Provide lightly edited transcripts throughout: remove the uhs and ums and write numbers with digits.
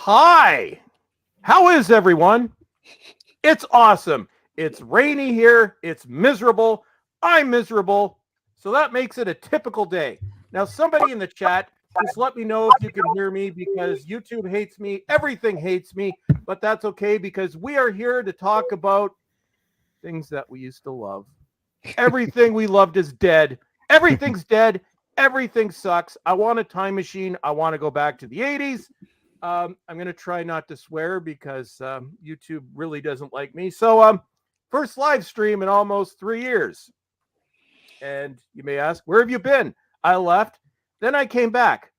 Hi, how is everyone? It's awesome. It's rainy here. It's miserable. I'm miserable. So that makes it a typical day. Now, somebody in the chat, just let me know if you can hear me because YouTube hates me. Everything hates me, but that's okay because we are here to talk about things that we used to love. Everything we loved is dead. Everything's dead. Everything sucks. I want a time machine. I want to go back to the 80s. I'm going to try not to swear because YouTube really doesn't like me. So, first live stream in almost 3 years. And you may ask, where have you been? I left. Then I came back.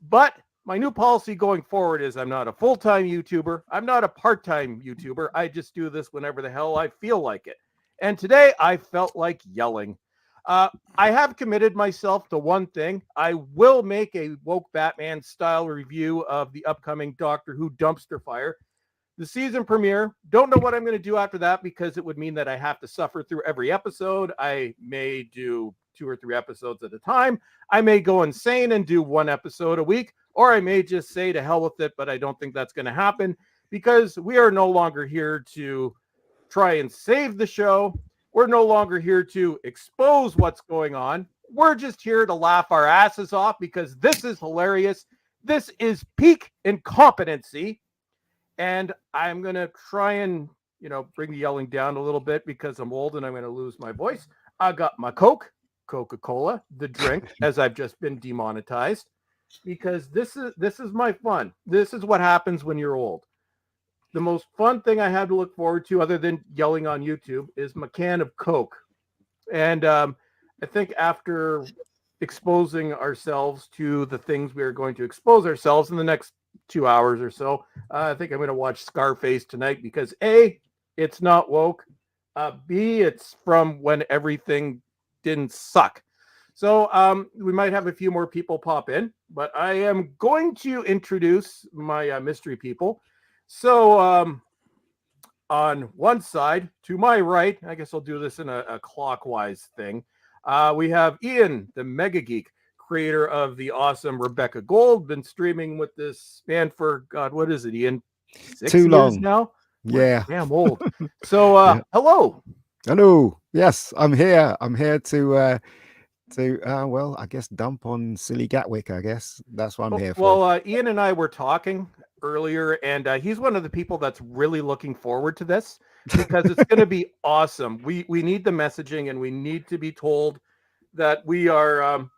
But my new policy going forward is I'm not a full-time YouTuber. I'm not a part-time YouTuber. I just do this whenever the hell I feel like it. And today I felt like yelling. I have committed myself to one thing. I will make a woke Batman style review of the upcoming Doctor Who dumpster fire. The season premiere. Don't know what I'm going to do after that because it would mean that I have to suffer through every episode. I may do 2 or 3 episodes at a time. I may go insane and do 1 episode a week, or I may just say to hell with it, but I don't think that's going to happen because we are no longer here to try and save the show. We're no longer here to expose what's going on. We're just here to laugh our asses off because this is hilarious. This is peak incompetency. And I'm going to try and, bring the yelling down a little bit because I'm old and I'm going to lose my voice. I got my Coca-Cola, the drink, as I've just been demonetized because this is my fun. This is what happens when you're old. The most fun thing I have to look forward to, other than yelling on YouTube, is my can of Coke. And I think after exposing ourselves to the things we are going to expose ourselves in the next 2 hours or so, I think I'm going to watch Scarface tonight because A, it's not woke. B, it's from when everything didn't suck. So we might have a few more people pop in, but I am going to introduce my mystery people. So on one side, to my right, I guess I'll do this in a clockwise thing. We have Ian, the Mega Geek, creator of the awesome Rebecca Gold. Been streaming with this man for, God, what is it, Ian? 6 Too years long now? Yeah. Damn old. So Yeah. hello. Hello. Yes, I'm here. I'm here to well, I guess dump on silly Gatwick. I guess that's what I'm here for. Well, Ian and I were talking earlier, and he's one of the people that's really looking forward to this because it's going to be awesome. We need the messaging, and we need to be told that we are,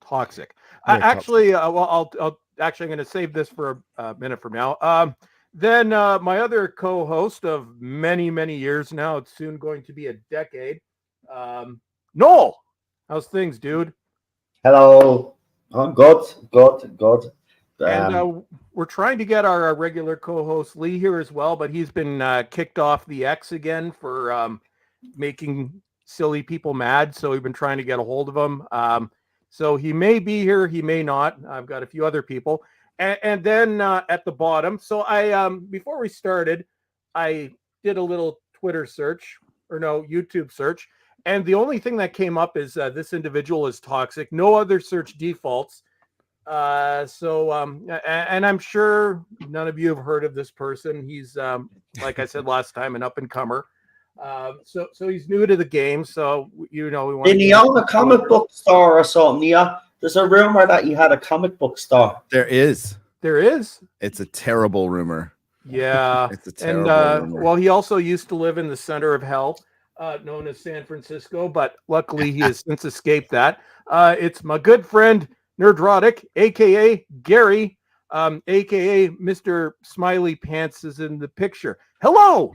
toxic. Actually, I'll actually I'm going to save this for a minute from now. Then my other co-host of many, many years now, it's soon going to be a decade. Noel, how's things, dude? Hello. Oh, good. And we're trying to get our regular co-host Lee here as well, but he's been kicked off the X again for making silly people mad. So we've been trying to get a hold of him. So he may be here, he may not. I've got a few other people. And then at the bottom, so I before we started, I did a little Twitter search, or no, YouTube search. And the only thing that came up is this individual is toxic. No other search defaults. And I'm sure none of you have heard of this person. He's, like I said last time, an up-and-comer. So he's new to the game. So, we want Didn't he own a comic book store or something? Yeah. There's a rumor that he had a comic book store. There is. It's a terrible rumor. Yeah. It's a terrible rumor. Well, he also used to live in the center of hell, known as San Francisco, but luckily he has since escaped that. It's my good friend Nerdrotic, aka Gary, aka Mr. Smiley Pants is in the picture. Hello.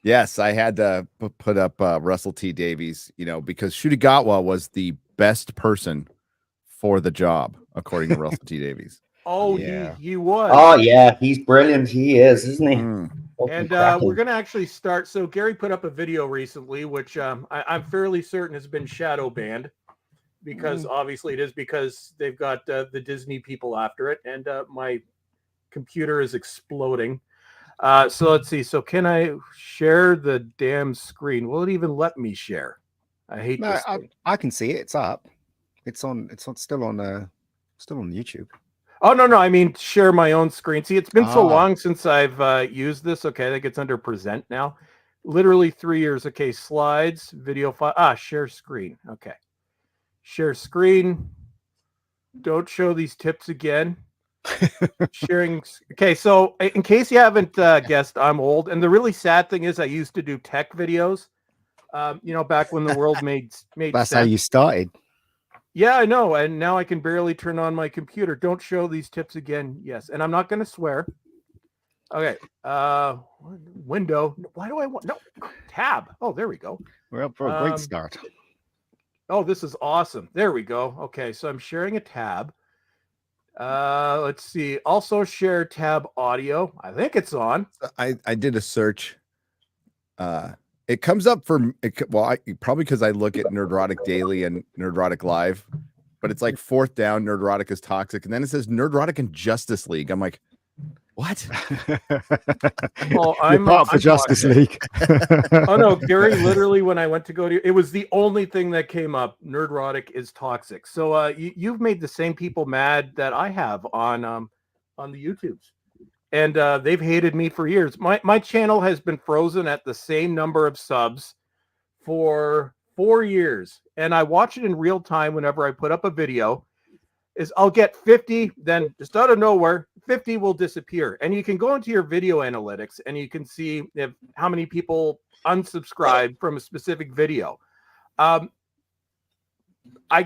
Yes, I had to put up Russell T Davies, because Shutigawa was the best person for the job, according to Russell T Davies. Oh, yeah. He was. Oh, yeah, he's brilliant. He is, isn't he? And we're going to actually start. So Gary put up a video recently, which I'm fairly certain has been shadow banned because obviously it is because they've got the Disney people after it. And my computer is exploding. So let's see. So can I share the damn screen? Will it even let me share? I hate this thing. I can see it. It's up. It's on. It's still on Still on YouTube. Oh, no. I mean, share my own screen. See, it's been so Ah. long since I've used this. Okay, I think it's under present now. Literally 3 years. Okay, slides, video file. Share screen. Okay. Share screen. Don't show these tips again. Sharing. Okay, so in case you haven't guessed, I'm old. And the really sad thing is I used to do tech videos, back when the world made That's sense. how you started. Yeah, I know. And now I can barely turn on my computer. Don't show these tips again. Yes. And I'm not going to swear. Okay. Window. Why do I want? No. Tab. Oh, there we go. We're up for a great start. Oh, this is awesome. There we go. Okay. So I'm sharing a tab. Let's see. Also share tab audio. I think it's on. I did a search. It comes up for probably because I look at Nerdrotic Daily and Nerdrotic Live, but it's like fourth down. Nerdrotic is toxic, and then it says Nerdrotic and Justice League. I'm like, what? Well, I'm part for Justice League. Oh no, Gary! Literally, when I went to go to, it was the only thing that came up. Nerdrotic is toxic. So you've made the same people mad that I have on the YouTubes. And they've hated me for years. My channel has been frozen at the same number of subs for 4 years. And I watch it in real time whenever I put up a video. I'll get 50, then just out of nowhere, 50 will disappear. And you can go into your video analytics and you can see how many people unsubscribe from a specific video. I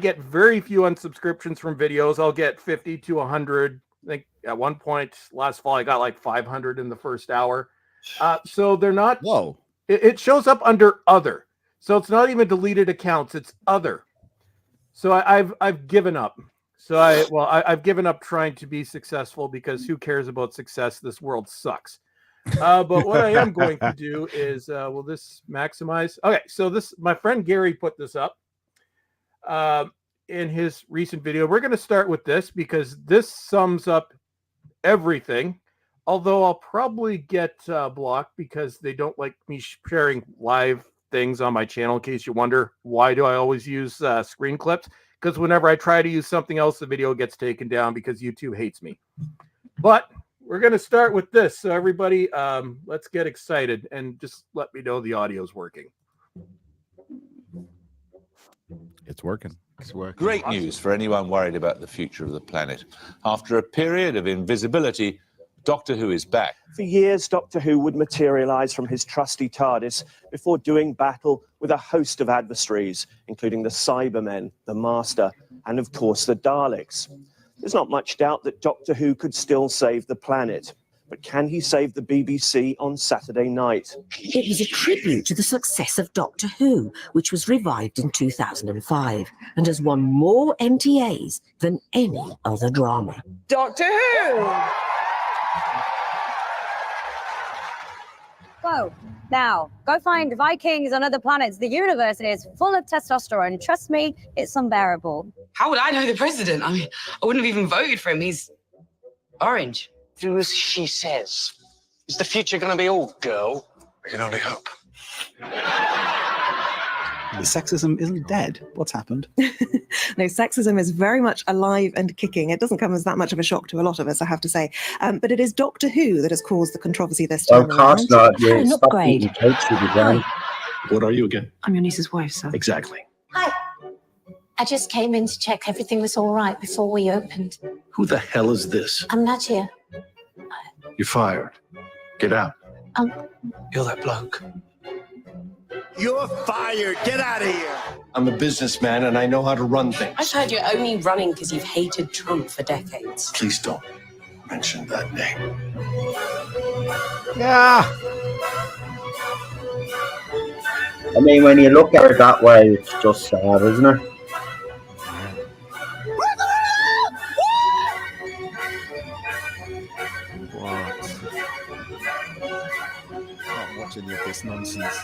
get very few unsubscriptions from videos. I'll get 50 to 100. I think at one point last fall, I got like 500 in the first hour. So they're not. Whoa. It shows up under other. So it's not even deleted accounts. It's other. So I've given up. So I've given up trying to be successful because who cares about success? This world sucks. But what I am going to do is, will this maximize? Okay. So my friend Gary put this up. In his recent video. We're going to start with this because this sums up everything, although I'll probably get blocked because they don't like me sharing live things on my channel. In case you wonder, why do I always use screen clips? Because whenever I try to use something else, the video gets taken down because YouTube hates me. But we're going to start with this. So everybody, let's get excited and just let me know the audio is working. It's working. Great news for anyone worried about the future of the planet. After a period of invisibility, Doctor Who is back. For years, Doctor Who would materialise from his trusty TARDIS before doing battle with a host of adversaries, including the Cybermen, the Master, and of course the Daleks. There's not much doubt that Doctor Who could still save the planet. But can he save the BBC on Saturday night? It was a tribute to the success of Doctor Who, which was revived in 2005 and has won more MTAs than any other drama. Doctor Who! Go. Now, go find Vikings on other planets. The universe is full of testosterone. Trust me, it's unbearable. How would I know the president? I mean, I wouldn't have even voted for him. He's orange. Do as she says. Is the future going to be all girl? We can only hope. The sexism isn't dead. What's happened? No, sexism is very much alive and kicking. It doesn't come as that much of a shock to a lot of us, I have to say. But it is Doctor Who that has caused the controversy this time. Of course not. Oh, not great. What are you again? I'm your niece's wife, sir. Exactly. Hi. I just came in to check everything was all right before we opened. Who the hell is this? I'm Nadia. You're fired. Get out. You're that bloke. You're fired. Get out of here. I'm a businessman and I know how to run things. I've heard you're only running because you've hated Trump for decades. Please don't mention that name. Yeah. I mean, when you look at it that way, it's just sad, isn't it? Not watching any of this nonsense.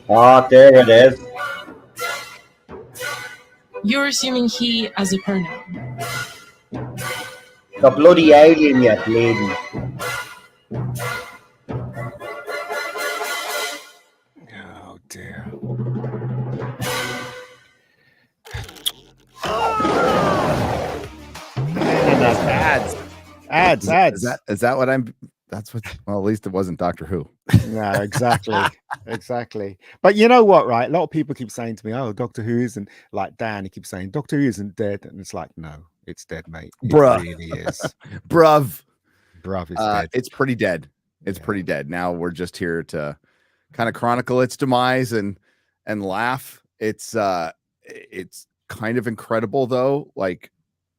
Ah, there it is. You're assuming he as a pronoun. The bloody alien, you lady. Ads. Is that what I'm? That's what. Well, at least it wasn't Doctor Who. No, exactly. But you know what, right? A lot of people keep saying to me, "Oh, Doctor Who isn't like Dan." He keeps saying Doctor Who isn't dead, and it's like, no, it's dead, mate. It really is. Bruv, it's dead. It's pretty dead. It's pretty dead. Now we're just here to kind of chronicle its demise and laugh. It's kind of incredible though. Like,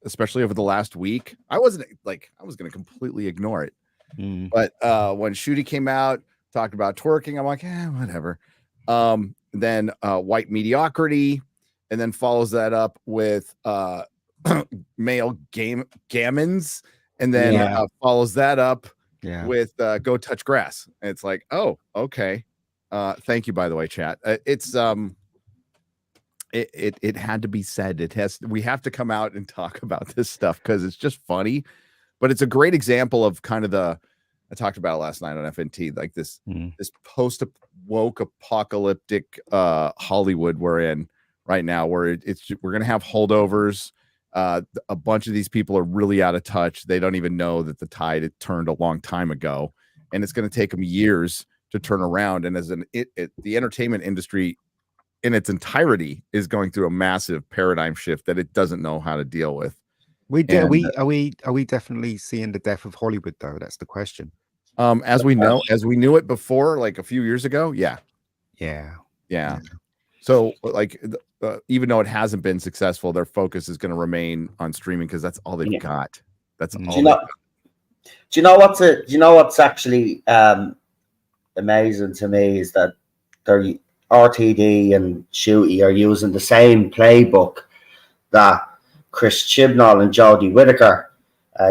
especially over the last week, I was going to completely ignore it. But when Shooty came out, talked about twerking, I'm like, whatever. Then white mediocrity, and then follows that up with male gammons, and then follows that up with go touch grass. And it's like, oh, okay. Thank you, by the way, chat. It had to be said. We have to come out and talk about this stuff because it's just funny. But it's a great example of kind of I talked about it last night on FNT, like this post woke apocalyptic Hollywood we're in right now, where we're gonna have holdovers. A bunch of these people are really out of touch. They don't even know that the tide had turned a long time ago, and it's going to take them years to turn around. And as the entertainment industry in its entirety is going through a massive paradigm shift that it doesn't know how to deal with. Are we definitely seeing the death of Hollywood though? That's the question. As we knew it before, like a few years ago. Yeah. So like, even though it hasn't been successful, their focus is going to remain on streaming because that's all they've got. That's all. Do you know what's actually amazing to me is that they're RTD and Shooty are using the same playbook that Chris Chibnall and Jodie Whittaker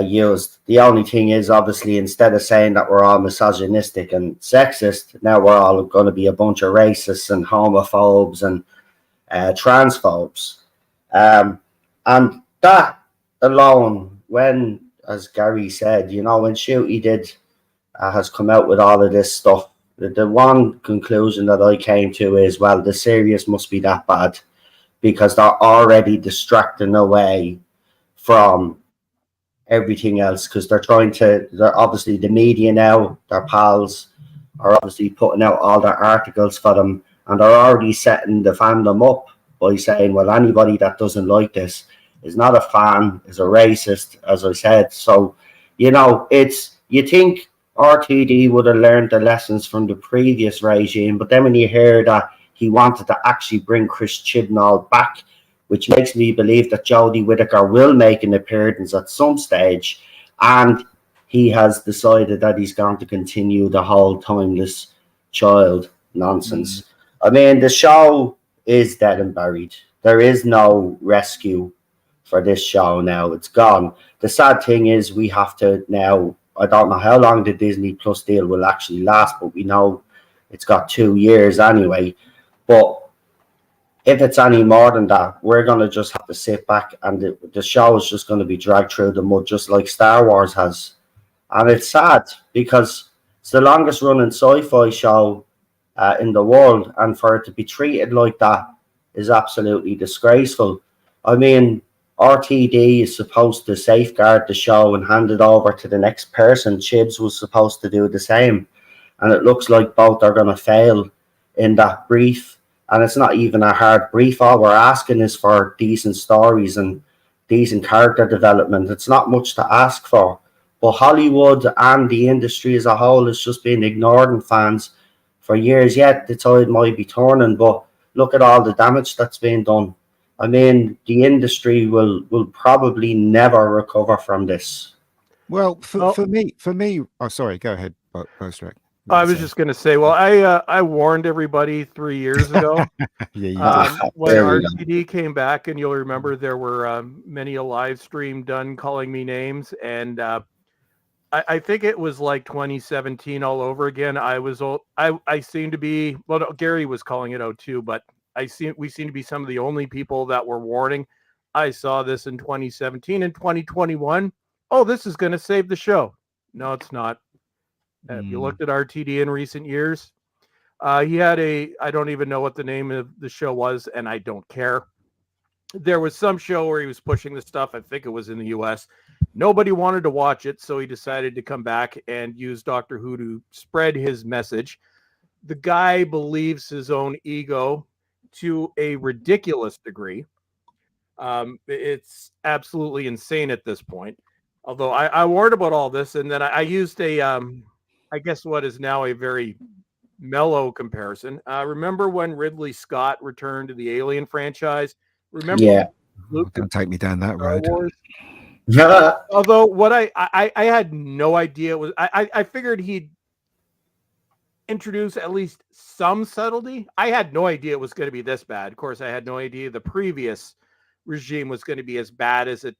used. The only thing is, obviously, instead of saying that we're all misogynistic and sexist, now we're all going to be a bunch of racists and homophobes and transphobes. And that alone, when, as Gary said, when Shooty has come out with all of this stuff, the one conclusion that I came to is, well, the series must be that bad because they're already distracting away from everything else, because they're obviously the media now, their pals are obviously putting out all their articles for them, and they're already setting the fandom up by saying, well, anybody that doesn't like this is not a fan, is a racist, as I said. So, you think RTD would have learned the lessons from the previous regime, but then when you hear that he wanted to actually bring Chris Chibnall back, which makes me believe that Jodie Whittaker will make an appearance at some stage, and he has decided that he's going to continue the whole timeless child nonsense. I mean, the show is dead and buried. There is no rescue for this show now. It's gone. The sad thing is we have to now, I don't know how long the Disney Plus deal will actually last, but we know it's got 2 years anyway. But if it's any more than that, we're going to just have to sit back, and the show is just going to be dragged through the mud, just like Star Wars has. And it's sad because it's the longest running sci-fi show in the world, and for it to be treated like that is absolutely disgraceful. I mean, RTD is supposed to safeguard the show and hand it over to the next person. Chibs was supposed to do the same, and it looks like both are going to fail in that brief. And it's not even a hard brief. All we're asking is for decent stories and decent character development. It's not much to ask for. But Hollywood and the industry as a whole has just been ignoring fans for years. Yet the tide might be turning, but look at all the damage that's been done. I mean, the industry will probably never recover from this. Well, for me. Oh, sorry. Go ahead, Bostrek. I was just going to say, well, I warned everybody 3 years ago when RTD came back, and you'll remember there were many a live stream done calling me names, and I think it was like 2017 all over again. I seem to be, well, no, Gary was calling it out too, but we seem to be some of the only people that were warning. I saw this in 2017 and 2021. Oh, this is going to save the show. No, it's not. If you looked at RTD in recent years, he had I don't even know what the name of the show was, and I don't care. There was some show where he was pushing the stuff. I think it was in the US, Nobody wanted to watch it, so he decided to come back and use Doctor Who to spread his message. The guy believes his own ego to a ridiculous degree. It's absolutely insane at this point. Although I warned about all this, and then I used a, I guess what is now a very mellow comparison. Remember when Ridley Scott returned to the Alien franchise? Remember? Yeah. Luke, Don't take me down that Star road. Wars? Although what I had no idea was I figured he'd introduce at least some subtlety. I had no idea it was going to be this bad. Of course, I had no idea the previous regime was going to be as bad as it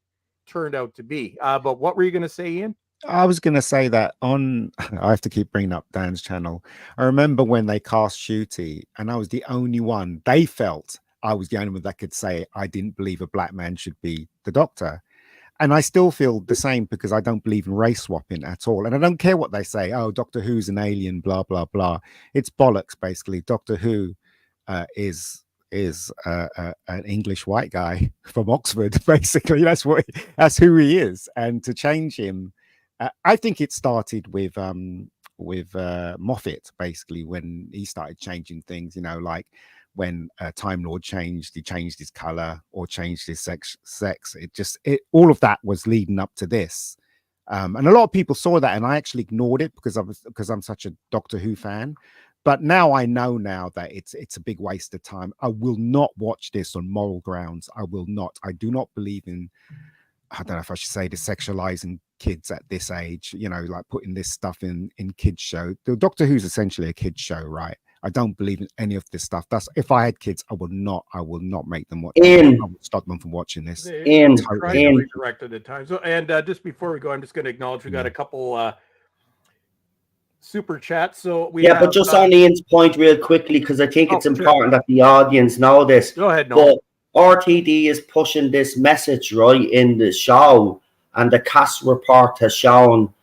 turned out to be. But what were you going to say, Ian? I was going to say that on, I have to keep bringing up Dan's channel. I remember when they cast Shooty, and I was the only one, they felt I was the only one that could say I didn't believe a black man should be the Doctor. And I still feel the same because I don't believe in race swapping at all. And I don't care what they say. Oh, Doctor Who's an alien, blah, blah, blah. It's bollocks, basically. Doctor Who is an English white guy from Oxford, basically. That's who he is. And to change him, I think it started with Moffat, basically, when he started changing things, you know, like when Time Lord changed, he changed his color or changed his sex. All of that was leading up to this. And a lot of people saw that, and I actually ignored it because I'm such a Doctor Who fan. But now I know that it's a big waste of time. I will not watch this on moral grounds. I will not. I do not believe in, I don't know if I should say, the sexualizing kids at this age, you know, like putting this stuff in kids show. The Doctor Who's essentially a kids show, right? I don't believe in any of this stuff. That's, if I had kids, I will not make them watch. I would stop them from watching this. Redirected at times. So, and just before we go, I'm just going to acknowledge we got a couple super chats. So we have, but just on Ian's point real quickly, because I think it's important that the audience know this. Go ahead, Noel. But RTD is pushing this message right in the show, and the cast report has shown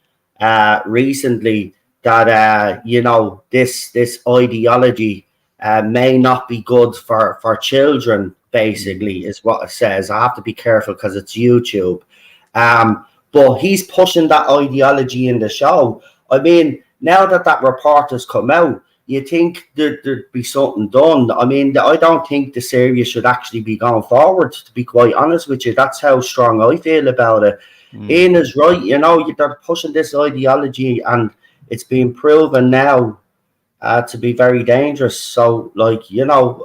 recently that you know, this ideology may not be good for children, basically, is what it says. I have to be careful because it's YouTube. But he's pushing that ideology in the show. I mean, now that report has come out, you think there'd be something done. I mean, I don't think the series should actually be going forward, to be quite honest with you. That's how strong I feel about it. Ian is right, you know, they're pushing this ideology, and it's been proven now to be very dangerous. So, like, you know,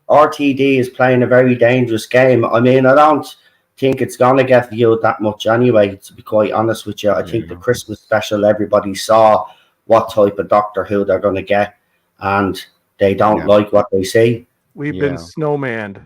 RTD is playing a very dangerous game. I mean, I don't think it's going to get viewed that much anyway, to be quite honest with you. I think the Christmas special, everybody saw what type of Doctor Who they're going to get, and they don't like what they see. We've been snowmanned.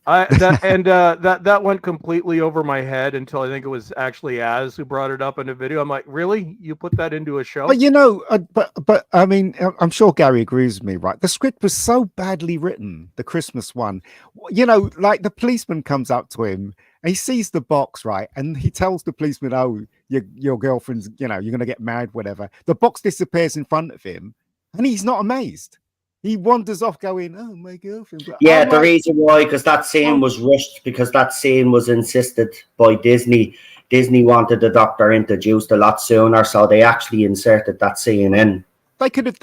That went completely over my head until I think it was actually Az who brought it up in a video. I'm like, really? You put that into a show? But you know, but I mean, I'm sure Gary agrees with me, right? The script was so badly written, the Christmas one. You know, like the policeman comes up to him and he sees the box, right? And he tells the policeman, "Oh, your girlfriend's, you know, you're going to get married, whatever." The box disappears in front of him, and he's not amazed. He wanders off going, "Oh, my girlfriend." Yeah, the reason why, because that scene was rushed, because that scene was insisted by Disney. Disney wanted the Doctor introduced a lot sooner, so they actually inserted that scene in. They could have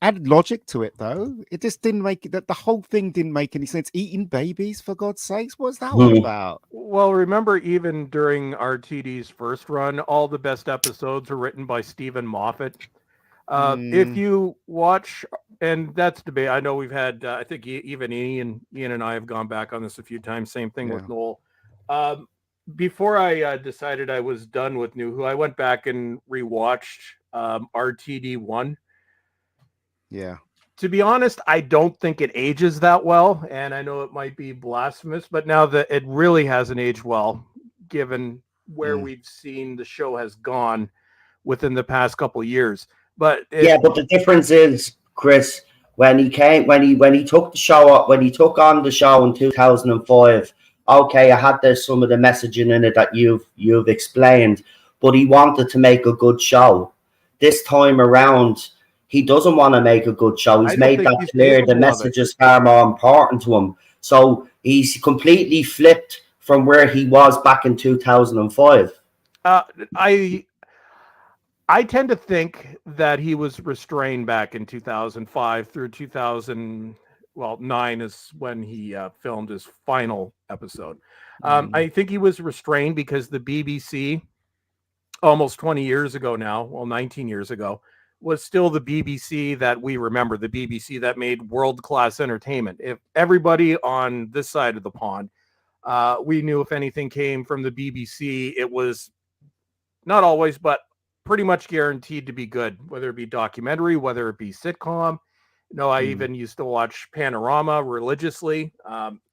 added logic to it, though. It just didn't make that. The whole thing didn't make any sense. Eating babies, for God's sakes, what's that all about? Well, remember, even during RTD's first run, all the best episodes were written by Stephen Moffat. If you watch, and that's debate. I know we've had, I think even Ian and I have gone back on this a few times. Same thing with Noel. Before I decided I was done with New Who, I went back and rewatched RTD 1. Yeah. To be honest, I don't think it ages that well, and I know it might be blasphemous, but now that it really hasn't aged well, given where we've seen the show has gone within the past couple of years. But but the difference is, Chris, when he took the show up, when he took on the show in 2005, okay, I had some of the messaging in it that you've explained, but he wanted to make a good show. This time around, he doesn't want to make a good show. He's made that clear. The message is far more important to him. So he's completely flipped from where he was back in 2005. I tend to think that he was restrained back in 2005 through 2009 is when he filmed his final episode. I think he was restrained because the BBC, almost 20 years ago now, well, 19 years ago, was still the BBC that we remember, the BBC that made world-class entertainment. If everybody on this side of the pond, we knew if anything came from the BBC, it was not always, but pretty much guaranteed to be good, whether it be documentary, whether it be sitcom. I even used to watch Panorama religiously.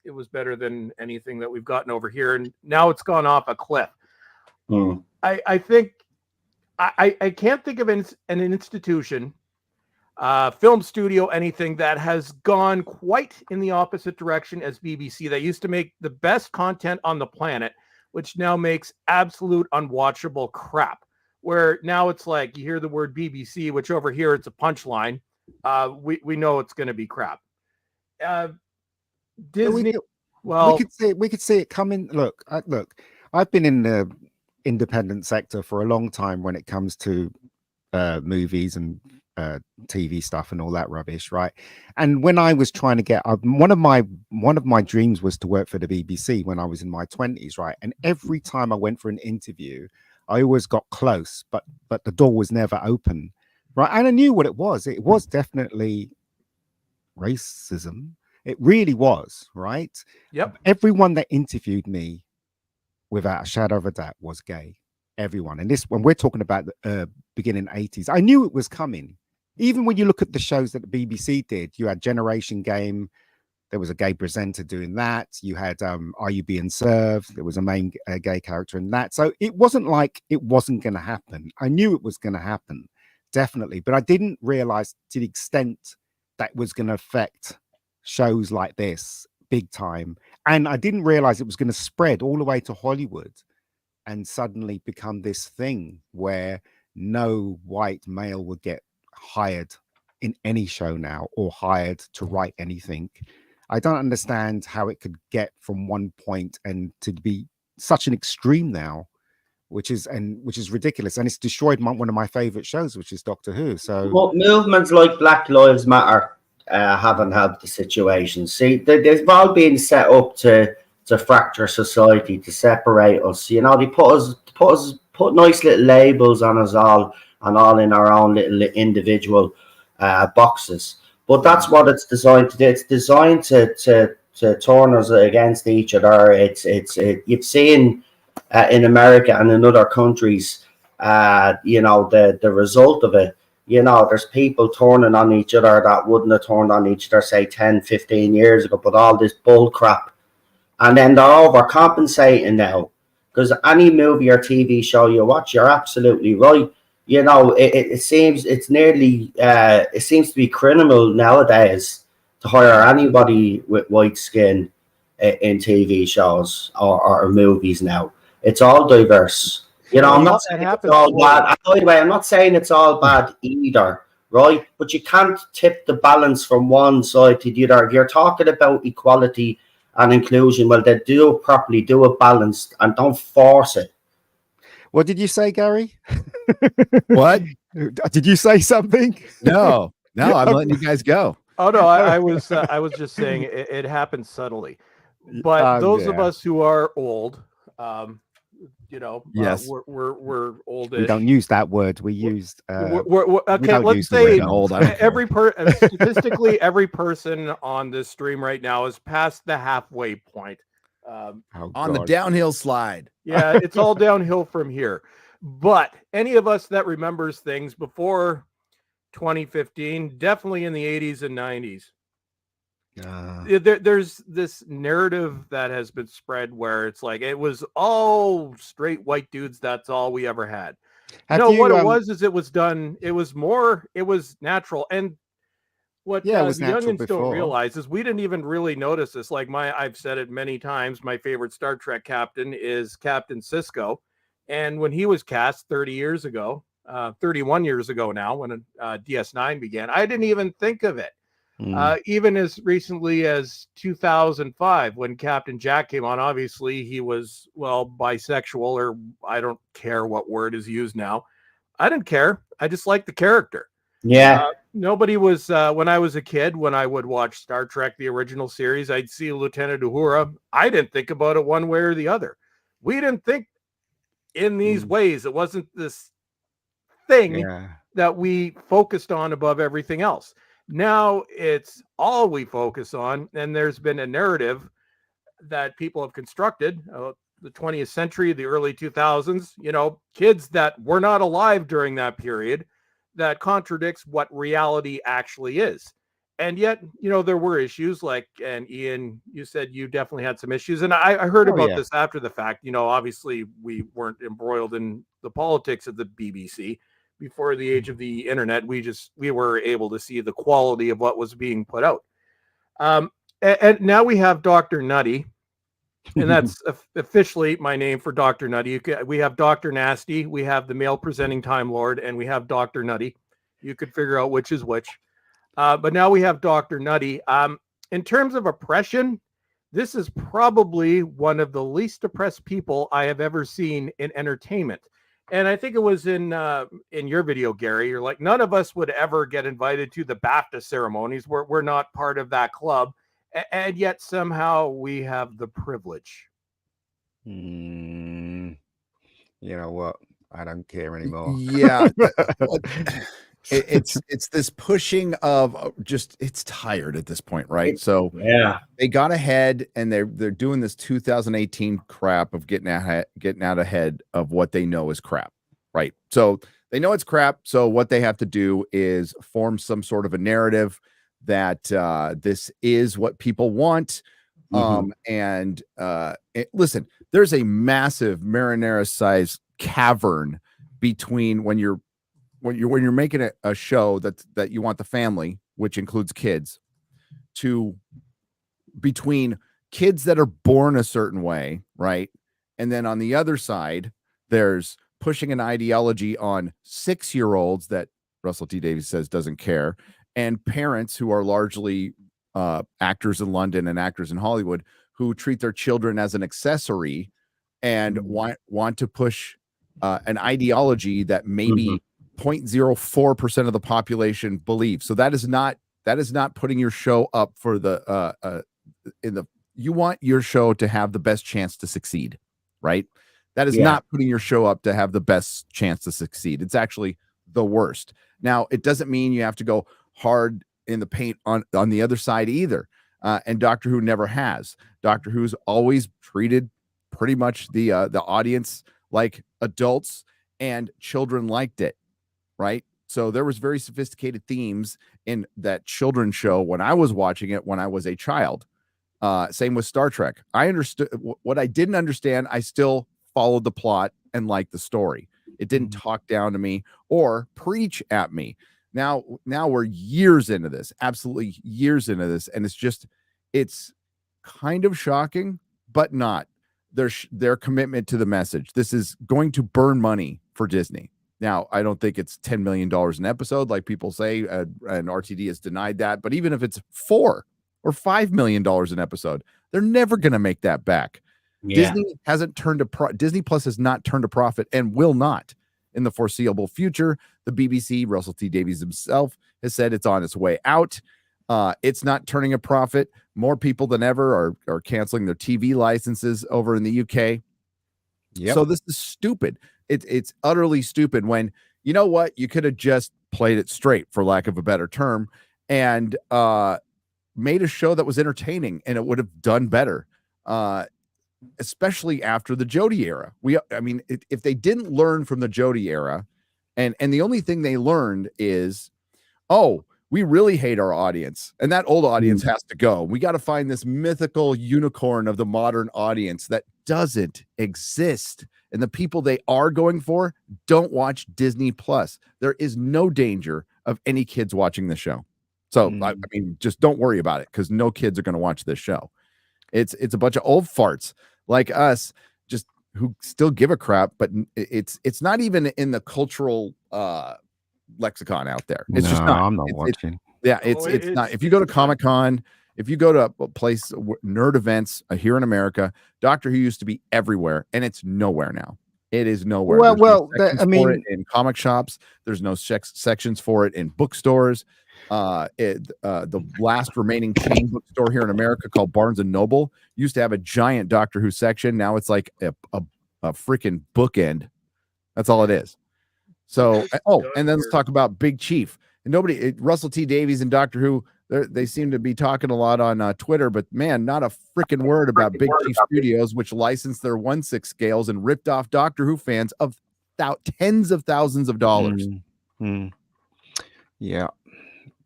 It was better than anything that we've gotten over here. And now it's gone off a cliff. I think I can't think of an institution, film studio, anything that has gone quite in the opposite direction as BBC. That used to make the best content on the planet, which now makes absolute unwatchable crap. Where now it's like you hear the word BBC, which over here it's a punchline. We know it's going to be crap. Disney. We could see it coming. Look, I've been in the independent sector for a long time when it comes to movies and TV stuff and all that rubbish, right? And when I was trying to get one of my dreams was to work for the BBC when I was in my 20s, right? And every time I went for an interview, I always got close, but the door was never open, right? And I knew what it was. It was definitely racism. It really was, right? Yep. Everyone that interviewed me, without a shadow of a doubt, was gay. Everyone. And this, when we're talking about the beginning 80s, I knew it was coming. Even when you look at the shows that the BBC did, you had Generation Game. There was a gay presenter doing that. You had Are You Being Served? There was a main gay character in that. So it wasn't like it wasn't going to happen. I knew it was going to happen, definitely. But I didn't realize to the extent that was going to affect shows like this big time. And I didn't realize it was going to spread all the way to Hollywood and suddenly become this thing where no white male would get hired in any show now or hired to write anything. I don't understand how it could get from one point and to be such an extreme now, which is ridiculous. And it's destroyed one of my favorite shows, which is Doctor Who. So but movements like Black Lives Matter haven't helped the situation. See, they've all been set up to fracture society, to separate us. They put nice little labels on us all, and all in our own little individual boxes. But that's what it's designed to do. It's designed to turn us against each other. You've seen in America and in other countries, the result of it. There's people turning on each other that wouldn't have turned on each other, say, 10, 15 years ago, but all this bull crap. And then they're overcompensating now. Because any movie or TV show you watch, you're absolutely right. It seems it seems to be criminal nowadays to hire anybody with white skin in TV shows or movies now. It's all diverse. I'm not saying it's all bad. By the way, I'm not saying it's all bad either, right? But you can't tip the balance from one side to the other. If you're talking about equality and inclusion, well, they do it properly, do it balanced, and don't force it. What did you say, Gary? What? Did you say something? No, I'm letting you guys go. Oh no, I was just saying it happens subtly. But those of us who are old, yes, we're oldish. We don't use that word. We used. Okay, let's say statistically, every person on this stream right now is past the halfway point. On the downhill slide. Yeah, it's all downhill from here. But any of us that remembers things before 2015, definitely in the 80s and 90s, there's this narrative that has been spread where it's like it was all straight white dudes. That's all we ever had. What it was is it was done. It was natural. And what the youngins don't realize is we didn't even really notice this. Like I've said it many times, my favorite Star Trek captain is Captain Sisko. And when he was cast 30 years ago, 31 years ago now, when DS9 began, I didn't even think of it. Even as recently as 2005, when Captain Jack came on, obviously he was, well, bisexual, or I don't care what word is used now. I didn't care. I just liked the character. Yeah. Nobody was, when I was a kid, when I would watch Star Trek, the original series, I'd see Lieutenant Uhura. I didn't think about it one way or the other. We didn't think in these ways. It wasn't this thing that we focused on above everything else. Now it's all we focus on, and there's been a narrative that people have constructed, the 20th century, the early 2000s, kids that were not alive during that period, that contradicts what reality actually is. And yet, there were issues like, and Ian, you said you definitely had some issues. And I heard about this after the fact. Obviously we weren't embroiled in the politics of the BBC before the age of the internet. We were able to see the quality of what was being put out. And now we have Dr. Nutty, and that's officially my name for Dr. Nutty. We have Dr. Nasty, we have the male presenting Time Lord, and we have Dr. Nutty. You could figure out which is which. But now we have Dr. Nutty. In terms of oppression, this is probably one of the least oppressed people I have ever seen in entertainment. And I think it was in your video, Gary, you're like, none of us would ever get invited to the BAFTA ceremonies. We're not part of that club. And yet somehow we have the privilege. You know what? I don't care anymore. Yeah. It's this pushing of just, it's tired at this point, right? So they got ahead, and they're doing this 2018 crap of getting out ahead of what they know is crap, right? So they know it's crap. So what they have to do is form some sort of a narrative that this is what people want. Listen, there's a massive marinara-sized cavern between when you're making a show that you want the family, which includes kids, to between kids that are born a certain way, right? And then on the other side, there's pushing an ideology on 6-year-olds that Russell T. Davies says doesn't care, and parents who are largely actors in London and actors in Hollywood who treat their children as an accessory and want to push an ideology that maybe 0.04% of the population believes. So that is not putting your show up for the you want your show to have the best chance to succeed, right? That is not putting your show up to have the best chance to succeed. It's actually the worst. Now, it doesn't mean you have to go hard in the paint on the other side either. And Doctor Who never has. Doctor Who's always treated pretty much the audience like adults, and children liked it, right? So there was very sophisticated themes in that children's show when I was watching it when I was a child. Same with Star Trek. I understood what I didn't understand. I still followed the plot and liked the story. It didn't talk down to me or preach at me. Now we're years into this, absolutely years into this. And it's kind of shocking, but not their commitment to the message. This is going to burn money for Disney. Now, I don't think it's $10 million an episode, like people say, and RTD has denied that. But even if it's $4 or $5 million an episode, they're never going to make that back. Disney hasn't turned Disney Plus has not turned a profit and will not in the foreseeable future. The BBC, Russell T. Davies himself, has said it's on its way out. It's not turning a profit. More people than ever are canceling their TV licenses over in the UK. So this is stupid. It's utterly stupid when, you know what, you could have just played it straight, for lack of a better term, and made a show that was entertaining, and it would have done better, especially after the Jodie era. If they didn't learn from the Jodie era, and the only thing they learned is, we really hate our audience, and that old audience has to go. We got to find this mythical unicorn of the modern audience that doesn't exist. And the people they are going for don't watch Disney Plus. There is no danger of any kids watching the show. So, just don't worry about it, because no kids are going to watch this show. It's a bunch of old farts like us, just who still give a crap, but it's not even in the cultural lexicon out there. It's just not. I'm not watching. Yeah, it's not. If you go to Comic-Con, if you go to a place, nerd events here in America, Doctor Who used to be everywhere, and it's nowhere now. It is nowhere. Well, There's no sections for it in comic shops. There's no sections for it in bookstores. The last remaining chain bookstore here in America, called Barnes and Noble, used to have a giant Doctor Who section. Now it's like a freaking bookend. That's all it is. So, and then let's talk about Big Chief. And Russell T Davies and Doctor Who, they seem to be talking a lot on Twitter, but man, not a freaking word about Big Chief Studios, which licensed their 1/6 scales and ripped off Doctor Who fans of tens of thousands of dollars. Yeah.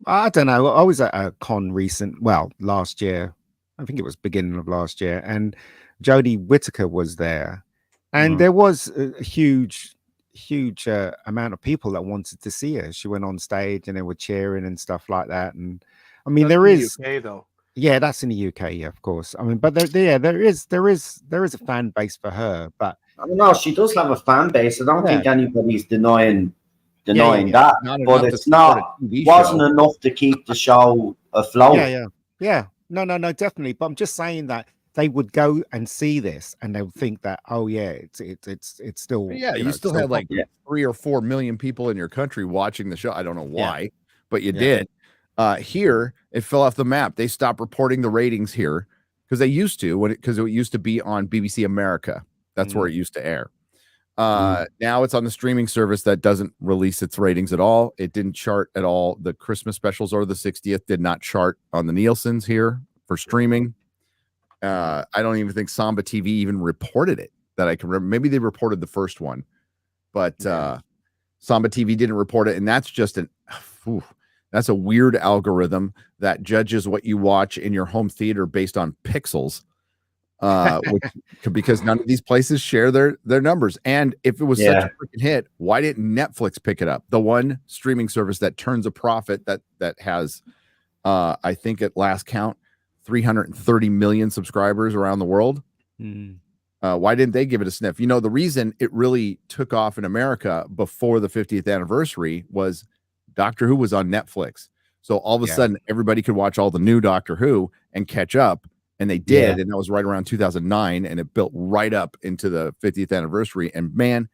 I don't know. I was at a con last year. I think it was beginning of last year, and Jodie Whittaker was there, and there was a huge amount of people that wanted to see her. She went on stage and they were cheering and stuff like that. And I mean, That's there in the is UK, though. Yeah, that's in the UK, yeah, of course. I mean, but there is a fan base for her. But I mean, no, she does have a fan base. I don't think anybody's denying that. Not But enough to it's support not a TV wasn't show. enough to keep the show afloat. Yeah. No, definitely. But I'm just saying that they would go and see this and they would think that, oh yeah, it's still You still had like 3 or 4 million people in your country watching the show. I don't know why, but you did. Here it fell off the map. They stopped reporting the ratings here because they used to because it used to be on BBC America. That's where it used to air. Now it's on the streaming service that doesn't release its ratings at all. It didn't chart at all. The Christmas specials or the 60th did not chart on the Nielsen's here for streaming. I don't even think Samba TV even reported it that I can remember. Maybe they reported the first one, but Samba TV didn't report it. And that's just that's a weird algorithm that judges what you watch in your home theater based on pixels. Because none of these places share their numbers. And if it was such a freaking hit, why didn't Netflix pick it up? The one streaming service that turns a profit that has, I think at last count, 330 million subscribers around the world. Why didn't they give it a sniff? You know, the reason it really took off in America before the 50th anniversary was Doctor Who was on Netflix. So all of a sudden, everybody could watch all the new Doctor Who and catch up. And they did. And that was right around 2009. And it built right up into the 50th anniversary. And man,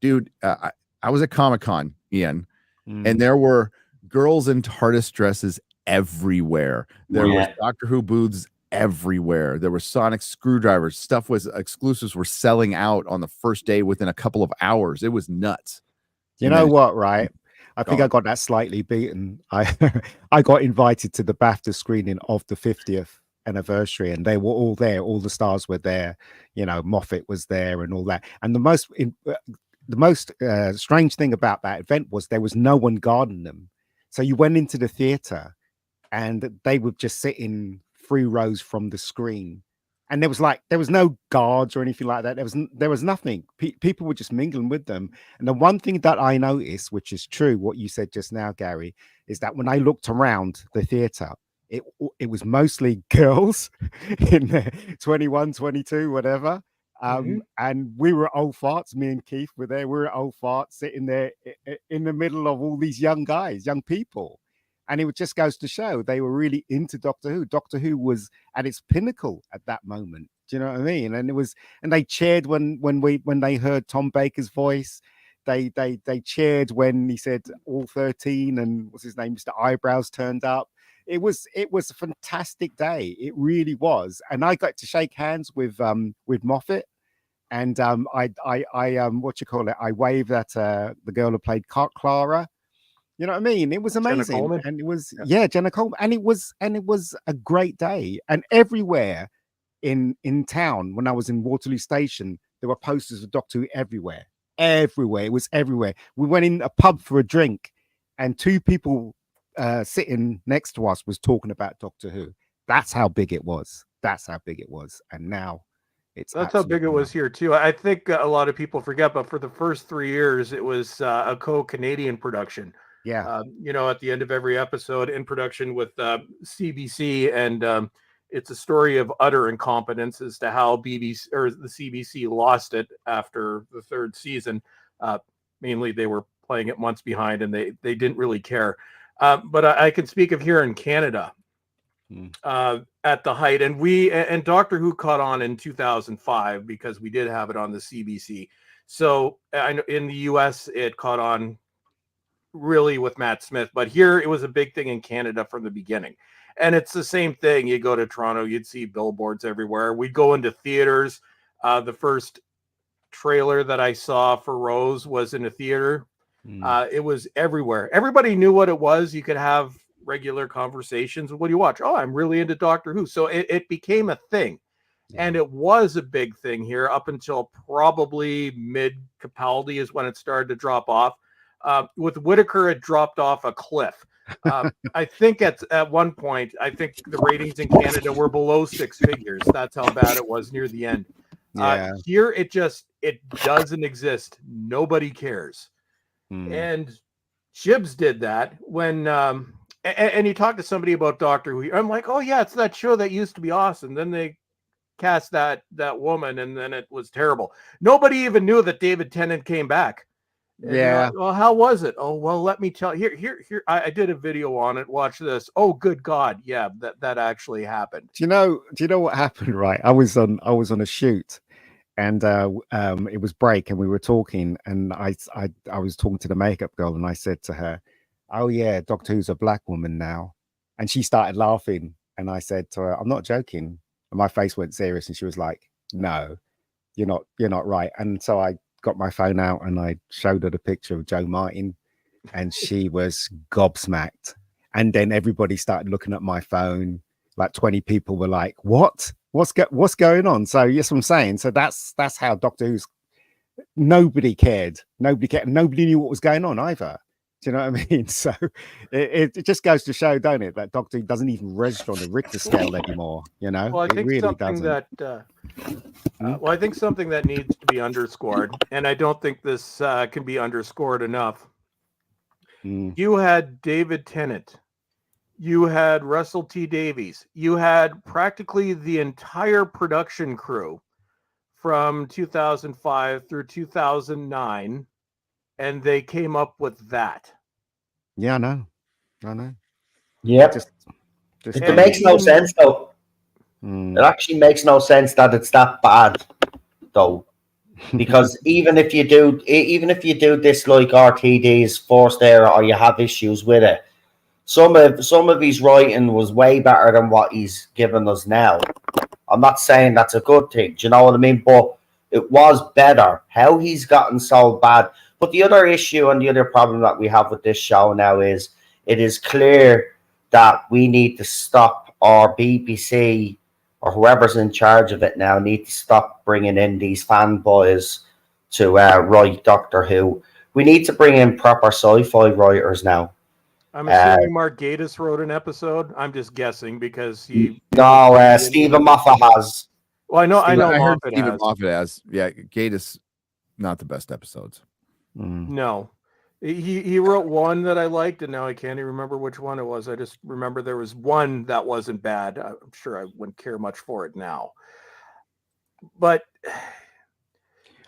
dude, I was at Comic-Con, Ian, and there were girls in TARDIS dresses everywhere. There was Doctor Who booths everywhere. There were sonic screwdrivers. Exclusives were selling out on the first day within a couple of hours. It was nuts. You know what, right? I think I got that slightly beaten. I got invited to the BAFTA screening of the 50th anniversary, and they were all there. All the stars were there. You know, Moffat was there and all that. And the most strange thing about that event was there was no one guarding them. So you went into the theater and they would just sit in 3 rows from the screen. And there was no guards or anything like that. There was nothing. People were just mingling with them. And the one thing that I noticed, which is true, what you said just now, Gary, is that when I looked around the theater, it was mostly girls in their 21, 22, whatever. And we were old farts. Me and Keith were there. We were old farts sitting there in the middle of all these young guys, young people. And it just goes to show they were really into Doctor Who. Doctor Who was at its pinnacle at that moment. Do you know what I mean? And they cheered when they heard Tom Baker's voice. They cheered when he said all 13 and what's his name, Mr. Eyebrows turned up. It was a fantastic day. It really was. And I got to shake hands with Moffat. And I I waved at the girl who played Clara. You know what I mean? It was amazing. And it was Jenna Coleman. And it was a great day. And everywhere in town, when I was in Waterloo Station, there were posters of Doctor Who everywhere. Everywhere. It was everywhere. We went in a pub for a drink and 2 people sitting next to us was talking about Doctor Who. That's how big it was. And now that's how big it was here too. I think a lot of people forget, but for the first 3 years, it was a co-Canadian production. At the end of every episode, in production with CBC, and it's a story of utter incompetence as to how BBC or the CBC lost it after the 3rd season. Mainly, they were playing it months behind, and they didn't really care. But I can speak of here in Canada at the height, and Doctor Who caught on in 2005 because we did have it on the CBC. So I know in the US it caught on really with Matt Smith, but here it was a big thing in Canada from the beginning. And it's the same thing. You go to Toronto, you'd see billboards everywhere. We'd go into theaters. The first trailer that I saw for Rose was in a theater. It was everywhere. Everybody knew what it was. You could have regular conversations. What do you watch? Oh, I'm really into Doctor Who. So it became a thing. And it was a big thing here up until probably mid Capaldi is when it started to drop off. With Whittaker, it dropped off a cliff. I think at one point, I think the ratings in Canada were below 6 figures. That's how bad it was near the end. Here, it doesn't exist. Nobody cares. And Chibs did that when, and you talk to somebody about Doctor Who. I'm like, oh yeah, it's that show that used to be awesome. Then they cast that woman, and then it was terrible. Nobody even knew that David Tennant came back. And yeah. well, how was it? Oh, well, let me tell you. Here. I did a video on it. Watch this. Oh, good God. Yeah, that actually happened. Do you know what happened? Right. I was on a shoot, and it was break, and we were talking, and I was talking to the makeup girl, and I said to her, oh yeah, Doctor Who's a black woman now. And she started laughing, and I said to her, I'm not joking. And my face went serious, and she was like, no, you're not right. And so I got my phone out and I showed her the picture of Joe Martin, and she was gobsmacked. And then everybody started looking at my phone. Like 20 people were like, what's going on? So yes, I'm saying, so that's how Doctor Who's, nobody cared. Nobody knew what was going on either. Do you know what I mean? So it just goes to show, don't it, that Doctor Who doesn't even register on the Richter scale anymore. You know, well, I think really something doesn't. that I think something that needs to be underscored, and I don't think this can be underscored enough. You had David Tennant, you had Russell T Davies, you had practically the entire production crew from 2005 through 2009. And they came up with that. Yeah, I know. Yeah. It makes no sense, though. Mm. It actually makes no sense that it's that bad, though. Because even if you do this like RTD's forced error, or you have issues with it, some of his writing was way better than what he's given us now. I'm not saying that's a good thing. Do you know what I mean? But it was better. How he's gotten so bad. But the other issue and the other problem that we have with this show now is it is clear that we need to stop, our BBC or whoever's in charge of it now need to stop bringing in these fanboys to write Doctor Who. We need to bring in proper sci-fi writers now. I'm assuming Mark Gatiss wrote an episode. I'm just guessing because he. No, Stephen Moffat has. Well, I know. I heard Moffat Stephen has. Moffat has. Yeah, Gatiss, not the best episodes. No, he wrote one that I liked, and now I can't even remember which one it was. I just remember there was one that wasn't bad. I'm sure I wouldn't care much for it now, but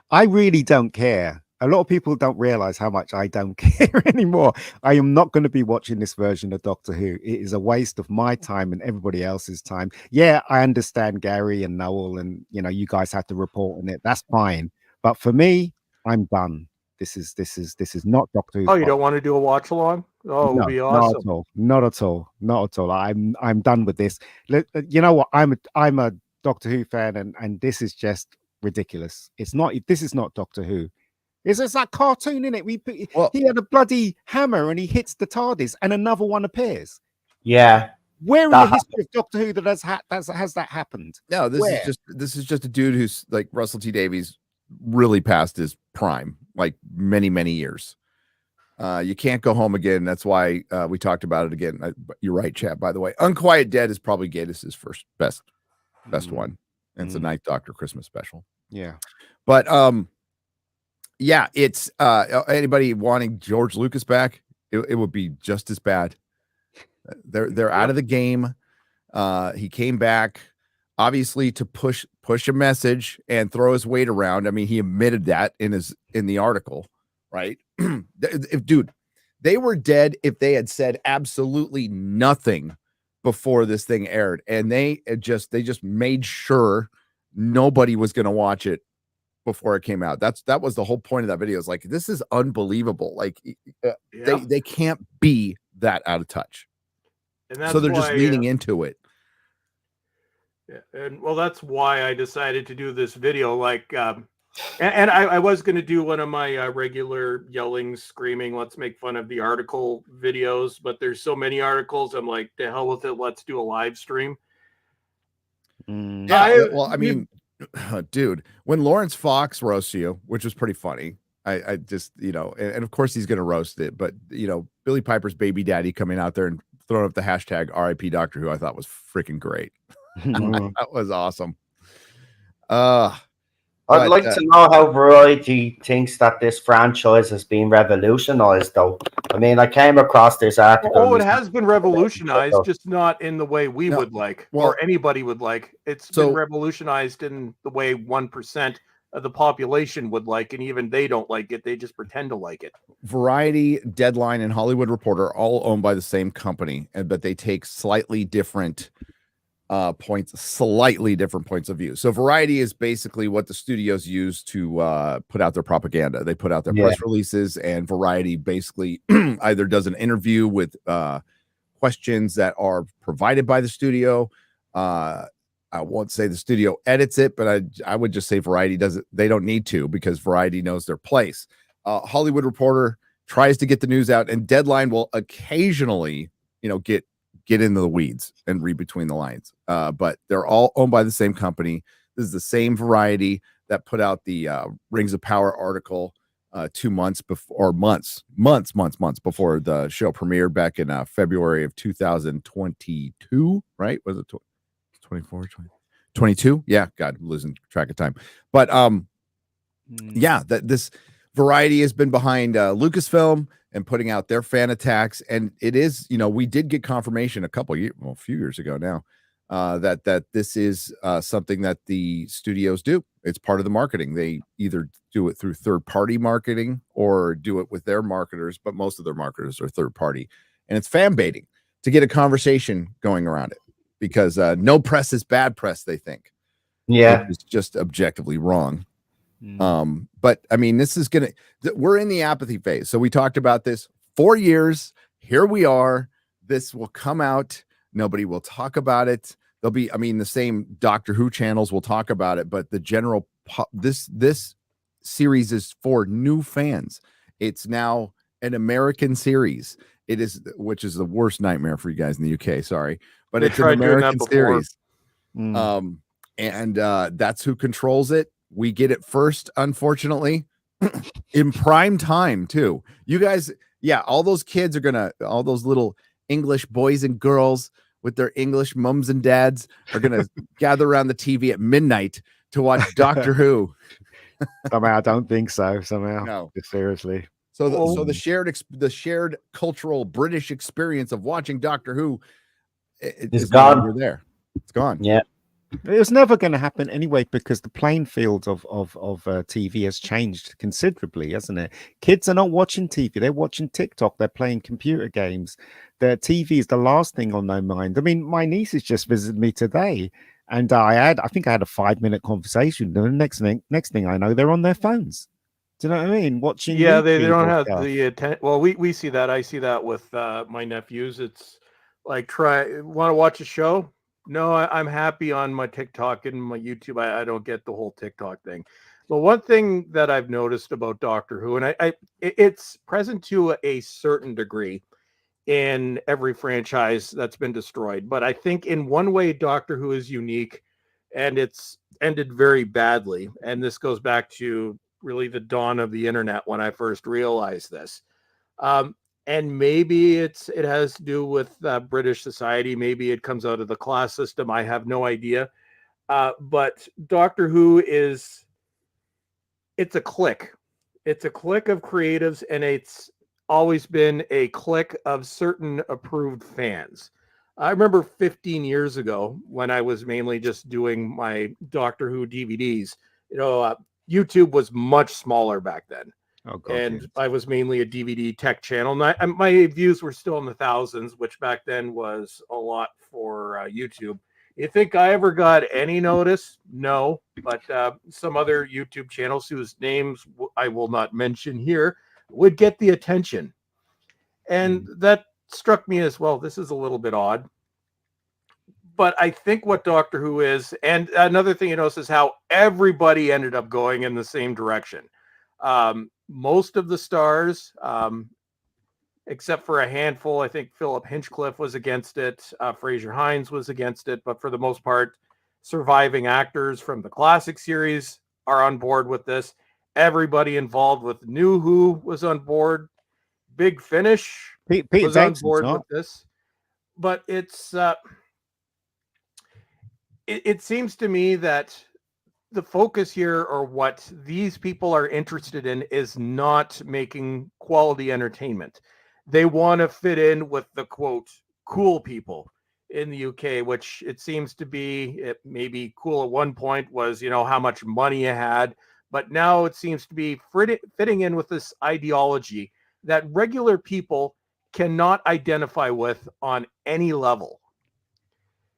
I really don't care. A lot of people don't realize how much I don't care anymore. I am not going to be watching this version of Doctor Who. It is a waste of my time and everybody else's time. Yeah, I understand Gary and Noel, and you guys have to report on it. That's fine. But for me, I'm done. This is not Doctor Who. Oh, you don't want to do a watch along? Oh, it would be awesome. Not at all. I'm done with this. You know what? I'm a Doctor Who fan, and this is just ridiculous. This is not Doctor Who. It's that cartoon, in it. He had a bloody hammer and he hits the TARDIS and another one appears. Yeah. Where in the history of Doctor Who that has that happened? No, this is just a dude who's like Russell T Davies, really past his prime, like many, many years. You can't go home again. That's why we talked about it again. You're right, chat, by the way. Unquiet Dead is probably Gatiss's first best one. And it's a Ninth Doctor Christmas special. Yeah. But yeah, it's anybody wanting George Lucas back, it would be just as bad. They're out of the game. He came back obviously to push a message and throw his weight around. I mean, he admitted that in the article, right? Dude, They were dead if they had said absolutely nothing before this thing aired, and they just made sure nobody was going to watch it before it came out. That was the whole point of that video. Is like, this is unbelievable. Like, they can't be that out of touch. And that's so they're just why, leaning into it. Yeah, and well, that's why I decided to do this video. Like, and I was going to do one of my regular yelling, screaming, let's make fun of the article videos, but there's so many articles. I'm like, to hell with it. Let's do a live stream. Yeah, well, I mean, dude, when Lawrence Fox roasts you, which was pretty funny, I just, you know, and of course he's going to roast it, but, you know, Billy Piper's baby daddy coming out there and throwing up the hashtag RIP Doctor Who, I thought was freaking great. That was awesome. I'd like to know how Variety thinks that this franchise has been revolutionized, though. I mean, I came across this article. Oh, it has been revolutionized, just not in the way we would like, well, or anybody would like. It's been revolutionized in the way 1% of the population would like, and even they don't like it. They just pretend to like it. Variety, Deadline, and Hollywood Reporter are all owned by the same company, but they take slightly different slightly different points of view. So Variety is basically what the studios use to put out their propaganda. They put out their press releases, and Variety basically either does an interview with questions that are provided by the studio. I won't say the studio edits it, but I would just say Variety does it. They don't need to, because Variety knows their place. Hollywood Reporter tries to get the news out, and Deadline will occasionally, you know, get into the weeds and read between the lines. But they're all owned by the same company. This is the same Variety that put out the Rings of Power article 2 months before, or months before the show premiered back in February of 2022, right? Was it 24, 22? Yeah, God, I'm losing track of time. But yeah, this Variety has been behind Lucasfilm and putting out their fan attacks, and it is, you know, we did get confirmation a few years ago now, that this is something that the studios do. It's part of the marketing. They either do it through third-party marketing or do it with their marketers, but most of their marketers are third-party, and it's fan baiting to get a conversation going around it, because no press is bad press, they think. Yeah, it's just objectively wrong. But I mean, we're in the apathy phase. So we talked about this 4 years. Here we are. This will come out. Nobody will talk about it. There'll be, I mean, the same Doctor Who channels will talk about it, but the general, this series is for new fans. It's now an American series. It is, which is the worst nightmare for you guys in the UK. Sorry, but it's an American series. And that's who controls it. We get it first, unfortunately, in prime time too. You guys, yeah, all those kids are all those little English boys and girls with their English mums and dads are gonna gather around the TV at midnight to watch Doctor Who. Somehow, I don't think so. Somehow, no, seriously. So the shared cultural British experience of watching Doctor Who is gone. You're there. It's gone. Yeah. It was never going to happen anyway, because the playing field of TV has changed considerably, hasn't it? Kids are not watching TV; they're watching TikTok. They're playing computer games. Their TV is the last thing on their mind. I mean, my nieces just visited me today, and I think I had a 5-minute conversation. And the next thing I know, they're on their phones. Do you know what I mean? Watching. Yeah, they don't have stuff. the attention. Well, we see that. I see that with my nephews. It's like, want to watch a show? No, I'm happy on my TikTok and my YouTube. I don't get the whole TikTok thing. But one thing that I've noticed about Doctor Who, and it's present to a certain degree in every franchise that's been destroyed. But I think in one way, Doctor Who is unique, and it's ended very badly. And this goes back to really the dawn of the internet when I first realized this. And maybe it has to do with British society. Maybe it comes out of the class system. I have no idea. But Doctor Who it's a clique. It's a clique of creatives, and it's always been a clique of certain approved fans. I remember 15 years ago when I was mainly just doing my Doctor Who DVDs, you know, YouTube was much smaller back then. Oh, God, and yes. I was mainly a DVD tech channel. And my views were still in the thousands, which back then was a lot for YouTube. You think I ever got any notice? No, but some other YouTube channels whose names I will not mention here would get the attention. And that struck me as, well, this is a little bit odd. But I think what Doctor Who is, and another thing you notice is how everybody ended up going in the same direction. Most of the stars, except for a handful, I think Philip Hinchcliffe was against it, Fraser Hines was against it, but for the most part, surviving actors from the classic series are on board with this. Everybody involved with New Who was on board. Big Finish Peter was on Davison's board not. with this. But it's it seems to me that the focus here, or what these people are interested in, is not making quality entertainment. They want to fit in with the quote cool people in the UK, which it seems to be. It maybe cool at one point was, how much money you had, but now it seems to be fitting in with this ideology that regular people cannot identify with on any level.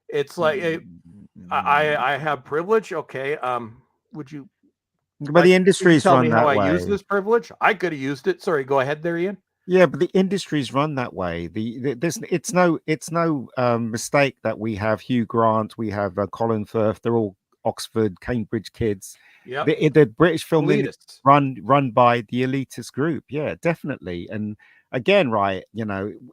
It's like, I have privilege. Okay. Would you? But the industry's tell run me how that I way. use this privilege. I could have used it. Sorry, go ahead there, Ian. Yeah, but the industry's run that way. It's no mistake that we have Hugh Grant, we have Colin Firth. They're all Oxford, Cambridge kids. Yeah, the British film elitists. run by the elitist group. Yeah, definitely. And again, right,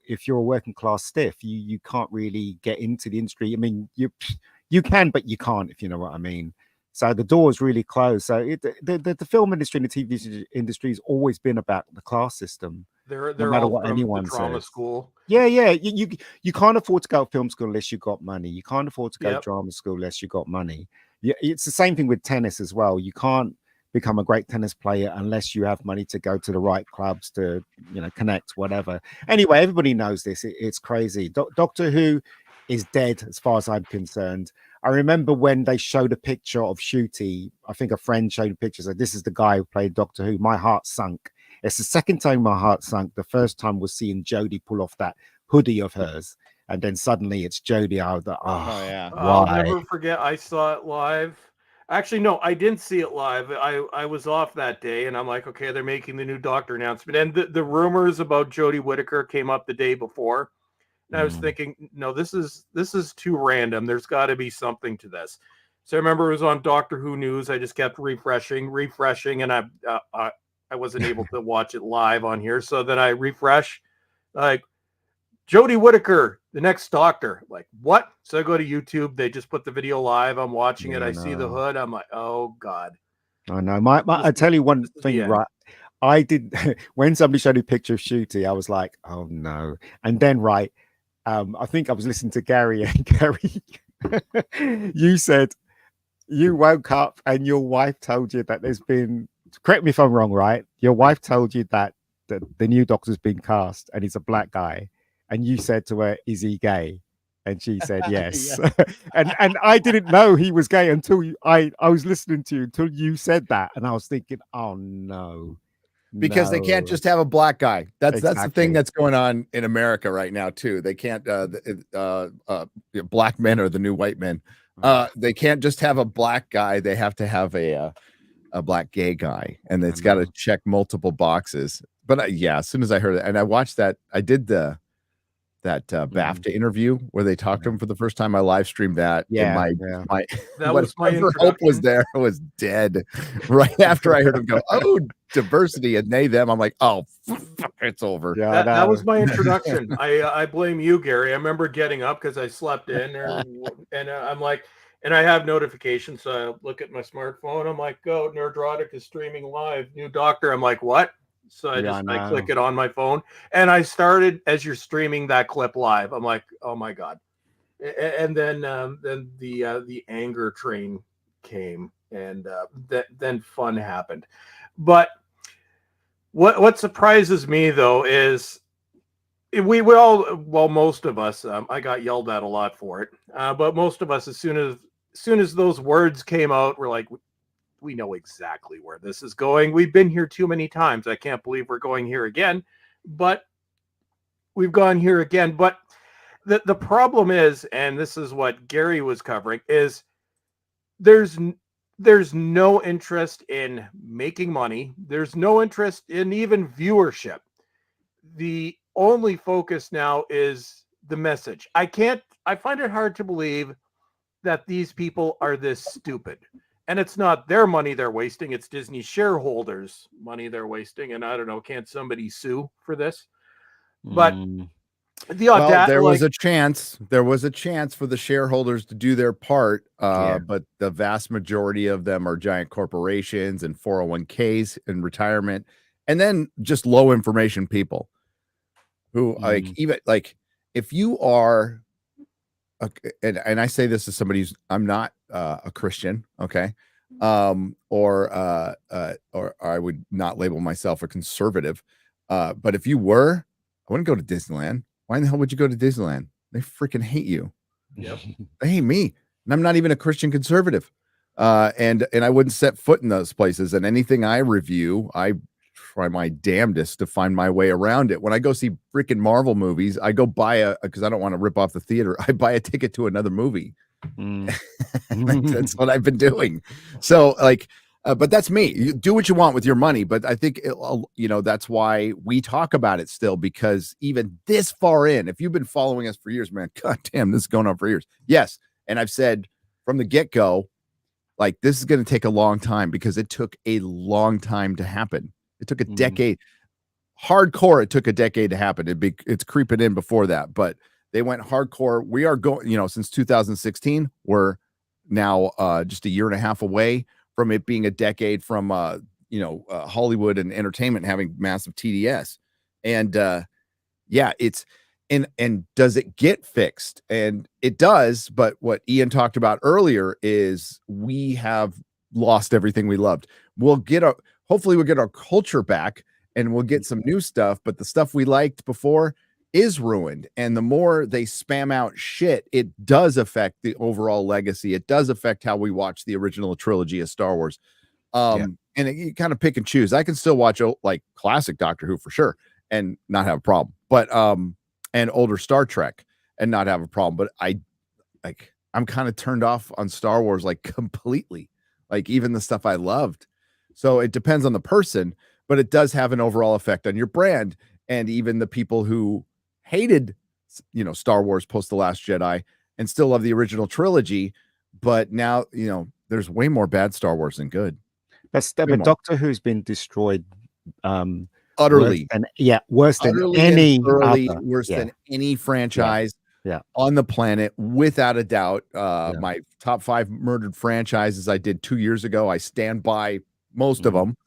if you're a working class stiff, you can't really get into the industry. I mean, you can, but you can't, if you know what I mean. So the door is really closed. So the film industry and the TV industry has always been about the class system. They're No matter all what from anyone the drama says. school. Yeah. You can't afford to go to film school unless you got money. You can't afford to go to Yep. drama school unless you got money. Yeah, it's the same thing with tennis as well. You can't become a great tennis player unless you have money to go to the right clubs to connect, whatever. Anyway, everybody knows this. It's crazy. Doctor Who is dead as far as I'm concerned. I remember when they showed a picture of Shooty. I think a friend showed a picture. Said, "This is the guy who played Doctor Who." My heart sunk. It's the second time my heart sunk. The first time was seeing Jodie pull off that hoodie of hers, and then suddenly it's Jodie. I was like, oh yeah. I'll why? never forget. I saw it live. Actually, no, I didn't see it live. I was off that day, and I'm like, okay, they're making the new Doctor announcement, and the rumors about Jodie Whittaker came up the day before. And I was thinking, no, this is too random. There's got to be something to this. So I remember it was on Doctor Who News. I just kept refreshing, and I wasn't able to watch it live on here. So then I refresh, like, Jodie Whittaker, the next Doctor. Like, what? So I go to YouTube. They just put the video live. I'm watching it. I see the hood. I'm like, oh God. I know. I tell you one thing, right? I did when somebody showed a picture of Shooty, I was like, oh no. And then I think I was listening to Gary, and Gary, you said you woke up and your wife told you that there's been, correct me if I'm wrong, right? Your wife told you that the new Doctor's been cast and he's a black guy. And you said to her, is he gay? And she said yes. and I didn't know he was gay until I was listening to you until you said that. And I was thinking, oh no. Because they can't just have a black guy. That's the Exactly. thing that's going on in America right now too. They can't black men are the new white men. They can't just have a black guy. They have to have a black gay guy, and it's got to check multiple boxes. But yeah, as soon as I heard it, and I watched that, I did that BAFTA interview where they talked to him for the first time. I live streamed that. Yeah, and my that was my hope was there. I was dead right after I heard him go, oh, diversity and they them. I'm like, oh, it's over. Yeah, that was my introduction. I blame you, Gary. I remember getting up because I slept in, and I'm like, and I have notifications, so I look at my smartphone. I'm like, go, Nerdrotic is streaming live, new Doctor. I'm like, what? So I click it on my phone, and I started as you're streaming that clip live. I'm like, oh my God. And then the anger train came, and then fun happened. But what surprises me though is we all, well, most of us, I got yelled at a lot for it, but most of us, as soon as those words came out, we're like, We know exactly where this is going. We've been here too many times. I can't believe we're going here again, but we've gone here again. But the problem is, and this is what Gary was covering, is there's no interest in making money. There's no interest in even viewership. The only focus now is the message. I find it hard to believe that these people are this stupid. And it's not their money they're wasting, it's Disney shareholders' money they're wasting. And I don't know, can't somebody sue for this? But there was a chance. There was a chance for the shareholders to do their part, but the vast majority of them are giant corporations and 401ks and retirement, and then just low information people who if you are, and I say this as somebody who's I'm not a Christian, okay, or I would not label myself a conservative, but if you were, I wouldn't go to Disneyland. Why in the hell would you go to Disneyland? They freaking hate you. Yep. They hate me. And I'm not even a Christian conservative. And I wouldn't set foot in those places. And anything I review, I try my damnedest to find my way around it. When I go see freaking Marvel movies, I go buy because I don't want to rip off the theater. I buy a ticket to another movie. That's what I've been doing. So but that's me. You do what you want with your money. But I think, that's why we talk about it still, because even this far in, if you've been following us for years, man, God damn, this is going on for years. Yes. And I've said from the get-go, this is going to take a long time, because it took a long time to happen. It took a decade. Hardcore, it took a decade to happen. It's creeping in before that, but they went hardcore. We are going, since 2016, we're now just a year and a half away from it being a decade from Hollywood and entertainment having massive TDS. And it's and does it get fixed? And it does, but what Ian talked about earlier is we have lost everything we loved. Hopefully we'll get our culture back and we'll get some new stuff, but the stuff we liked before is ruined. And the more they spam out shit, it does affect the overall legacy. It does affect how we watch the original trilogy of Star Wars. And you kind of pick and choose. I can still watch classic Doctor Who for sure and not have a problem, but and older Star Trek and not have a problem. But I'm kind of turned off on Star Wars completely, even the stuff I loved. So it depends on the person, but it does have an overall effect on your brand. And even the people who hated, Star Wars post The Last Jedi and still love the original trilogy, but now, there's way more bad Star Wars than good. But Doctor Who's been destroyed utterly. Worse than any worse than any franchise on the planet, without a doubt. My top 5 murdered franchises I did 2 years ago, I stand by most of them.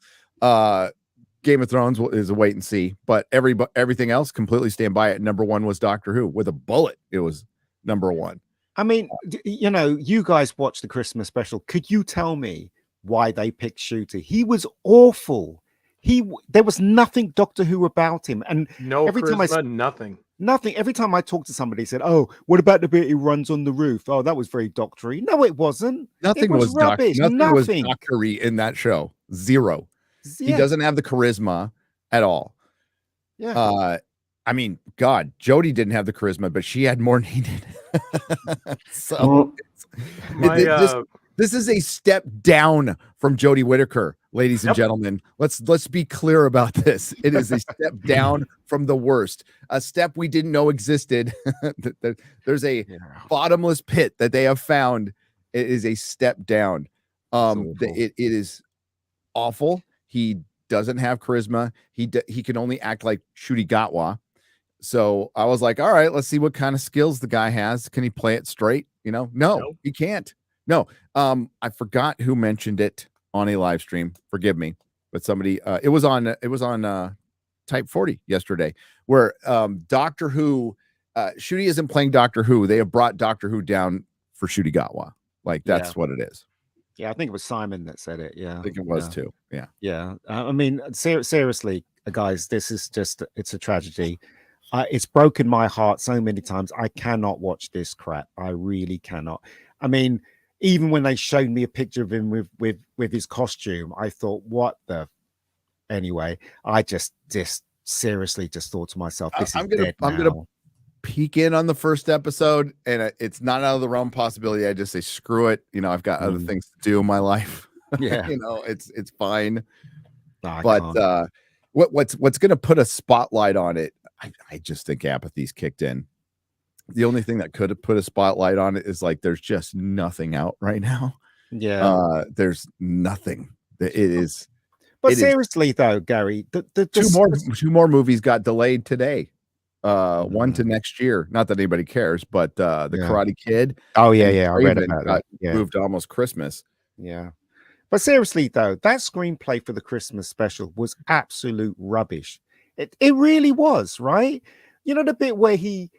Game of Thrones is a wait and see, but everything else completely stand by it. Number 1 was Doctor Who with a bullet. It was number 1. I mean, you guys watched the Christmas special. Could you tell me why they picked Shooter? He was awful. There was nothing Doctor Who about him. And no every charisma, time nothing. Every time I talked to somebody, said, "Oh, what about the bit he runs on the roof? Oh, that was very doctory." No, it wasn't. Nothing was rubbish. Nothing was doctory in that show. Zero. He doesn't have the charisma at all. I mean, God, Jodie didn't have the charisma, but she had more needed. So this is a step down from Jodie Whittaker, ladies and gentlemen. Let's be clear about this. It is a step down from the worst, a step we didn't know existed. There's a bottomless pit that they have found. It is a step down. It is awful. He doesn't have charisma. He can only act like Ncuti Gatwa. So I was like, all right, let's see what kind of skills the guy has. Can he play it straight? No, he can't. No. I forgot who mentioned it on a live stream. Forgive me, but somebody. It was on Type 40 yesterday, where Doctor Who. Ncuti isn't playing Doctor Who. They have brought Doctor Who down for Ncuti Gatwa. That's what it is. Yeah, I think it was Simon that said it. Yeah, I think it was too. Yeah. I mean, seriously, guys, this is it's a tragedy. It's broken my heart so many times. I cannot watch this crap. I really cannot. I mean, even when they showed me a picture of him with his costume, I thought, what the? Anyway, I just seriously just thought to myself, this is dead now. I'm gonna peek in on the first episode, and it's not out of the realm possibility. I just say screw it. You know, I've got other things to do in my life. Yeah. You know, it's fine. No, but what's gonna put a spotlight on it? I just think apathy's kicked in. The only thing that could have put a spotlight on it is like there's just nothing out right now. Yeah. There's nothing. It is. But seriously though, Gary, two more movies got delayed today. One to next year. Not that anybody cares, but the Karate Kid. Oh yeah, I read about that. Moved to almost Christmas. Yeah. But seriously though, that screenplay for the Christmas special was absolute rubbish. It really was, right? You know the bit where he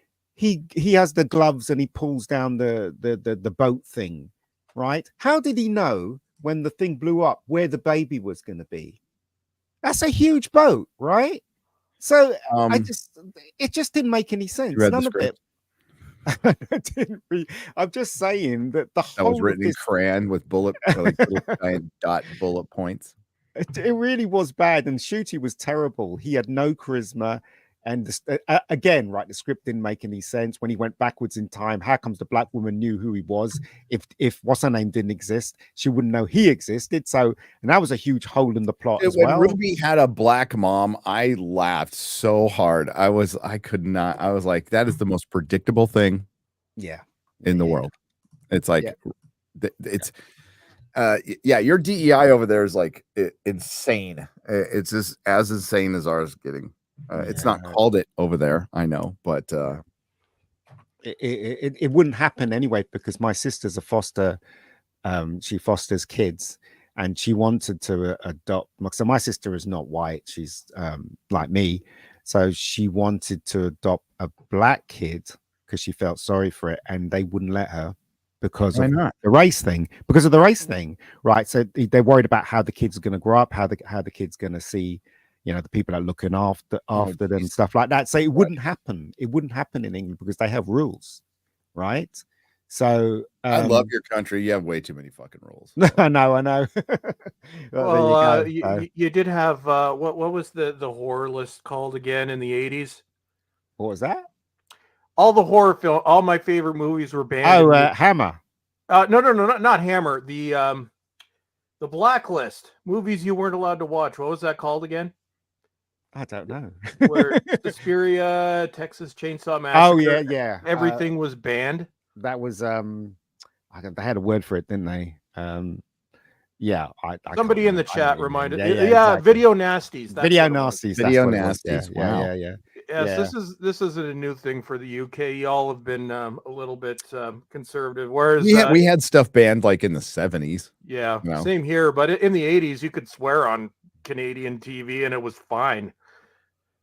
has the gloves and he pulls down the boat thing, right? How did he know when the thing blew up where the baby was going to be? That's a huge boat, right? So it just didn't make any sense. None of it. I'm just saying that the whole was written in crayon with bullet giant dot bullet points. It really was bad, and Shooty was terrible. He had no charisma, and again, right, the script didn't make any sense. When he went backwards in time, how comes the black woman knew who he was? If what's her name didn't exist, she wouldn't know he existed. So, and that was a huge hole in the plot as well. When Ruby had a black mom, I laughed so hard. I could not. I was like, that is the most predictable thing, in the world. It's like, it's. Your DEI over there is like insane. It's just as insane as ours getting. It's not called it over there, I know, but it wouldn't happen anyway because my sister's a foster. She fosters kids, and she wanted to adopt. So my sister is not white; she's like me. So she wanted to adopt a black kid because she felt sorry for it, and they wouldn't let her. Because of the race thing, right? So they're worried about how the kids are going to grow up, how the kids going to see, you know, the people that are looking after them and stuff like that. So it wouldn't happen. It wouldn't happen in England because they have rules, right? So I love your country. You have way too many fucking rules. I know. Well, you did have what was the horror list called again in the 80s? What was that? All the horror film, all my favorite movies were banned. Oh, Hammer. No, not Hammer. The blacklist, movies you weren't allowed to watch. What was that called again? I don't know. Where Suspiria, Texas Chainsaw Massacre. Oh yeah. Everything was banned. That was they had a word for it, didn't they? Somebody in the chat reminded. Exactly. Video nasties. Video nasties. Video nasties. Wow. Yes, this isn't a new thing for the UK. Y'all have been a little bit conservative. Whereas we had stuff banned like in the 70s. Yeah, you know? Same here. But in the 80s, you could swear on Canadian TV and it was fine.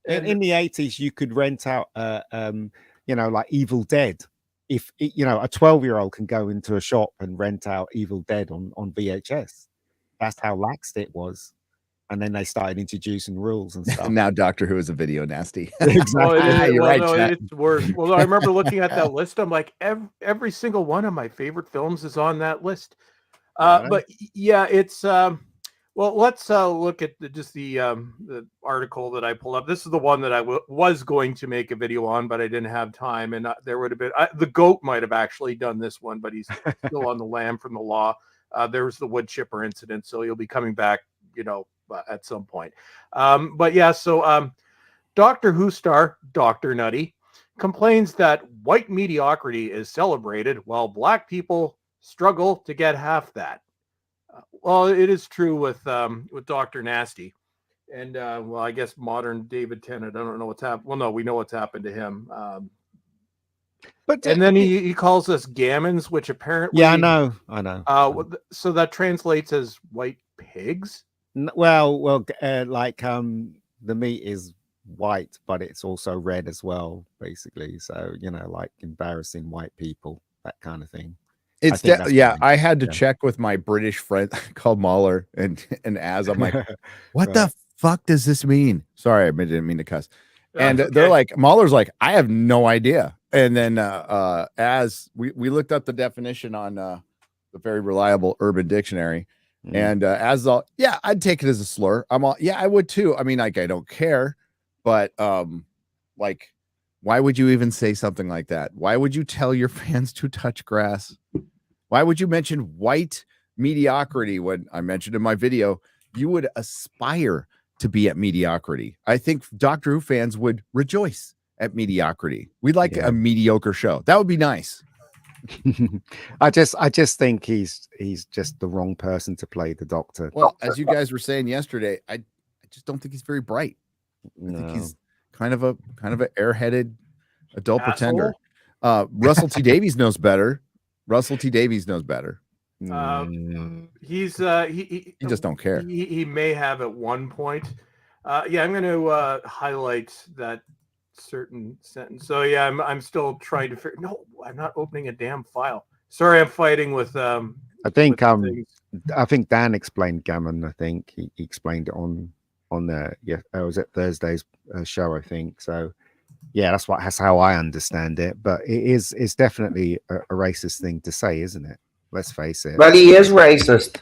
In the 80s, you could rent out, like Evil Dead. If a 12-year-old can go into a shop and rent out Evil Dead on VHS, that's how lax it was. And then they started introducing rules and stuff. Now Doctor Who is a video nasty. Exactly. It's worse. Well, I remember looking at that list. I'm like, every single one of my favorite films is on that list. But yeah, it's well. Let's look at the article that I pulled up. This is the one that I was going to make a video on, but I didn't have time. And there would have been the goat might have actually done this one, but he's still on the lam from the law. There was the wood chipper incident, so he'll be coming back, at some point. But yeah, so Doctor Who star Dr. Nutty complains that white mediocrity is celebrated while black people struggle to get half that. Well, it is true with Dr. Nasty. And I guess modern David Tennant, I don't know what's happened. Well, no, we know what's happened to him. And then he calls us gammons, which apparently... Yeah, I know. So that translates as white pigs? Well, the meat is white, but it's also red as well, basically. So, like embarrassing white people, that kind of thing. It's I had to check with my British friend called Mahler and as I'm like, what the fuck does this mean? Sorry, I didn't mean to cuss. And they're like, Mahler's like, I have no idea. And then as we looked up the definition on the a very reliable Urban Dictionary. Mm. And I'd take it as a slur. I would too. I mean, like, I don't care, but like, why would you even say something like that? Why would you tell your fans to touch grass? Why would you mention white mediocrity when I mentioned in my video you would aspire to be at mediocrity? I think Doctor Who fans would rejoice at mediocrity. We'd like a mediocre show. That would be nice. I just think he's just the wrong person to play the Doctor. Well, as you guys were saying yesterday, I just don't think he's very bright. I think he's kind of a airheaded adult pretender. Russell T Davies knows better. He just don't care. He may have at one point. I'm going to highlight that certain sentence. So I'm still trying to figure. No, I'm not opening a damn file. Sorry, I'm fighting with. I think Dan explained Gammon. I think he explained it on was it Thursday's show? I think so. Yeah, that's how I understand it. But it's definitely a racist thing to say, isn't it? Let's face it. Well, he is racist.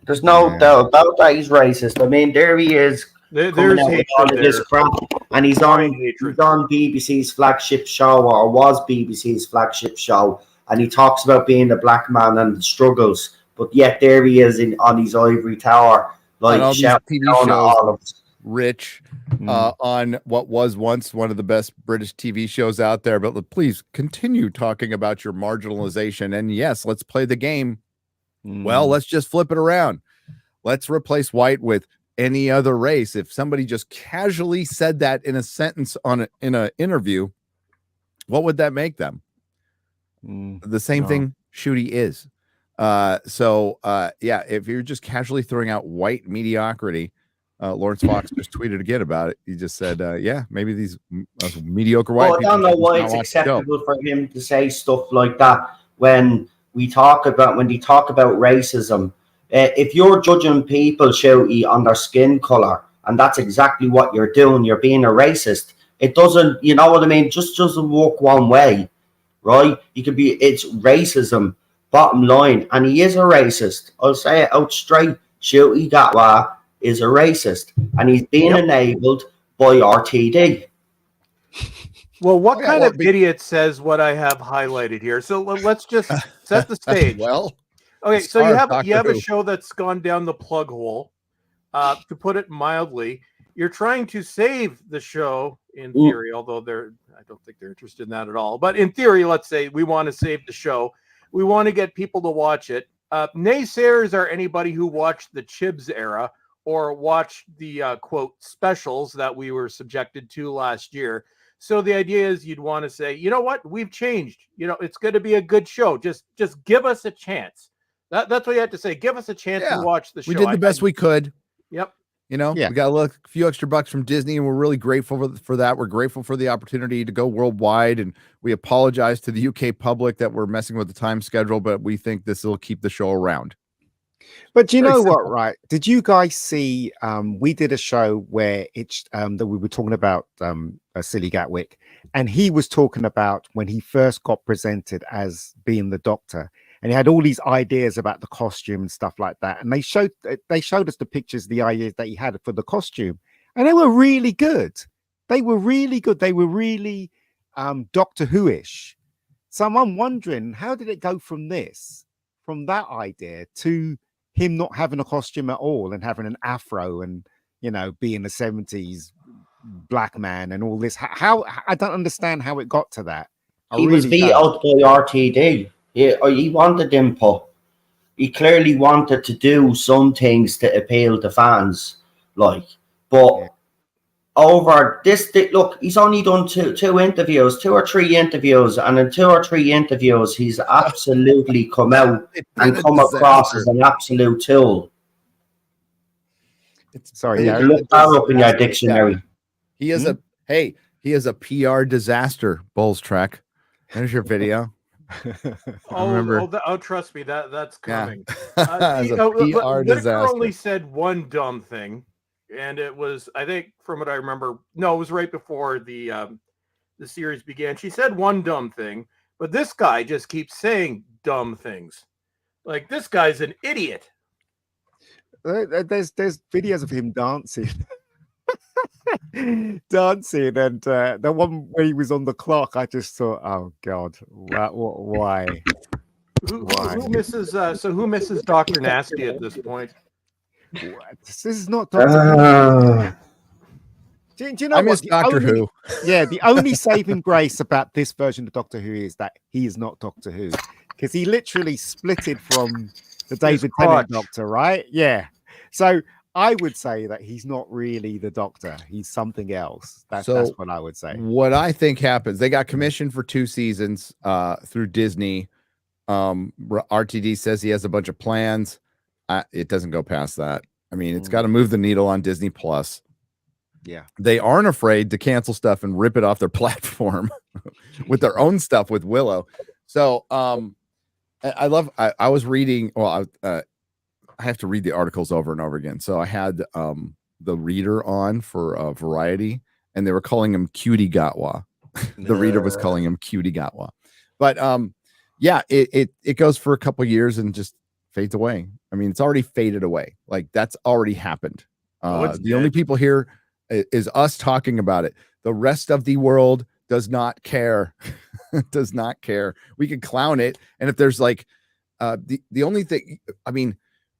There's no doubt about that. He's racist. I mean, there he is. There's all of this crap, and he's on BBC's flagship show, or was BBC's flagship show, and he talks about being a black man and the struggles. But yet there he is on his ivory tower, like shouting down at all of us. Rich on what was once one of the best British TV shows out there. But please continue talking about your marginalization. And yes, let's play the game. Well, let's just flip it around. Let's replace white with any other race. If somebody just casually said that in a sentence in an interview, what would that make them? The same thing Shooty is. If you're just casually throwing out white mediocrity, Lawrence Fox just tweeted again about it. He just said, maybe these mediocre white people. I don't know why it's acceptable for him to say stuff like that when they talk about racism. If you're judging people, Shouty, on their skin color, and that's exactly what you're doing, you're being a racist. It doesn't, you know what I mean? Just doesn't work one way, right? It's racism, bottom line, and he is a racist. I'll say it out straight. Shouty Gatwa is a racist, and he's being enabled by RTD. Well, what kind of idiot says what I have highlighted here? So let's just set the stage. Okay, so you have a show that's gone down the plug hole. To put it mildly, you're trying to save the show in theory, although I don't think they're interested in that at all. But in theory, let's say we want to save the show. We want to get people to watch it. Naysayers are anybody who watched the Chibs era or watched the quote specials that we were subjected to last year. So the idea is you'd want to say, you know what, we've changed. You know, it's going to be a good show. Just give us a chance. That's what you have to say. Give us a chance to watch the show. We did the best we could. Yep. We got a few extra bucks from Disney, and we're really grateful for that. We're grateful for the opportunity to go worldwide, and we apologize to the UK public that we're messing with the time schedule, but we think this will keep the show around. But do you know what, right? Did you guys see, we did a show where that we were talking about Silly Gatwick, and he was talking about when he first got presented as being the Doctor, and he had all these ideas about the costume and stuff like that. And they showed us the pictures, the ideas that he had for the costume, and they were really good. They were really good. They were really Doctor Who-ish. So I'm wondering, how did it go from that idea to him not having a costume at all and having an afro and, being a 70s black man and all this? How I don't understand how it got to that. He was beat out by RTD. He wanted input. He clearly wanted to do some things to appeal to fans, over this, look, he's only done two or three interviews, and in 2 or 3 interviews, he's absolutely come out and come across as an absolute tool. Sorry, look that up in your dictionary. He is he is a PR disaster. Bulls Trek. There's your video. Trust me, that's coming. As a PR disaster. Only said one dumb thing. And it was, I think, from what I remember, no, it was right before the series began. She said one dumb thing, but this guy just keeps saying dumb things. Like, this guy's an idiot. There's videos of him dancing. Dancing, and the one where he was on the clock, I just thought, oh God, why? Who misses? So who misses Dr. Nasty at this point? What? This is not Dr. Do you know I what? miss The Doctor only- Who. Yeah, the only saving grace about this version of Doctor Who is that he is not Doctor Who, because he literally splitted from the David Tennant Doctor, right? Yeah. So I would say that he's not really the Doctor; he's something else. That's what I would say. What I think happens, they got commissioned for 2 seasons through Disney. RTD says he has a bunch of plans. It doesn't go past that. I mean, it's got to move the needle on Disney Plus. Yeah, they aren't afraid to cancel stuff and rip it off their platform with their own stuff with Willow. So I was reading, well, I have to read the articles over and over again. So I had the reader on for Variety, and they were calling him Cutie Gatwa. The reader was calling him Cutie Gatwa. But yeah, it goes for a couple years and just fades away. I mean, it's already faded away. Like, that's already happened. The only people here is us talking about it. The rest of the world does not care. Does not care. We can clown it. And if there's like the only thing, I mean,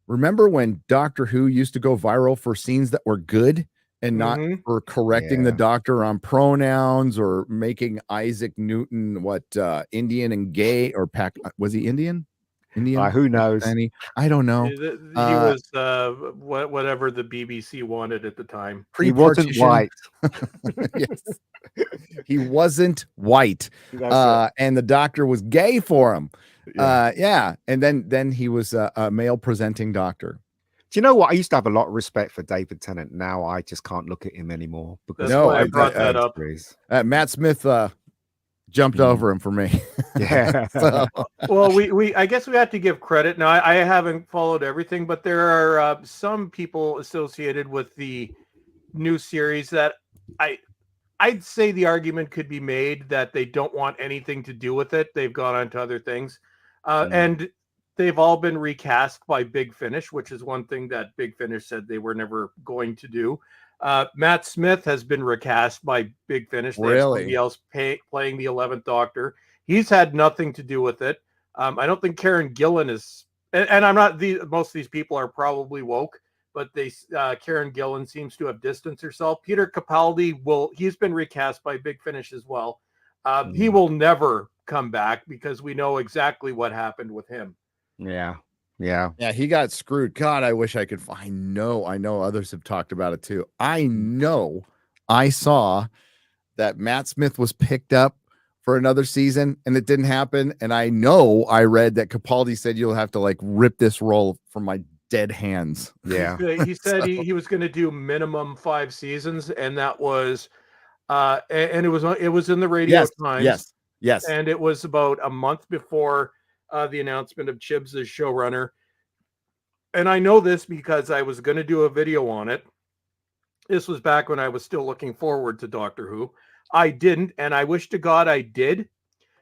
remember when Doctor Who used to go viral for scenes that were good and not for correcting the Doctor on pronouns or making Isaac Newton Indian and gay, or was he Indian? Indian? Who knows? I don't know. He was whatever the BBC wanted at the time. He wasn't white. Yes. He wasn't white. And the Doctor was gay for him. Yeah. And then he was a male presenting Doctor. Do you know what? I used to have a lot of respect for David Tennant. Now I just can't look at him anymore. Because why I brought that up. Matt Smith jumped over him for me. Yeah. So. Well, we I guess we have to give credit. Now, I haven't followed everything, but there are some people associated with the new series that I'd say the argument could be made that they don't want anything to do with it. They've gone on to other things. And they've all been recast by Big Finish, which is one thing that Big Finish said they were never going to do. Matt Smith has been recast by Big Finish. They have somebody else playing the 11th Doctor. He's had nothing to do with it. I don't think Karen Gillan is, and I'm not, most of these people are probably woke, but Karen Gillan seems to have distanced herself. Peter Capaldi he's been recast by Big Finish as well. He will never come back because we know exactly what happened with him. Yeah. He got screwed. God, I wish I could. I know others have talked about it too. I know I saw that Matt Smith was picked up for another season and it didn't happen. And I know I read that Capaldi said you'll have to like rip this role from my dead hands. Yeah. He said he was going to do minimum 5 seasons, and that was and it was in the Radio Times. Yes. And it was about a month before the announcement of Chibs as showrunner. And I know this because I was going to do a video on it. This was back when I was still looking forward to Doctor Who. I didn't, and I wish to God I did.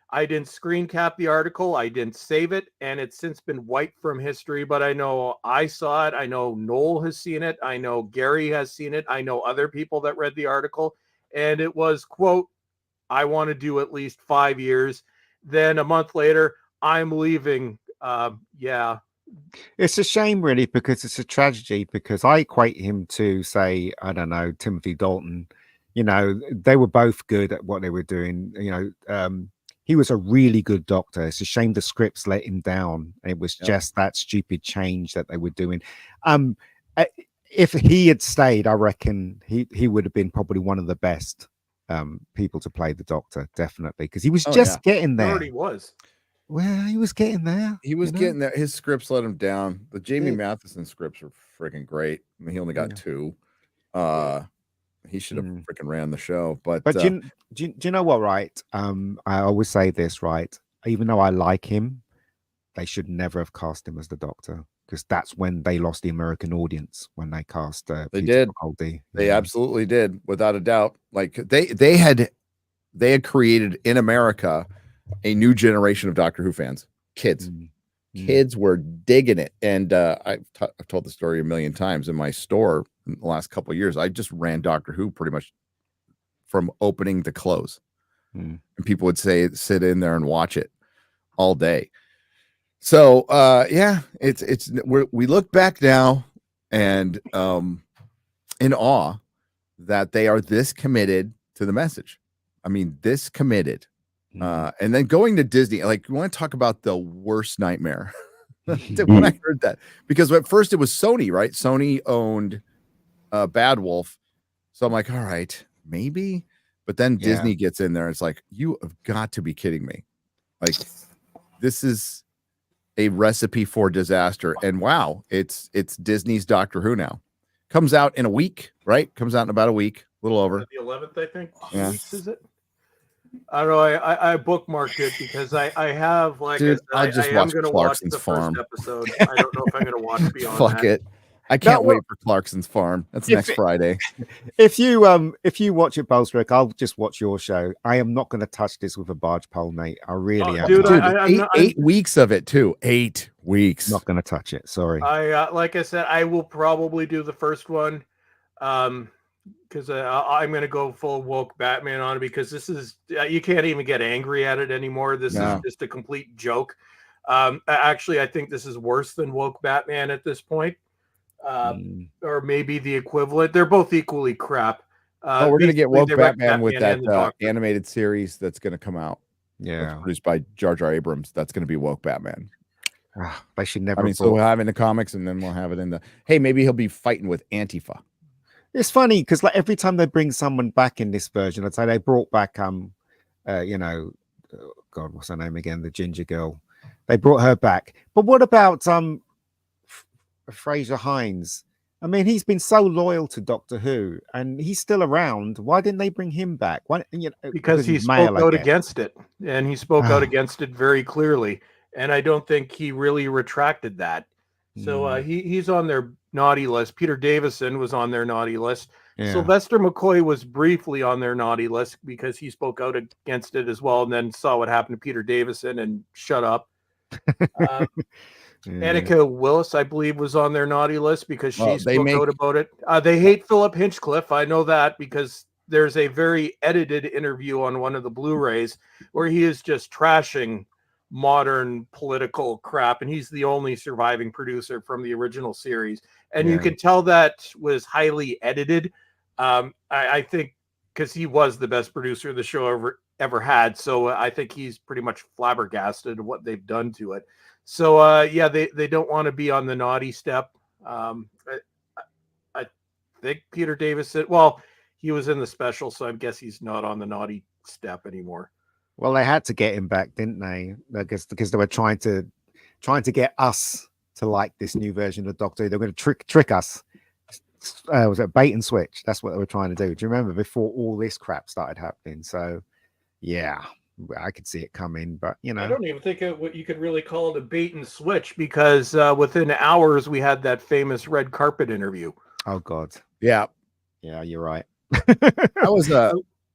I didn't screen cap the article. I didn't save it, and it's since been wiped from history. But I know I saw it. I know Noel has seen it. I know Gary has seen it. I know other people that read the article. And it was, quote, I want to do at least 5 years. Then a month later, I'm leaving. Yeah. It's a shame, really, because it's a tragedy, because I equate him to, say, I don't know, Timothy Dalton. You know, they were both good at what they were doing. You know, he was a really good Doctor. It's a shame the scripts let him down. It was just that stupid change that they were doing. If he had stayed, I reckon he would have been probably one of the best people to play the Doctor, definitely, because he was getting there. He already was. Well, he was getting there. He was getting there. His scripts let him down. The Jamie Matheson scripts were freaking great. I mean, he only got 2. He should have freaking ran the show. But do you know what, right? I always say this, right? Even though I like him, they should never have cast him as the Doctor, because that's when they lost the American audience, when they cast they did. Capaldi. They absolutely did, without a doubt. Like they had created in America a new generation of Doctor Who fans, kids. Kids were digging it. And I've told the story a million times in my store in the last couple of years. I just ran Doctor Who pretty much from opening to close. And people would sit in there and watch it all day. So we look back now and in awe that they are this committed to the message. I mean, this committed. And then going to Disney, like, you want to talk about the worst nightmare when I heard that, because at first it was Sony, right? Sony owned Bad Wolf. So I'm like, all right, maybe. But then Disney gets in there. And it's like, you have got to be kidding me. Like, this is a recipe for disaster. And wow, it's Disney's Doctor Who now. Comes out in a week, right? Comes out in about a week, a little over. The 11th, I think. Yeah. Weeks, is it? I don't know. I bookmarked it because I have, like, Dude, I I'll just am watch going to watch Clarkson's the Farm. first episode. I don't know if I'm going to watch beyond Fuck that. it. I can't wait for Clarkson's Farm. That's next Friday. If you watch it, Bolstrick, I'll just watch your show. I am not going to touch this with a barge pole, Nate. I really am. Dude, eight weeks of it too. 8 weeks. Not going to touch it. Sorry. Like I said, I will probably do the first one. Because I'm going to go full woke Batman on it, because this is you can't even get angry at it anymore. This is just a complete joke. Actually, I think this is worse than woke Batman at this point, or maybe the equivalent. They're both equally crap. We're going to get woke Batman with and that animated series that's going to come out. Yeah, produced by Jar Jar Abrams. That's going to be woke Batman. They should never. I mean, so we'll have it in the comics, and then we'll have it in the. Hey, maybe he'll be fighting with Antifa. It's funny because, like, every time they bring someone back in this version, I'd say they brought back God, what's her name again? The ginger girl. They brought her back. But what about Fraser Hines? I mean, he's been so loyal to Doctor Who, and he's still around. Why didn't they bring him back? Why? Because he spoke out against it, and he spoke out against it very clearly. And I don't think he really retracted that. So he's on their naughty list. Peter Davison was on their naughty list. Yeah. Sylvester McCoy was briefly on their naughty list because he spoke out against it as well, and then saw what happened to Peter Davison and shut up. Annika Willis, I believe, was on their naughty list because she spoke out about it. They hate Philip Hinchcliffe. I know that because there's a very edited interview on one of the Blu-rays where he is just trashing modern political crap, and he's the only surviving producer from the original series, and you can tell that was highly edited. I think because he was the best producer the show ever had, so I think he's pretty much flabbergasted at what they've done to it. So they don't want to be on the naughty step. I think Peter Davison, well, he was in the special, so I guess he's not on the naughty step anymore. Well, they had to get him back, didn't they? Because they were trying to get us to like this new version of Doctor Who. They were going to trick us. Was it bait and switch? That's what they were trying to do. Do you remember before all this crap started happening? So, yeah, I could see it coming, but I don't even think what you could really call it a bait and switch, because within hours we had that famous red carpet interview. Oh God, yeah, you're right. That was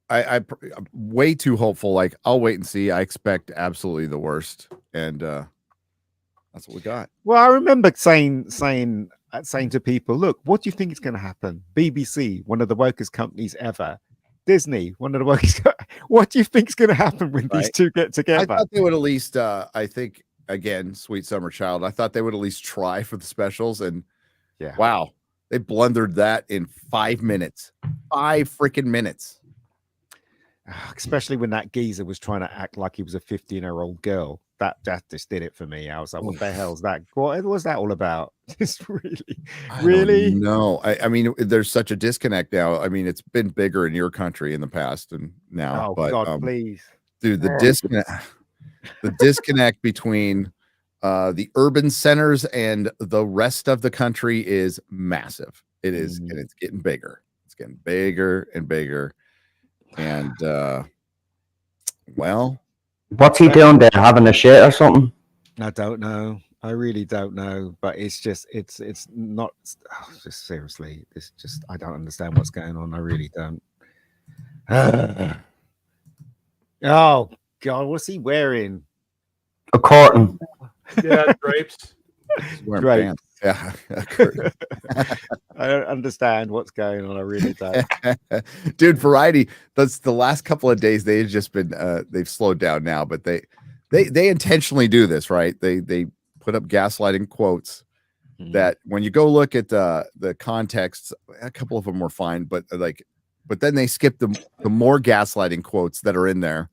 I'm way too hopeful. Like, I'll wait and see. I expect absolutely the worst, and that's what we got. Well, I remember saying to people, "Look, what do you think is going to happen? BBC, one of the wokest companies ever. Disney, one of the wokest. What do you think is going to happen when these two get together?" I thought they would at least. I think again, Sweet Summer Child. I thought they would at least try for the specials, and wow, they blundered that in 5 minutes. 5 freaking minutes. Especially when that geezer was trying to act like he was a 15-year-old girl. That just did it for me. I was like, what the hell's that? What was that all about? Just really? No, I mean, there's such a disconnect now. I mean, it's been bigger in your country in the past and now. Oh, God, please. Dude, the disconnect between the urban centers and the rest of the country is massive. It is, and it's getting bigger. It's getting bigger and bigger. And well, what's he doing there? Having a shit or something? I don't know. I really don't know. But it's just it's not. Just seriously, it's just I don't understand what's going on. I really don't. Oh God, what's he wearing? A curtain. Yeah, drapes. Wearing Great. pants. Yeah. I don't understand what's going on. I really don't. Dude, Variety, that's the last couple of days they've just been they've slowed down now, but they intentionally do this, right? They put up gaslighting quotes that when you go look at the context, a couple of them were fine, but then they skip the more gaslighting quotes that are in there.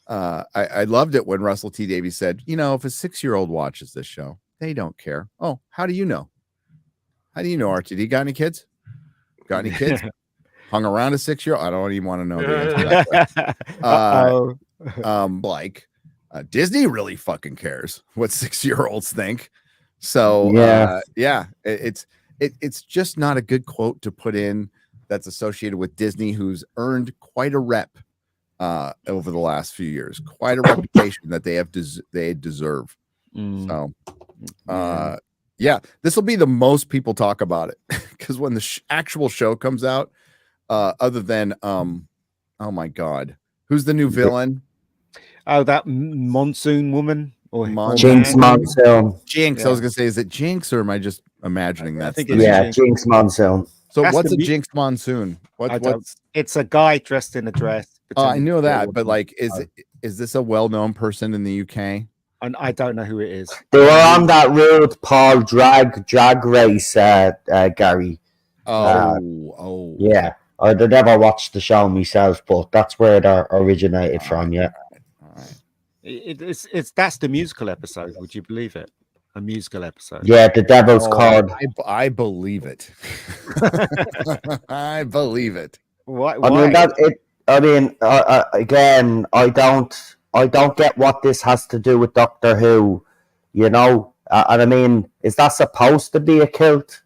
I loved it when Russell T Davies said, if a 6-year-old watches this show, they don't care. Oh, how do you know? How do you know, RTD? Got any kids? Got any kids? Hung around a 6-year-old? I don't even want to know the answer to that. Disney really fucking cares what 6-year-olds think. So it's just not a good quote to put in that's associated with Disney, who's earned quite a rep over the last few years, quite a reputation that they deserve. So this will be the most people talk about it because when the actual show comes out, other than oh my god, who's the new villain? Oh, that Monsoon woman or Jinx Monsoon. Jinx. I was gonna say, is it Jinx or am I just imagining that? Jinx Monsoon. So That's what's the a Jinx Monsoon? It's a guy dressed in a dress. I knew that, but is this a well-known person in the UK? And I don't know who it is. They were on that Rude Paul drag race, Gary. Yeah. I never watched the show myself, but that's where it originated from. Yeah. That's the musical episode. Would you believe it? A musical episode. Yeah, the Devil's Card. I believe it. I believe it. Why? Again, I don't get what this has to do with Doctor Who. And I mean, is that supposed to be a kilt?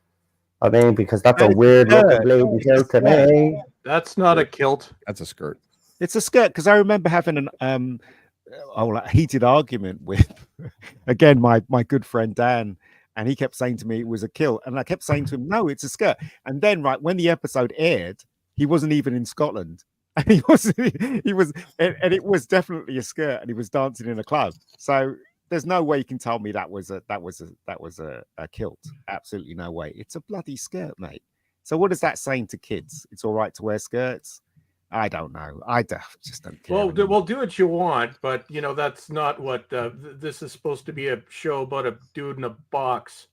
I mean, because that's a weird looking lady kilt to me. That's not a kilt. That's a skirt. It's a skirt because I remember having a heated argument with again my good friend Dan, and he kept saying to me it was a kilt, and I kept saying to him, no, it's a skirt. And then when the episode aired, he wasn't even in Scotland, and he was and it was definitely a skirt, and he was dancing in a club. So there's no way you can tell me that was a kilt. Absolutely no way. It's a bloody skirt, mate. So what is that saying to kids? It's all right to wear skirts? I don't know. I just don't care. Well, do what you want, but that's not what this is supposed to be. A show about a dude in a box.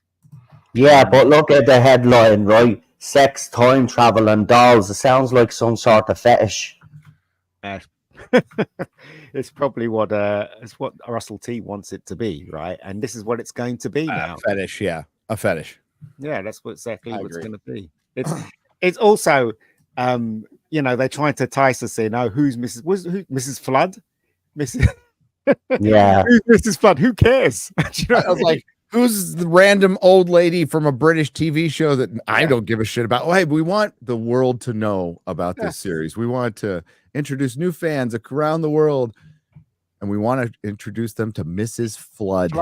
Yeah, but look at the headline, right? Sex, time travel, and dolls. It sounds like some sort of fetish. It's probably what Russell T wants it to be, right? And this is what it's going to be now. Fetish, yeah, a fetish. Yeah, that's exactly what it's going to be. It's also, they're trying to entice us in. Oh, who's Mrs. Flood? Mrs. Yeah, who's Mrs. Flood? Who cares? I was like, who's the random old lady from a British TV show that I don't give a shit about? Oh, hey, we want the world to know about this series. We want to introduce new fans around the world, and we want to introduce them to Mrs. Flood.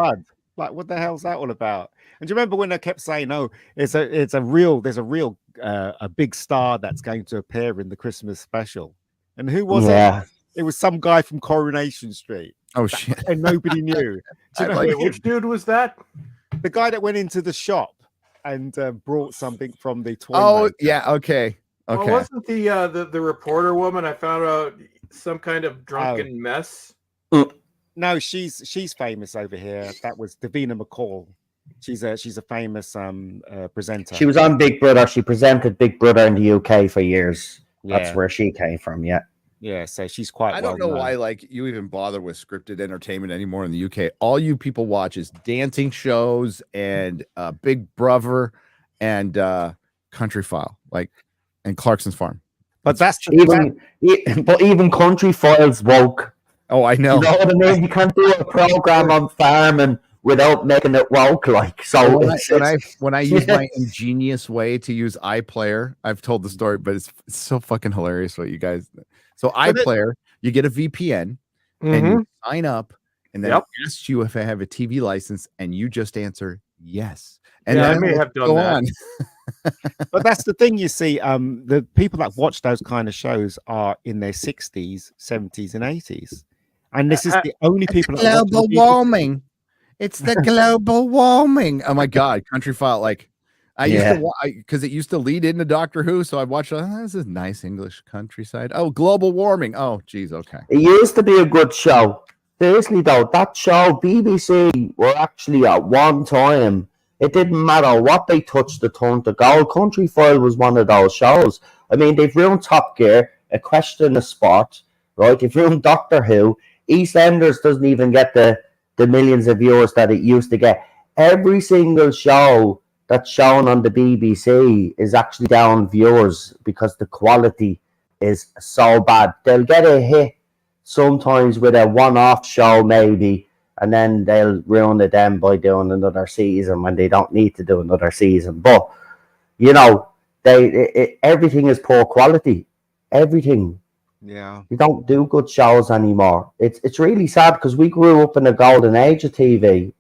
Like, what the hell's that all about? And do you remember when I kept saying, "Oh, there's a real big star that's going to appear in the Christmas special"? And who was it? It was some guy from Coronation Street. Oh shit! And nobody knew. Which dude was that? The guy that went into the shop and brought something from the toy. Oh yeah, okay. Well, wasn't the reporter woman? I found out some kind of drunken mess. No, she's famous over here. That was Davina McCall. She's a famous presenter. She was on Big Brother. She presented Big Brother in the UK for years. That's where she came from. Yeah. Yeah, so she's quite. I don't know why you even bother with scripted entertainment anymore in the UK. All you people watch is dancing shows and Big Brother and Country File, and Clarkson's Farm. But that's even Country File's woke. Oh, I know. You know what I mean? You can't do a program on farming without making it woke. So when I use my ingenious way to use iPlayer, I've told the story, but it's so fucking hilarious what you guys. So iPlayer, you get a VPN and you sign up, and then it asks you if I have a TV license, and you just answer yes. And I may have done that. But that's the thing, you see. The people that watch those kind of shows are in their 60s, 70s, and 80s, and this is the only people. Global warming. It's the global warming. Oh my God, Country File. Like I used to, because it used to lead into Doctor Who. So I watched. This is nice English countryside. Oh, global warming. Oh, geez. Okay. It used to be a good show. Seriously though, that show, BBC were actually at one time. It didn't matter what they touched the turn to gold. Country File was one of those shows. I mean, they've ruined Top Gear, A Question of Sport, right? They've ruined Doctor Who. EastEnders doesn't even get the millions of viewers that it used to get. Every single show that's shown on the BBC is actually down viewers because the quality is so bad. They'll get a hit sometimes with a one-off show maybe, and then they'll ruin it then by doing another season when they don't need to do another season. But you know, everything is poor quality. Everything. Yeah. You don't do good shows anymore. It's really sad because we grew up in the golden age of TV.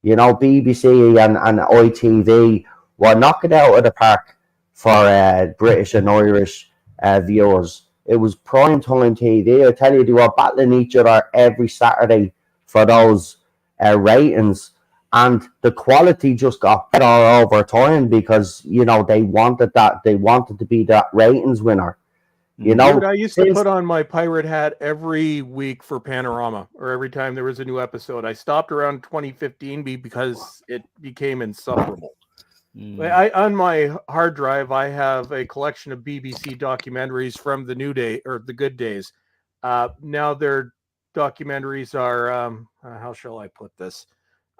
You know, BBC and ITV were knocking it out of the park for British and Irish viewers. It was prime time TV. I tell you, they were battling each other every Saturday for those ratings. And the quality just got better over time because, you know, they wanted that. They wanted to be that ratings winner. You know, Dude, I used to put on my pirate hat every week for Panorama, or every time there was a new episode. I stopped around 2015 because it became insufferable. On my hard drive, I have a collection of BBC documentaries from the new day or the good days. Now their documentaries are, how shall I put this?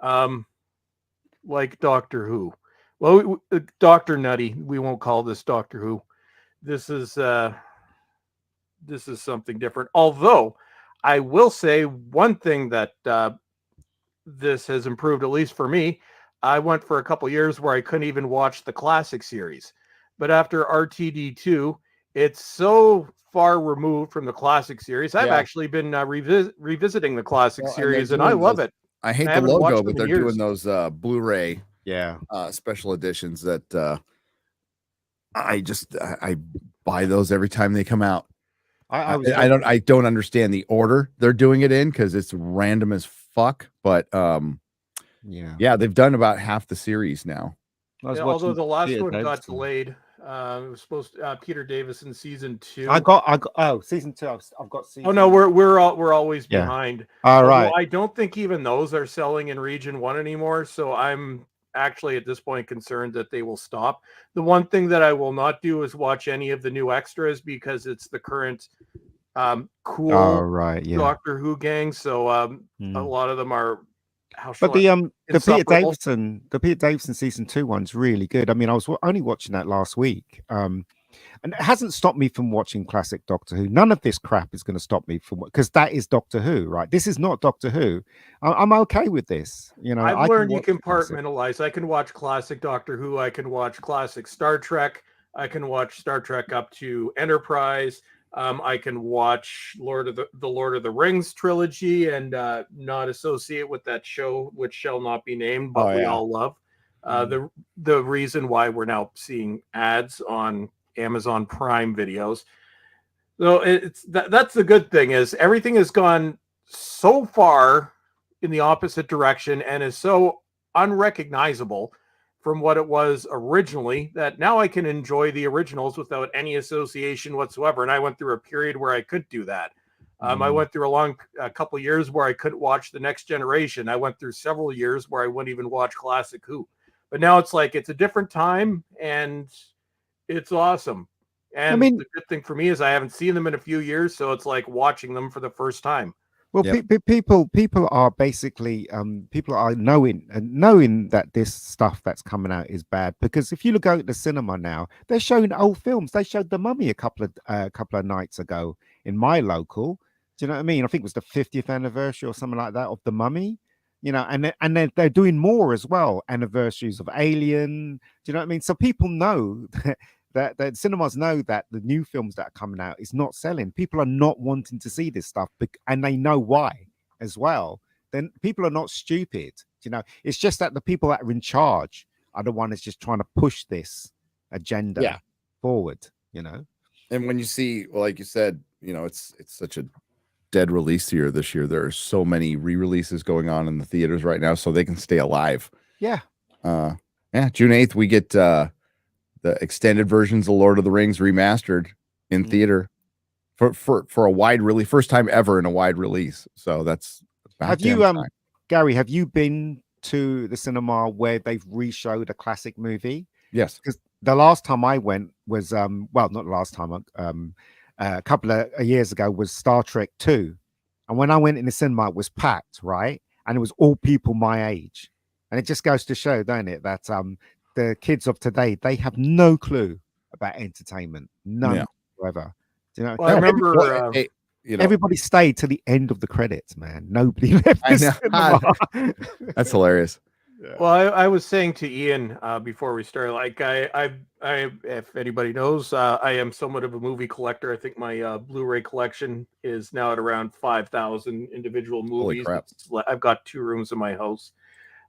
Like Doctor Who. Well, Dr. Nutty. We won't call this Doctor Who. This is something different. Although I will say one thing that this has improved, at least for me. I went for a couple years where I couldn't even watch the classic series. But after RTD2, it's so far removed from the classic series. I've actually been revisiting the classic series, and I love it. I hate the logo, but they're doing those Blu-ray special editions that I buy those every time they come out. I don't understand the order they're doing it in because it's random as fuck. But yeah, they've done about half the series now. Although the last one got delayed. It was supposed to Peter Davison season 2. I got season 2. I've got season. Oh no, we're always behind. All right. I don't think even those are selling in region 1 anymore. So I'm actually at this point concerned that they will stop. The one thing that I will not do is watch any of the new extras because it's the current cool Doctor Who gang. So a lot of them are. But the Peter Davison season 2 one's really good. I mean, I was only watching that last week, and it hasn't stopped me from watching classic Doctor Who. None of this crap is going to stop me from, because that is Doctor Who, right? This is not Doctor Who. I'm okay with this. You know, I've learned you compartmentalize. I can watch classic Doctor Who. I can watch classic Star Trek. I can watch Star Trek up to Enterprise. I can watch Lord of the Rings trilogy and not associate with that show, which shall not be named, but we all love. The reason why we're now seeing ads on Amazon Prime videos. So that's the good thing is everything has gone so far in the opposite direction and is so unrecognizable from what it was originally that now I can enjoy the originals without any association whatsoever. And I went through a period where I could do that. I went through a couple of years where I couldn't watch The Next Generation. I went through several years where I wouldn't even watch Classic Who. But now it's like it's a different time and it's awesome. And I mean, the good thing for me is I haven't seen them in a few years, so it's like watching them for the first time. Well, people are basically people are knowing that this stuff that's coming out is bad, because if you look out at the cinema now, they're showing old films. They showed The Mummy a couple of nights ago in my local. Do you know what I mean? I think it was the 50th anniversary or something like that of The Mummy. You know, and they're doing more as well. Anniversaries of Alien. Do you know what I mean? So people know that cinemas know that the new films that are coming out is not selling. People are not wanting to see this stuff, and they know why as well. Then people are not stupid. You know, it's just that the people that are in charge are the ones just trying to push this agenda forward. You know, and when you see, well, like you said, you know, it's such a dead release year this year. There are so many re-releases going on in the theaters right now, so they can stay alive. Yeah. Yeah. June 8th, we get the extended versions of Lord of the Rings remastered in theater for a wide release, first time ever in a wide release. So that's have you Gary, have you been to the cinema where they've re-showed a classic movie? Yes. Because the last time I went was well, not the last time, a couple of years ago was Star Trek 2. And when I went in the cinema, it was packed, right? And it was all people my age. And it just goes to show, don't it, that the kids of today, they have no clue about entertainment. None whatsoever. Do you know? Well, I remember everybody stayed to the end of the credits, man. Nobody left the cinema. That's hilarious. Yeah. Well, I was saying to Ian before we started, like I, if anybody knows, I am somewhat of a movie collector. I think my Blu-ray collection is now at around 5,000 individual movies. Holy crap. I've got 2 rooms in my house.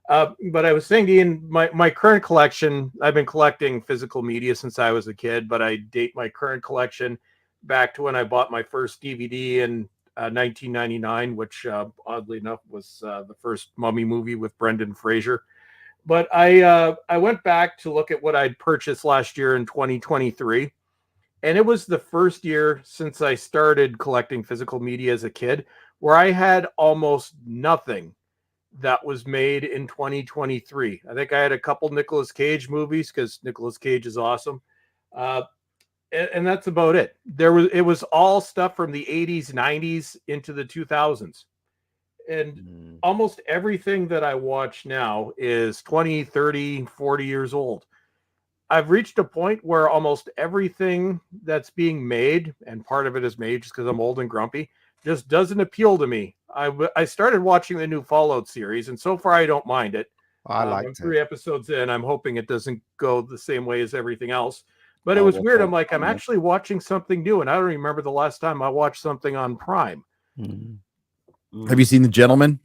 But I was saying to Ian, my current collection, I've been collecting physical media since I was a kid, but I date my current collection back to when I bought my first DVD in 1999, which oddly enough was the first Mummy movie with Brendan Fraser. But I went back to look at what I'd purchased last year in 2023, and it was the first year since I started collecting physical media as a kid where I had almost nothing that was made in 2023. I think I had a couple Nicolas Cage movies because Nicolas Cage is awesome. And that's about it. It was all stuff from the 80s, 90s into the 2000s. And almost everything that I watch now is 20, 30, 40 years old. I've reached a point where almost everything that's being made, and part of it is made just because I'm old and grumpy, just doesn't appeal to me. I started watching the new Fallout series, and so far I don't mind it. I liked I'm it. 3 episodes in. I'm hoping it doesn't go the same way as everything else. But it was weird. I'm like, I'm actually watching something new, and I don't remember the last time I watched something on Prime. Have you seen The Gentleman?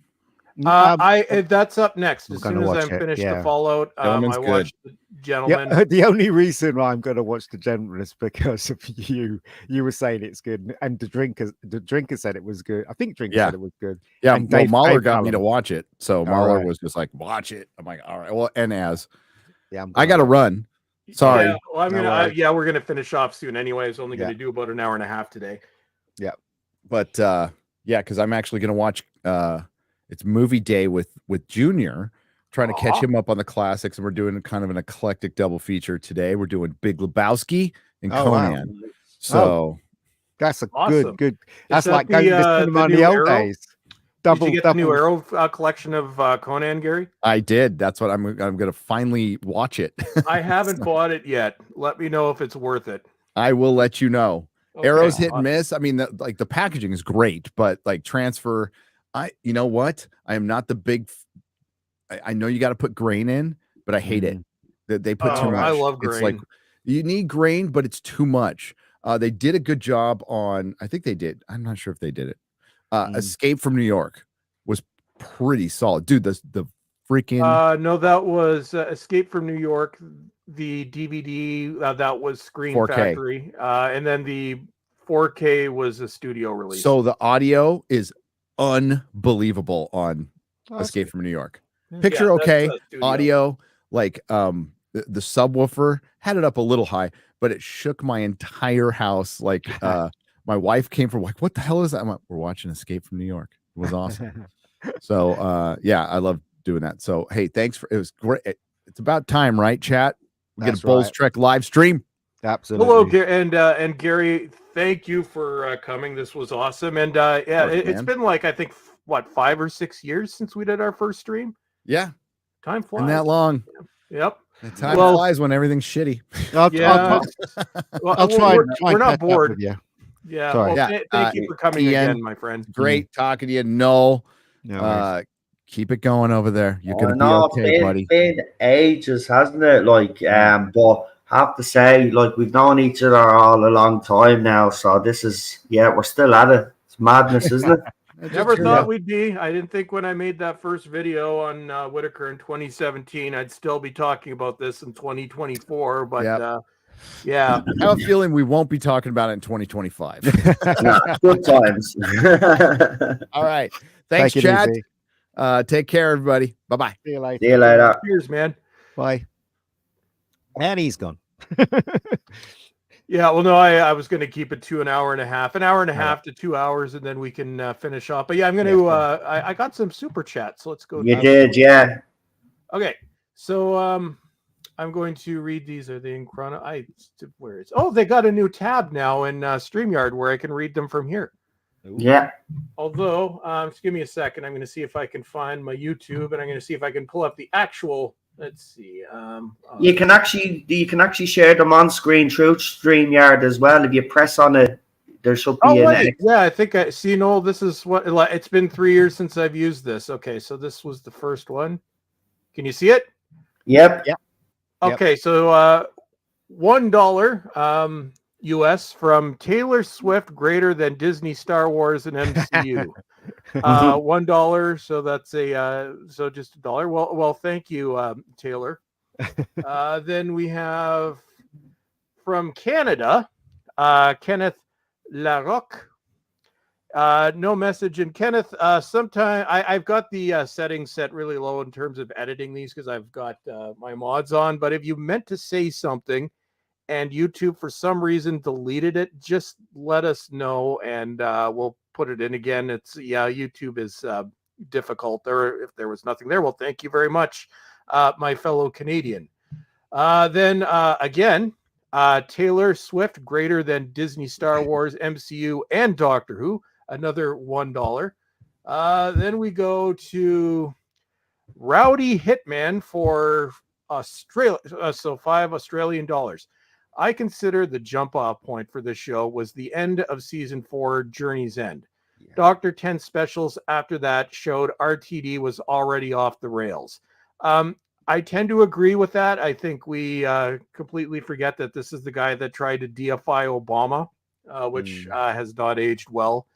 That's up next. As soon as I'm finished the Fallout, I watched The Gentleman. Yeah, the only reason why I'm going to watch The Gentleman is because of you. You were saying it's good, and the drinker said it was good. I think Drinker said it was good. Yeah, and well, Dave Mahler got me Allen. to watch it, so Mahler was just like, "Watch it." I'm like, "All right." Well, and I got to run. Sorry. Yeah, well, we're gonna finish off soon. Anyway, I was only gonna do about an hour and a half today. Yeah, but because I'm actually gonna watch. It's movie day with Junior, trying to catch him up on the classics, and we're doing kind of an eclectic double feature today. We're doing Big Lebowski and Conan. Wow. So that's a Awesome. good. Is That's that like going to the cinema in new the old Arrow? days. Did you get the new Arrow collection of Conan, Gary? I did. That's what I'm gonna finally watch it. I haven't bought it yet. Let me know if it's worth it. I will let you know. Okay. Arrow's hit and miss. I mean, the packaging is great, but like transfer, you know what? I am not the big. I know you got to put grain in, but I hate it. That they put too much. I love grain. It's like you need grain, but it's too much. They did a good job on. I think they did. I'm not sure if they did it. Escape from New York was pretty solid, dude. The freaking no, that was Escape from New York. The DVD that was Screen 4K. Factory, and then the 4K was a studio release. So the audio is unbelievable on Escape from New York. Picture okay, audio like the subwoofer had it up a little high, but it shook my entire house. Like my wife came from like, what the hell is that? I'm like, we're watching Escape from New York. It was awesome. So I love doing that. So hey, thanks for it was great. It's about time, right, chat? We get a Bulls Trek live stream. Absolutely. Hello, and Gary, thank you for coming. This was awesome. And it's been like I think 5 or 6 years since we did our first stream. Yeah, time flies. Isn't that long? Yep. Time flies when everything's shitty. I'll try. We're not bored. Yeah. Yeah. Sorry. Well, thank you for coming Ian, again, my friend. Great talking to you. No. Keep it going over there. You're gonna be okay, buddy. It's been ages, hasn't it? Like, but have to say, like, we've known each other all a long time now. So this is, we're still at it. It's madness, isn't it? Never thought we'd be. I didn't think when I made that first video on Whitaker in 2017, I'd still be talking about this in 2024. But Yeah. I have a feeling we won't be talking about it in 2025. No, good times. All right. Thanks, Take it Chad. easy. Take care, everybody. Bye-bye. See you later. See you later. Cheers, man. Bye. And he's gone. Yeah, well, no, I was going to keep it to an hour and a half to 2 hours, and then we can finish off. But yeah, I'm going to. I got some super chats, so let's go. You did, yeah. Okay, so I'm going to read these. Are they in chrono? Where is? Oh, they got a new tab now in StreamYard where I can read them from here. Yeah. Although, just give me a second. I'm going to see if I can find my YouTube, and I'm going to see if I can pull up the actual. Let's see. You can actually share them on screen through StreamYard as well. If you press on it, there should be yeah, I think I see. Noel, this is what it's been 3 years since I've used this. Okay, so this was the first one. Can you see it? Yep. Yep. Okay, so $1 US from Taylor Swift greater than Disney, Star Wars, and MCU. $1, so that's so just $1. Well, thank you, Taylor. Then we have from Canada, Kenneth Larocque. No message. And Kenneth, sometime I've got the settings set really low in terms of editing these because I've got my mods on. But if you meant to say something and YouTube for some reason deleted it, just let us know and we'll put it in again. YouTube is difficult there. If there was nothing there, well, thank you very much, my fellow Canadian. Then again, Taylor Swift greater than Disney, Star Wars, MCU, and Doctor Who, another $1. Then we go to Rowdy Hitman for Australia, so $5 Australian. I consider the jump off point for this show was the end of season 4, Journey's End. Yeah. Dr. 10 specials after that showed RTD was already off the rails. I tend to agree with that. I think we completely forget that this is the guy that tried to deify Obama, which has not aged well.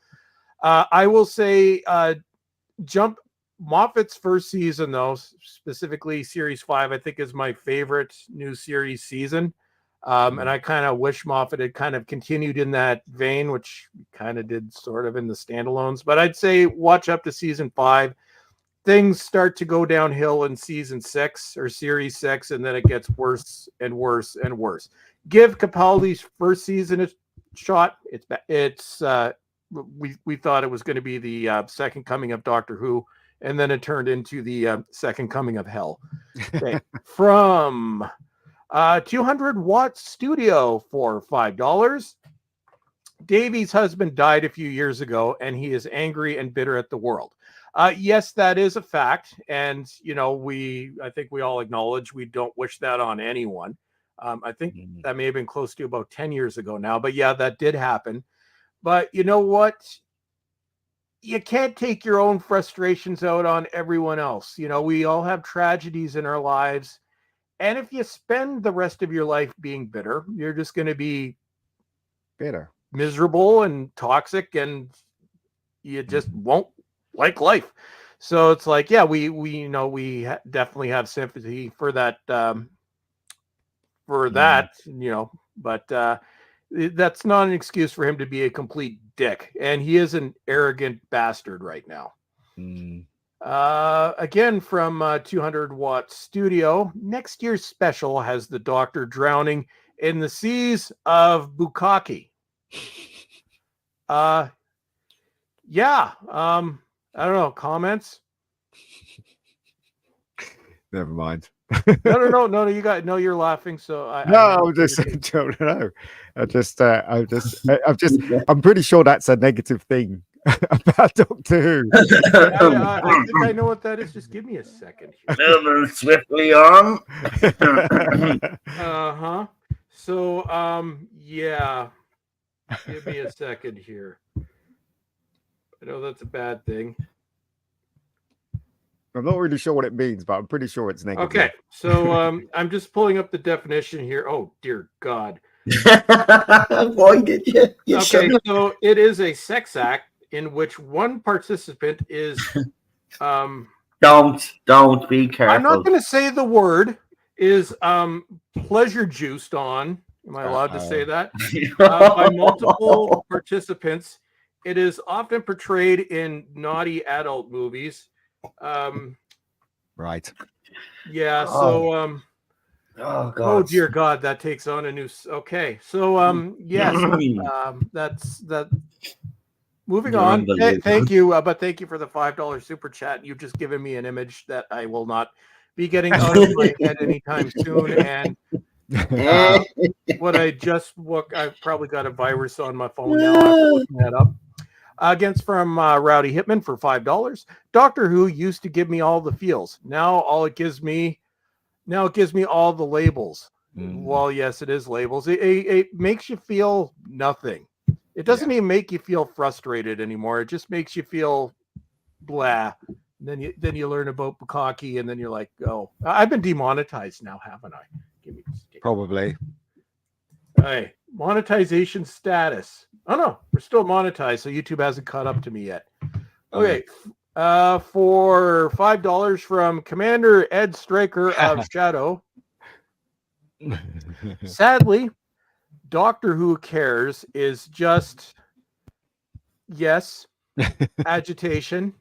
I will say Moffat's first season, though, specifically Series 5, I think is my favorite new series season. And I kind of wish Moffat had kind of continued in that vein, which kind of did sort of in the standalones. But I'd say watch up to season 5. Things start to go downhill in season 6 or series 6, and then it gets worse and worse and worse. Give Capaldi's first season a shot. We thought it was going to be the second coming of Doctor Who, and then it turned into the second coming of hell. Okay. From 200-watt studio for $5. Davy's husband died a few years ago, and he is angry and bitter at the world. Yes, that is a fact, and I think we all acknowledge we don't wish that on anyone. I think that may have been close to about 10 years ago now, but yeah, that did happen. But you know what? You can't take your own frustrations out on everyone else. We all have tragedies in our lives. And if you spend the rest of your life being bitter, you're just going to be bitter, miserable, and toxic, and you just won't like life. So it's like, yeah, we definitely have sympathy for that, but that's not an excuse for him to be a complete dick, and he is an arrogant bastard right now. Again, from 200-watt studio, next year's special has the Doctor drowning in the seas of Bukkake. Yeah. I don't know. Comments? Never mind. No. You got you're laughing. So I'm pretty sure that's a negative thing about Doctor Who. I think I know what that is. Just give me a second here. Moving swiftly on. So yeah. Give me a second here. I know that's a bad thing. I'm not really sure what it means, but I'm pretty sure it's negative. Okay, so I'm just pulling up the definition here. Oh, dear God. Why did you okay, so it is a sex act in which one participant is... Don't be careful. I'm not going to say the word, is pleasure juiced on, Am I allowed to say that? By multiple participants. It is often portrayed in naughty adult movies. Right. Yeah. So, Oh God. oh dear God, that takes on a new. Okay. So, yes, that's that. Moving You're on. unbelievable. Thank you, but thank you for the $5 super chat. You've just given me an image that I will not be getting out of my head anytime soon. And what I just look, I've probably got a virus on my phone now. I'm looking that up. Against from Rowdy Hitman for $5. Doctor Who used to give me all the feels. Now it gives me all the labels. Well, yes, it is labels. It makes you feel nothing. It doesn't even make you feel frustrated anymore. It just makes you feel blah. And then you learn about bukkake, and then you're like, oh, I've been demonetized now, haven't I? Give me Probably. Hey, monetization status. Oh no, we're still monetized, so YouTube hasn't caught up to me yet. Okay. For $5 from Commander Ed Straker of Shadow. Sadly, Doctor Who Cares is just, yes, agitation,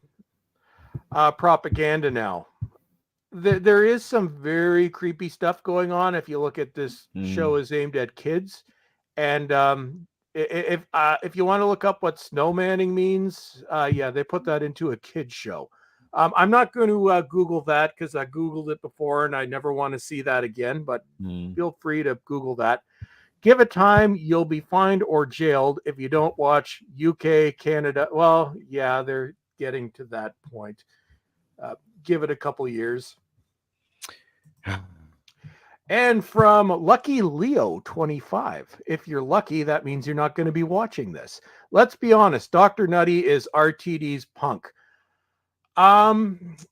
propaganda now. There is some very creepy stuff going on if you look at this show is aimed at kids. And if you want to look up what snowmanning means, yeah, they put that into a kid's show. I'm not going to Google that because I Googled it before and I never want to see that again, but feel free to Google that. Give it time, you'll be fined or jailed if you don't watch UK, Canada. Well, yeah, they're getting to that point. Give it a couple years. And from Lucky Leo 25, if you're lucky, that means you're not going to be watching this. Let's be honest, Dr. Nutty is RTD's punk.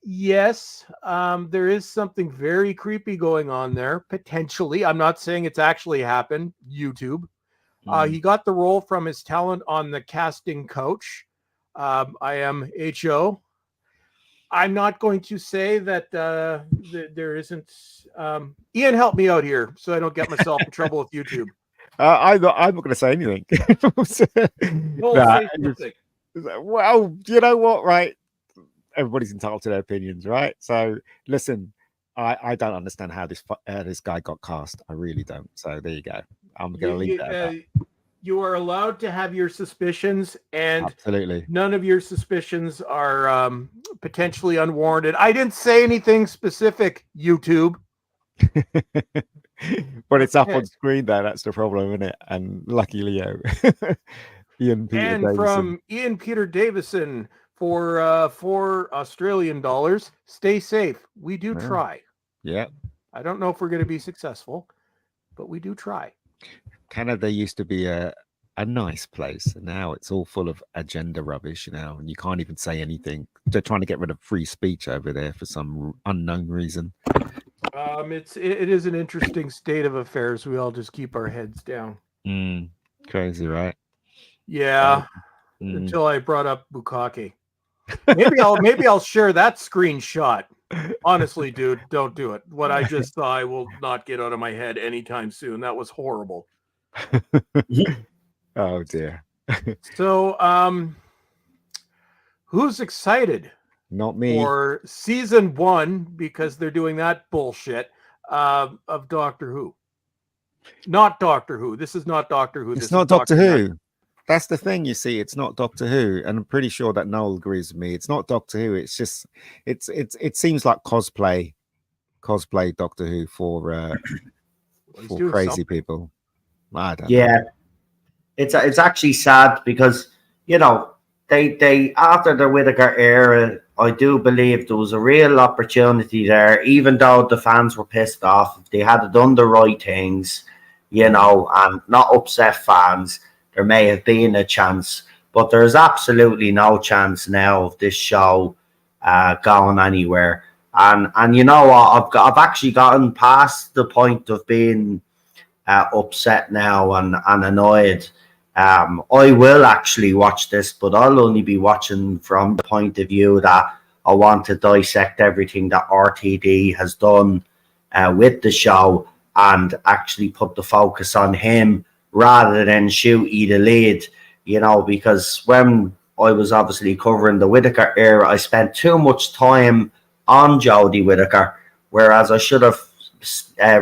Yes, there is something very creepy going on there, potentially. I'm not saying it's actually happened. YouTube. He got the role from his talent on The Casting Couch. I am HO. I'm not going to say that there isn't. Ian, help me out here so I don't get myself in trouble with YouTube. I'm not going to say anything. Well, you know what, right? Everybody's entitled to their opinions, right? So listen, I don't understand how this guy got cast. I really don't. So there you go. I'm going to leave that. You are allowed to have your suspicions, and absolutely none of your suspicions are potentially unwarranted. I didn't say anything specific, YouTube. But it's up on screen there. That's the problem, isn't it? And lucky Leo. Ian Peter and Davison. From Ian Peter Davison for $4 stay safe. We do try. Yeah. I don't know if we're going to be successful, but we do try. Canada used to be a nice place, and now it's all full of agenda rubbish, and you can't even say anything. They're trying to get rid of free speech over there for some unknown reason. It is an interesting state of affairs. We all just keep our heads down. Crazy, right? Yeah. Until I brought up bukkake. Maybe I'll share that screenshot. Honestly, dude, don't do it. What I just saw, I will not get out of my head anytime soon. That was horrible. Oh dear. So, who's excited? Not me. For season 1, because they're doing that bullshit of Doctor Who. Not Doctor Who. This is not Doctor Who. It's not Doctor Who. That's the thing, you see. It's not Doctor Who, and I'm pretty sure that Noel agrees with me. It's not Doctor Who. It's just it seems like cosplay Doctor Who for crazy something. people. I don't know. It's actually sad because they after the Whittaker era, I do believe there was a real opportunity there, even though the fans were pissed off. If they had done the right things, and not upset fans, there may have been a chance. But there's absolutely no chance now of this show going anywhere. And you know what? I've actually gotten past the point of being upset now and annoyed. I will actually watch this, but I'll only be watching from the point of view that I want to dissect everything that RTD has done with the show and actually put the focus on him rather than Shooty the lead, you know, because when I was obviously covering the Whittaker era, I spent too much time on Jodie Whittaker, whereas I should have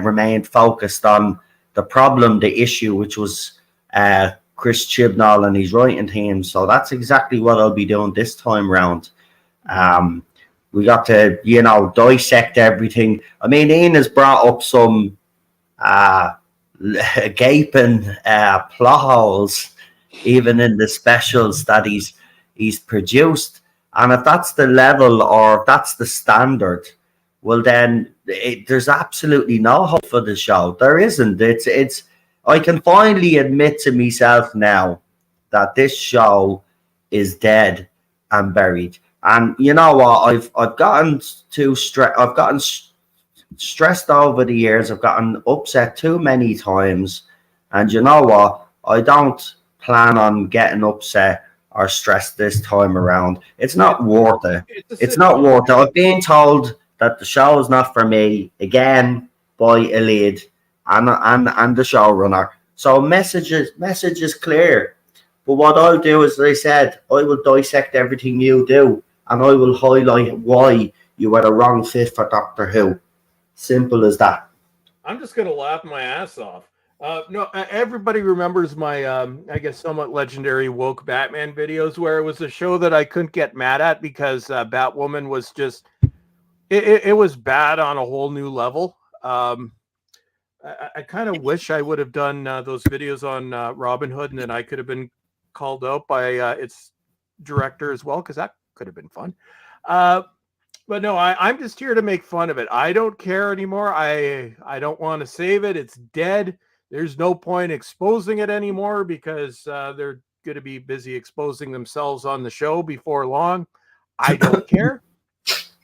remained focused on the problem, the issue, which was Chris Chibnall and his writing team. So that's exactly what I'll be doing this time round. We got to, you know, dissect everything. I mean, Ian has brought up some gaping plot holes, even in the specials that he's produced. And if that's the level, or if that's the standard, well, then there's absolutely no hope for the show. There isn't. It's. I can finally admit to myself now that this show is dead and buried. And you know what? I've gotten too stressed. I've gotten stressed over the years. I've gotten upset too many times. And you know what? I don't plan on getting upset or stressed this time around. It's not worth it. It's not worth it. I've been told that the show is not for me again by a lead and the showrunner. So message is clear. But what I'll do is, as I said, I will dissect everything you do, and I will highlight why you were the wrong fit for Doctor Who. Simple as that. I'm just going to laugh my ass off. No, everybody remembers my, I guess, somewhat legendary woke Batman videos, where it was a show that I couldn't get mad at because Batwoman was just, it was bad on a whole new level. I kind of wish I would have done those videos on Robin Hood, and then I could have been called out by its director as well, because that could have been fun. But no, I'm just here to make fun of it. I don't care anymore. I don't want to save it. It's dead. There's no point exposing it anymore because they're going to be busy exposing themselves on the show before long. I don't care.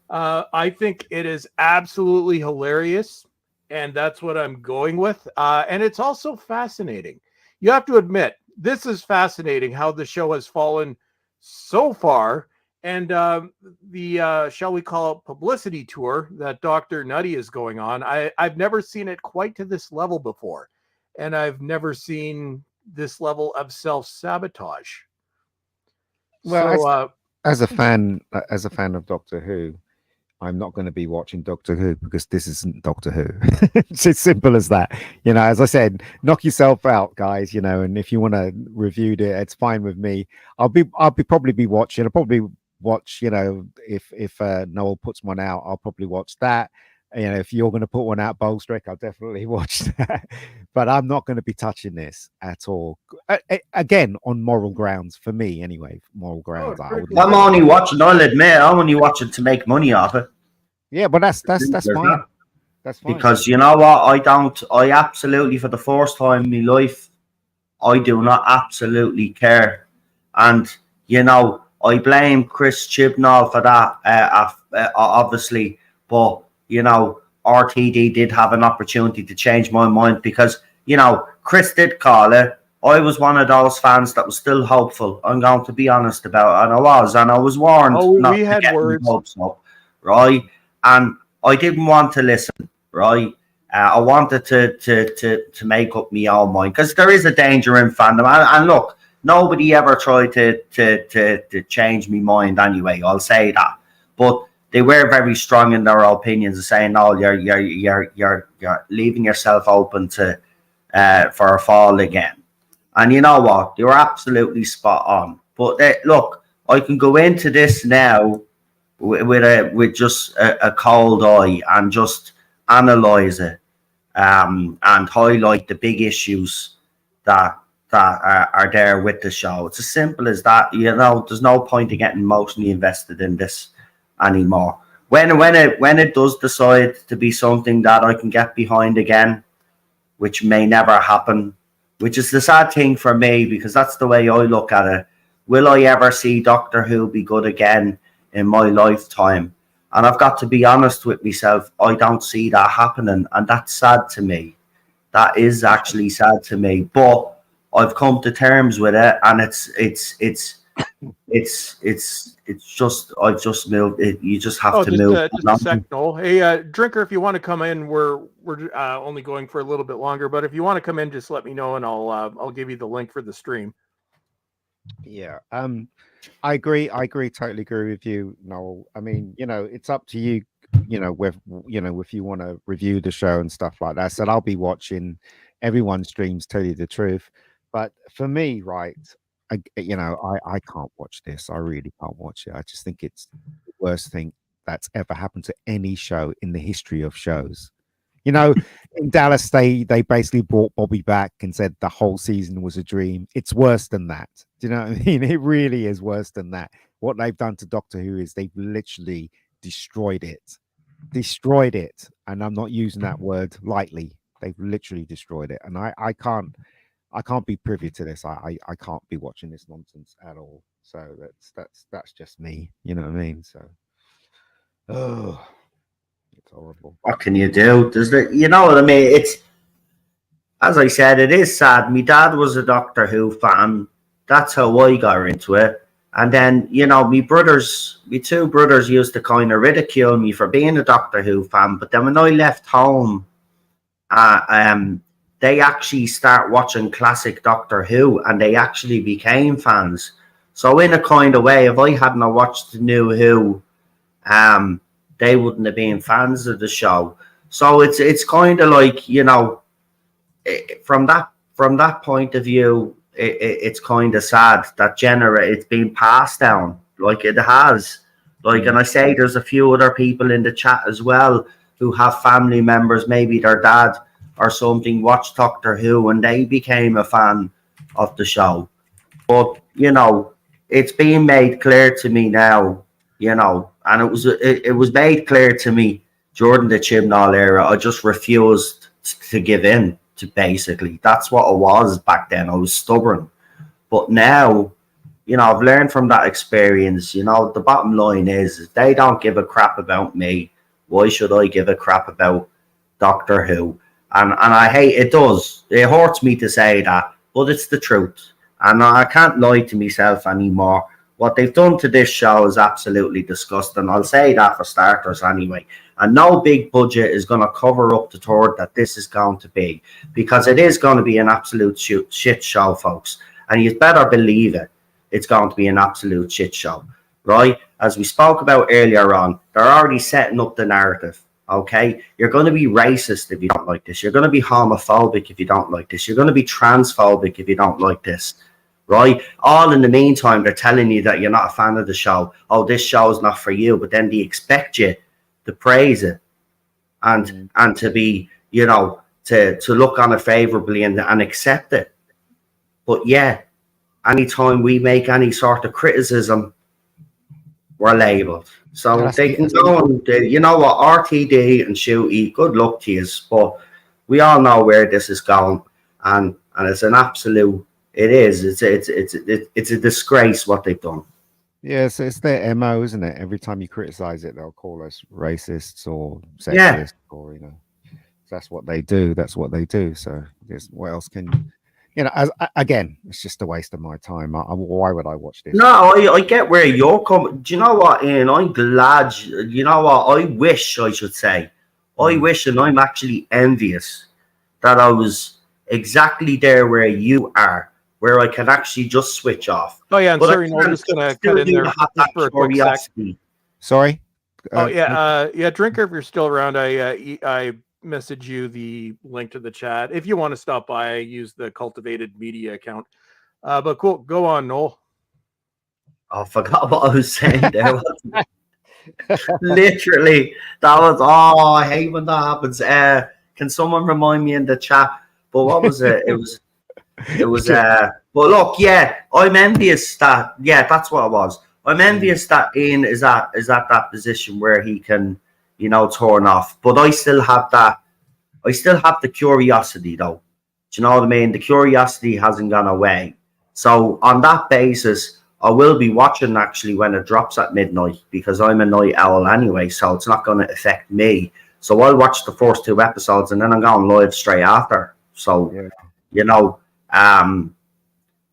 I think it is absolutely hilarious, and that's what I'm going with. And it's also fascinating. You have to admit, this is fascinating how the show has fallen so far. And the, shall we call it, publicity tour that Dr. Nutty is going on, I've never seen it quite to this level before. And I've never seen this level of self-sabotage. Well, So, as a fan of Doctor Who, I'm not going to be watching Doctor Who because this isn't Doctor Who. It's as simple as that. You know, as I said, knock yourself out, guys. You know, and if you want to review it, it's fine with me. I'll probably watch. You know, if Noel puts one out, I'll probably watch that. You know, if you're going to put one out, Bolstrick, I'll definitely watch that. But I'm not going to be touching this at all. Again, on moral grounds, for me anyway. Moral grounds. I'm only watching. I'll admit, I'm only watching to make money off it. Yeah, but that's fine. That's fine. Because you know what? I absolutely, for the first time in my life, I do not absolutely care. And you know, I blame Chris Chibnall for that, obviously, but you know, RTD did have an opportunity to change my mind because, you know, Chris did call it. I was one of those fans that was still hopeful. I'm going to be honest about it, and I was warned. Not we had words, hopes up, right? And I didn't want to listen, right? I wanted to make up my own mind because there is a danger in fandom. And look, nobody ever tried to change my mind anyway. I'll say that, but they were very strong in their opinions of saying, "No, you're leaving yourself open to for a fall again." And you know what? They were absolutely spot on. But look, I can go into this now with just a cold eye and just analyze it and highlight the big issues that are there with the show. It's as simple as that. You know, there's no point in getting emotionally invested in this anymore. When it does decide to be something that I can get behind again, which may never happen, which is the sad thing for me because that's the way I look at it. Will I ever see Doctor Who be good again in my lifetime? And I've got to be honest with myself, I don't see that happening, and that's sad to me. That is actually sad to me, but I've come to terms with it, and it's it's just I've just moved. You just have to just, move. just a sec, Noel. Hey, Drinker, if you want to come in, we're only going for a little bit longer, but if you want to come in, just let me know and I'll give you the link for the stream. Yeah. I agree. Totally agree with you, Noel. I mean, it's up to you, if you want to review the show and stuff like that. So I'll be watching everyone's streams, tell you the truth. But for me, right, I can't watch this. I really can't watch it. I just think it's the worst thing that's ever happened to any show in the history of shows. In Dallas, they basically brought Bobby back and said the whole season was a dream. It's worse than that. Do you know what I mean? It really is worse than that. What they've done to Doctor Who is they've literally destroyed it. And I'm not using that word lightly. They've literally destroyed it. And I can't be privy to this. I can't be watching this nonsense at all. So that's just me. You know what I mean? So, it's horrible. What can you do? You know what I mean? It's, as I said, it is sad. My dad was a Doctor Who fan. That's how I got into it. And then, my two brothers used to kind of ridicule me for being a Doctor Who fan. But then when I left home, they actually start watching classic Doctor Who and they actually became fans. So in a kind of way, if I hadn't watched the new Who, they wouldn't have been fans of the show. So it's kind of like, from that point of view, it's kind of sad that it's been passed down like it has. And I say there's a few other people in the chat as well who have family members, maybe their dad or something, watched Doctor Who and they became a fan of the show. But, it's being made clear to me now, and it was made clear to me during the Chibnall era. I just refused to give in to, basically. That's what I was back then. I was stubborn. But now, I've learned from that experience, the bottom line is if they don't give a crap about me, why should I give a crap about Doctor Who? And I hate it. It hurts me to say that, but it's the truth. And I can't lie to myself anymore. What they've done to this show is absolutely disgusting. I'll say that for starters anyway. And no big budget is going to cover up the turd that this is going to be, because it is going to be an absolute shit show, folks. And you better believe it. It's going to be an absolute shit show, right? As we spoke about earlier on, they're already setting up the narrative. Okay, you're going to be racist if you don't like this. You're going to be homophobic if you don't like this. You're going to be transphobic if you don't like this, right? All in the meantime, they're telling you that you're not a fan of the show. Oh, this show is not for you. But then they expect you to praise it and to be, to look on it favorably and accept it. But yeah, anytime we make any sort of criticism, we're labelled. So they can go on, you know what, RTD and Shooty, good luck to you. But we all know where this is going, and it's an absolute, it's a disgrace what they've done. Yeah, so it's their MO, isn't it? Every time you criticize it, they'll call us racists or sexist, or that's what they do. That's what they do. So what else can again, it's just a waste of my time. Why would I watch this? No, I get where you're coming. Do you know what, Ian? I'm glad. You know what? I wish, I should say. I wish, and I'm actually envious that I was exactly there where you are, where I can actually just switch off. Oh, yeah. And sorry, I'm just going to cut in there just for a quick sec. Sorry? Drinker, if you're still around, I message you the link to the chat. If you want to stop by, use the Cultivated Media account. But cool, go on, Noel. I forgot what I was saying there. Literally, that was, I hate when that happens. Can someone remind me in the chat? But what was it? It was but look, yeah, I'm envious that, that's what it was. I'm envious that Ian is at that position where he can, turn off. But I still have the curiosity, though. Do you know what I mean? The curiosity hasn't gone away. So on that basis, I will be watching actually when it drops at midnight, because I'm a night owl anyway, so it's not going to affect me. So I'll watch the first 2 episodes and then I'm going live straight after. So,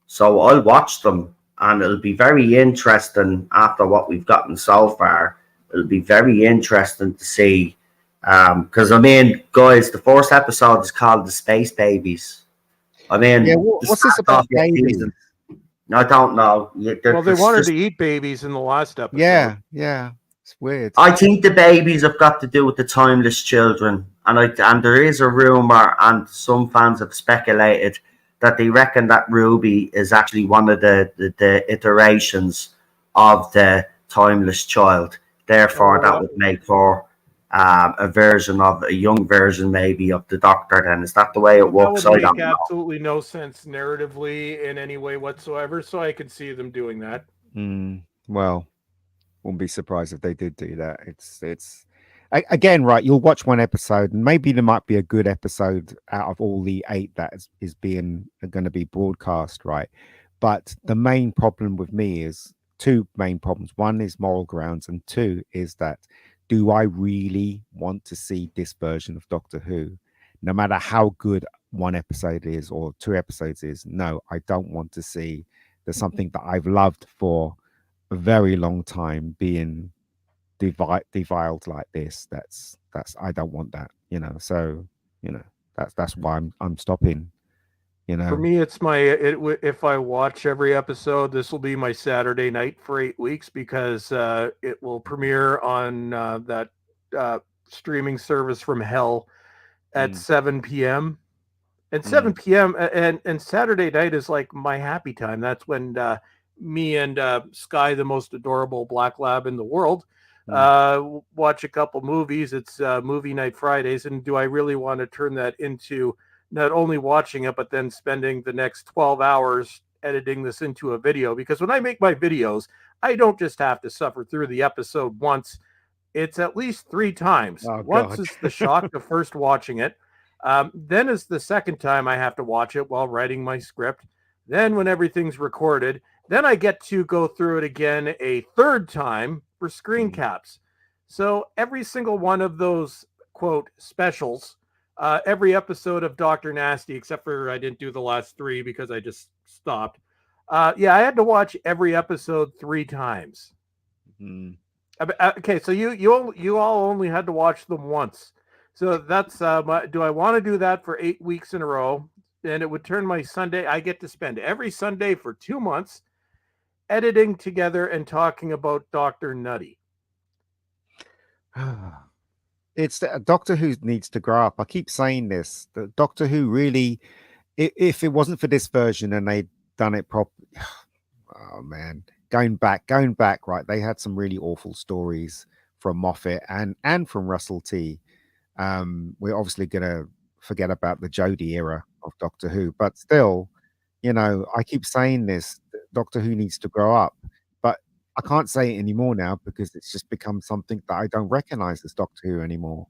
so I'll watch them and it'll be very interesting after what we've gotten so far. It'll be very interesting to see, because I mean, guys, the first episode is called "The Space Babies." I mean, Yeah, what's this about babies? I don't know. Well, they wanted to eat babies in the last episode. Yeah, it's weird. I think the babies have got to do with the timeless children, and there is a rumor, and some fans have speculated that they reckon that Ruby is actually one of the iterations of the timeless child. Therefore, that would make her a young version maybe of the Doctor. Then is that the way it works? That would I don't make know. absolutely no sense narratively in any way whatsoever. So I could see them doing that. Well, wouldn't be surprised if they did do that. It's again, right, you'll watch one episode and maybe there might be a good episode out of all the 8 that is going to be broadcast, right? But the main problem with me is 2 main problems. One is moral grounds, and 2 is that, do I really want to see this version of Doctor Who? No matter how good one episode is or 2 episodes is, no, I don't want to see there's something that I've loved for a very long time being deviled like this. That's I don't want that, so that's why I'm stopping. For me, it's if I watch every episode, this will be my Saturday night for 8 weeks, because it will premiere on that streaming service from hell at 7 p.m. And 7 p.m. and Saturday night is like my happy time. That's when me and Sky, the most adorable black lab in the world, watch a couple movies. It's movie night Fridays. And do I really want to turn that into not only watching it, but then spending the next 12 hours editing this into a video? Because when I make my videos, I don't just have to suffer through the episode once. It's at least 3 times. Once is the shock of first watching it. Then is the second time I have to watch it while writing my script. Then when everything's recorded, then I get to go through it again a 3rd time for screen caps. So every single one of those, quote, specials, every episode of Dr. Nasty, except for I didn't do the last 3 because I just stopped. I had to watch every episode 3 times. Okay, so you all only had to watch them once. So that's do I want to do that for 8 weeks in a row? And it would turn my Sunday. I get to spend every Sunday for 2 months editing together and talking about Dr. Nutty. It's Doctor Who needs to grow up. I keep saying this. The Doctor Who really, if it wasn't for this version and they'd done it properly, oh man, going back, right? They had some really awful stories from Moffat and from Russell T. We're obviously gonna forget about the Jodie era of Doctor Who, but still, I keep saying this. Doctor Who needs to grow up, but I can't say it anymore now because it's just become something that I don't recognize as Doctor Who anymore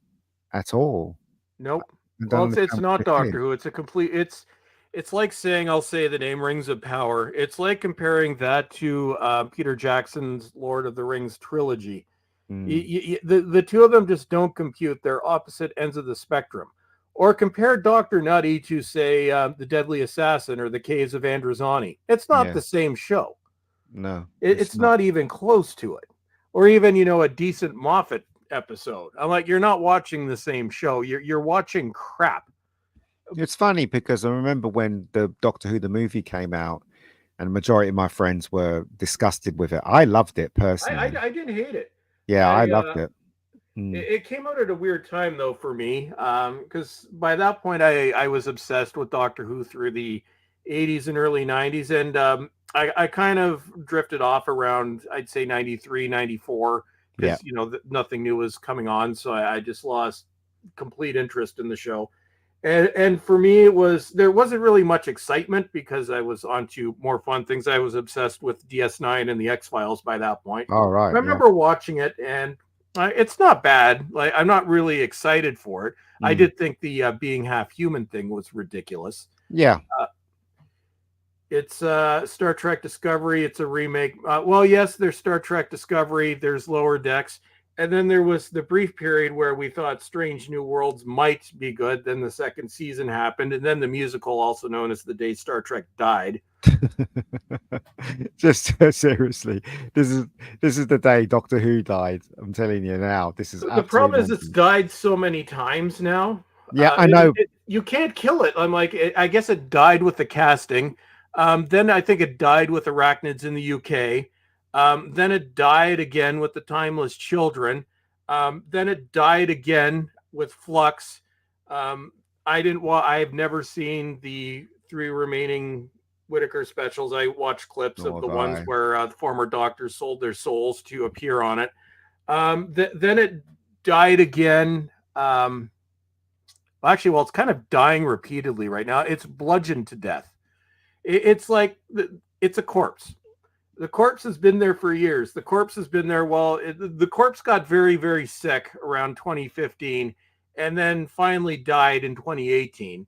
at all. Nope. Well, it's not Doctor Who. It's a complete. It's like saying, I'll say the name Rings of Power. It's like comparing that to Peter Jackson's Lord of the Rings trilogy. The 2 of them just don't compute. They're opposite ends of the spectrum. Or compare Dr. Nutty to, say, The Deadly Assassin or The Caves of Androzani. It's not the same show. No. It's not even close to it. Or even, a decent Moffat episode. I'm like, you're not watching the same show. You're watching crap. It's funny because I remember when the Doctor Who, the movie came out, and the majority of my friends were disgusted with it. I loved it personally. I didn't hate it. Yeah, I loved it. It came out at a weird time, though, for me, because by that point, I was obsessed with Doctor Who through the 80s and early 90s, and I kind of drifted off around, I'd say, 93, 94, because, nothing new was coming on, so I just lost complete interest in the show. And for me, there wasn't really much excitement because I was onto more fun things. I was obsessed with DS9 and the X-Files by that point. All right. I remember watching it, and it's not bad. Like, I'm not really excited for it. I did think the being half human thing was ridiculous. Yeah. It's Star Trek Discovery. It's a remake. Well, yes, there's Star Trek Discovery. There's Lower Decks. And then there was the brief period where we thought Strange New Worlds might be good. Then the second season happened. And then the musical, also known as The Day Star Trek Died. Just seriously, this is the day Doctor Who died. I'm telling you now. This is The problem is absolutely it's died so many times now. Yeah, I know. You can't kill it. I'm like, I guess it died with the casting. Then I think it died with Arachnids in the UK. Then it died again with the Timeless Children. Then it died again with Flux. I've never seen the 3 remaining Whittaker specials. I watched clips of the ones where the former doctors sold their souls to appear on it. Then it died again. Actually, it's kind of dying repeatedly right now. It's bludgeoned to death. It's like it's a corpse. The corpse has been there for years. The corpse has been there. The corpse got very, very sick around 2015, and then finally died in 2018.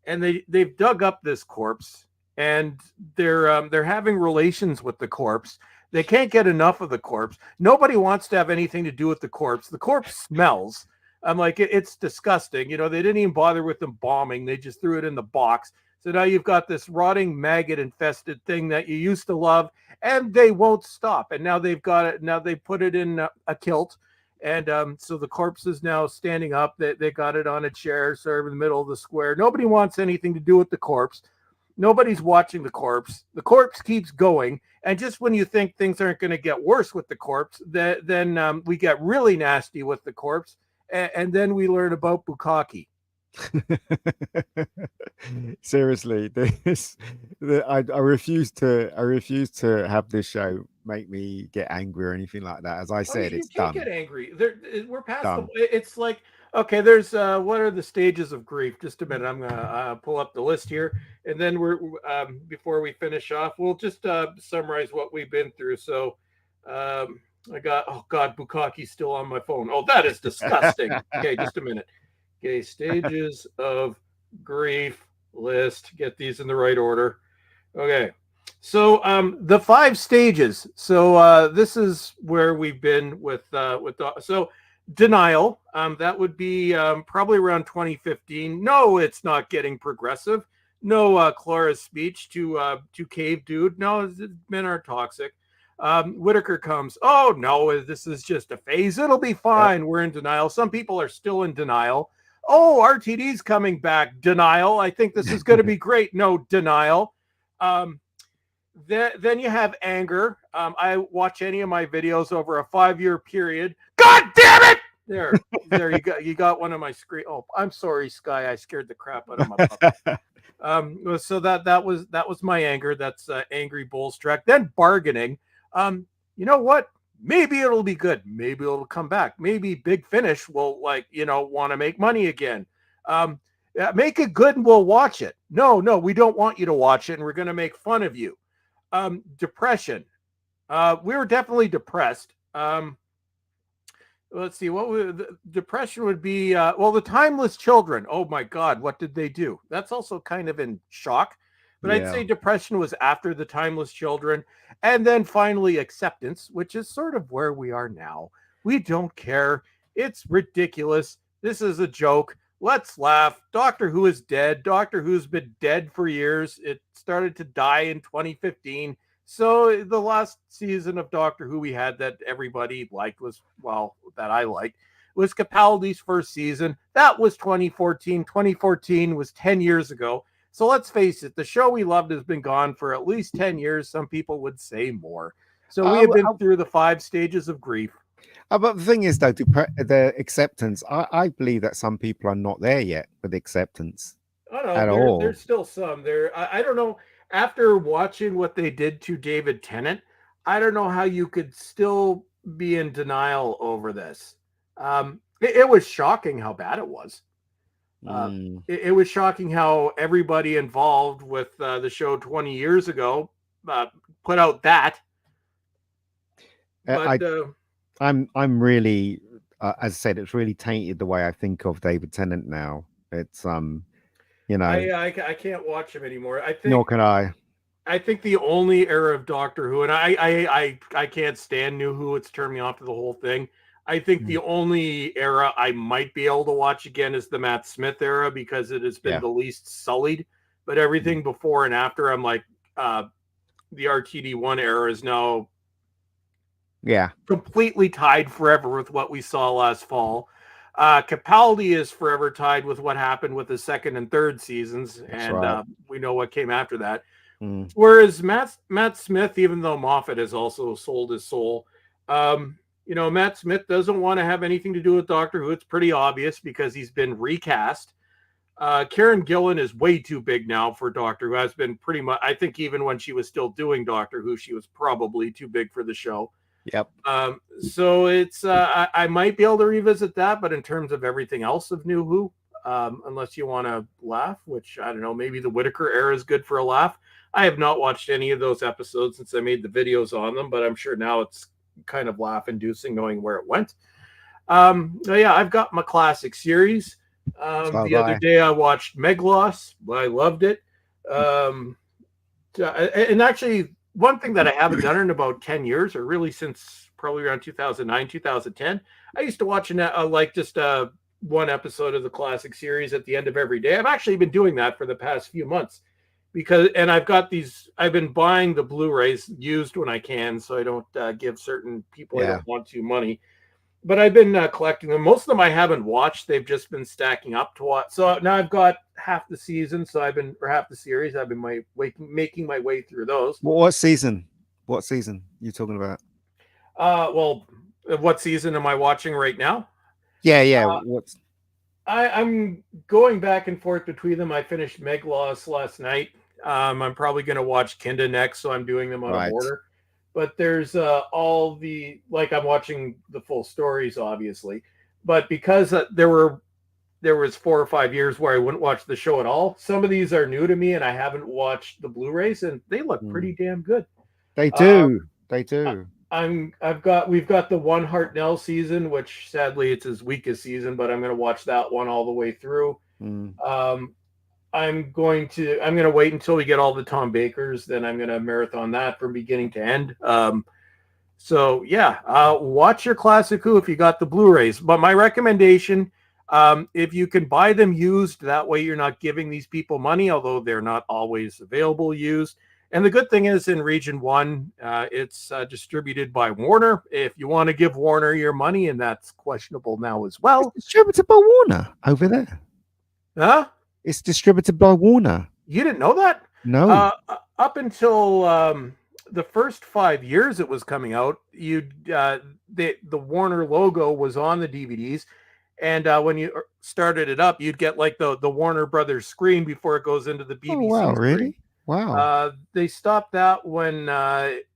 And they've dug up this corpse, and they're having relations with the corpse. They can't get enough of the corpse. Nobody wants to have anything to do with the corpse. The corpse smells. I'm like, it's disgusting. They didn't even bother with them bombing. They just threw it in the box. So now you've got this rotting maggot infested thing that you used to love, and they won't stop. And now they've got it. Now they put it in a kilt. And so the corpse is now standing up. They got it on a chair, sort of in the middle of the square. Nobody wants anything to do with the corpse. Nobody's watching the corpse. The corpse keeps going. And just when you think things aren't going to get worse with the corpse, then we get really nasty with the corpse. And then we learn about Bukkake. Seriously, I refuse to have this show make me get angry or anything like that. As I said, it's you can't done. get angry. We're past Done. it's like, okay, there's what are the stages of grief? Just a minute, I'm gonna pull up the list here, and then we're before we finish off, we'll just summarize what we've been through. So I got, Bukkake's still on my phone. Oh, that is disgusting. Okay, just a minute. Okay, stages of grief list. Get these in the right order. Okay. So the 5 stages. So this is where we've been with so denial. That would be probably around 2015. No, it's not getting progressive. No, Clara's speech to Cave Dude. No, men are toxic. Whittaker comes. Oh no, this is just a phase. It'll be fine. We're in denial. Some people are still in denial. Oh, RTD's coming back. Denial. I think this is going to be great. No, denial. Then you have anger. I watch any of my videos over a 5-year period. God damn it! There you got one of my screen. Oh, I'm sorry, Sky. I scared the crap out of my puppy. So that was my anger. That's angry bullstruck. Then bargaining. You know what? Maybe it'll be good. Maybe it'll come back. Maybe Big Finish will want to make money again. Make it good and we'll watch it. No, we don't want you to watch it, and we're going to make fun of you. Depression. We were definitely depressed. Let's see. Depression would be, the Timeless Children. Oh my God, what did they do? That's also kind of in shock. But I'd say depression was after the Timeless Children. And then finally acceptance, which is sort of where we are now. We don't care. It's ridiculous. This is a joke. Let's laugh. Doctor Who is dead. Doctor Who's been dead for years. It started to die in 2015. So the last season of Doctor Who we had that everybody liked that I liked, was Capaldi's first season. That was 2014. 2014 was 10 years ago. So let's face it, the show we loved has been gone for at least 10 years. Some people would say more. So we have been through the 5 stages of grief. But the thing is, though, the acceptance, I believe that some people are not there yet with acceptance at all. There's still some there. I don't know. After watching what they did to David Tennant, I don't know how you could still be in denial over this. It was shocking how bad it was. It was shocking how everybody involved with the show 20 years ago put out that. But I'm really, as I said, it's really tainted the way I think of David Tennant now. It's I can't watch him anymore. Nor can I. I think the only era of Doctor Who, and I can't stand New Who. It's turned me off to the whole thing. I think the only era I might be able to watch again is the Matt Smith era because it has been the least sullied. But everything before and after, I'm like, the RTD1 era is now Yeah. completely tied forever with what we saw last fall. Capaldi is forever tied with what happened with the second and third seasons, and right. we know what came after that. Mm. Whereas Matt Smith, even though Moffat has also sold his soul, Matt Smith doesn't want to have anything to do with Doctor Who. It's pretty obvious because he's been recast. Karen Gillan is way too big now for Doctor Who. Has been pretty much. I think even when she was still doing Doctor Who, she was probably too big for the show. Yep. So it's I might be able to revisit that, but in terms of everything else of New Who, unless you want to laugh, which I don't know, maybe the Whittaker era is good for a laugh. I have not watched any of those episodes since I made the videos on them, but I'm sure now it's kind of laugh-inducing knowing where it went. Yeah, I've got my classic series. The other day I watched Meglos. I loved it. And actually, one thing that I haven't done in about 10 years, or really since probably around 2009, 2010, I used to watch one episode of the classic series at the end of every day. I've actually been doing that for the past few months I've been buying the Blu-rays used when I can, so I don't give certain people I don't want to money. But I've been collecting them. Most of them I haven't watched. They've just been stacking up to watch. So now I've got half the season. Half the series. I've been making my way through those. What season? What season you talking about? What season am I watching right now? Yeah. I'm going back and forth between them. I finished Meglos last night. I'm probably going to watch Kinda next, so I'm doing them on a order. But there's I'm watching the full stories, obviously. But because there was 4 or 5 years where I wouldn't watch the show at all, some of these are new to me, and I haven't watched the Blu-rays, and they look pretty damn good. They do. They do. We've got the One Hartnell season, which sadly it's his weakest season, but I'm going to watch that one all the way through. I'm going to wait until we get all the Tom Bakers, then I'm going to marathon that from beginning to end. Watch your Classic Who if you got the Blu-rays. But my recommendation, if you can buy them used, that way you're not giving these people money, although they're not always available used. And the good thing is in Region 1, it's distributed by Warner. If you want to give Warner your money, and that's questionable now as well. It's distributed by Warner over there. Huh? It's distributed by Warner. You didn't know that? No. Up until the first 5 years it was coming out, the Warner logo was on the DVDs. And when you started it up, you'd get like the Warner Brothers screen before it goes into the BBC. Oh, wow, screen. really? Wow. They stopped that when it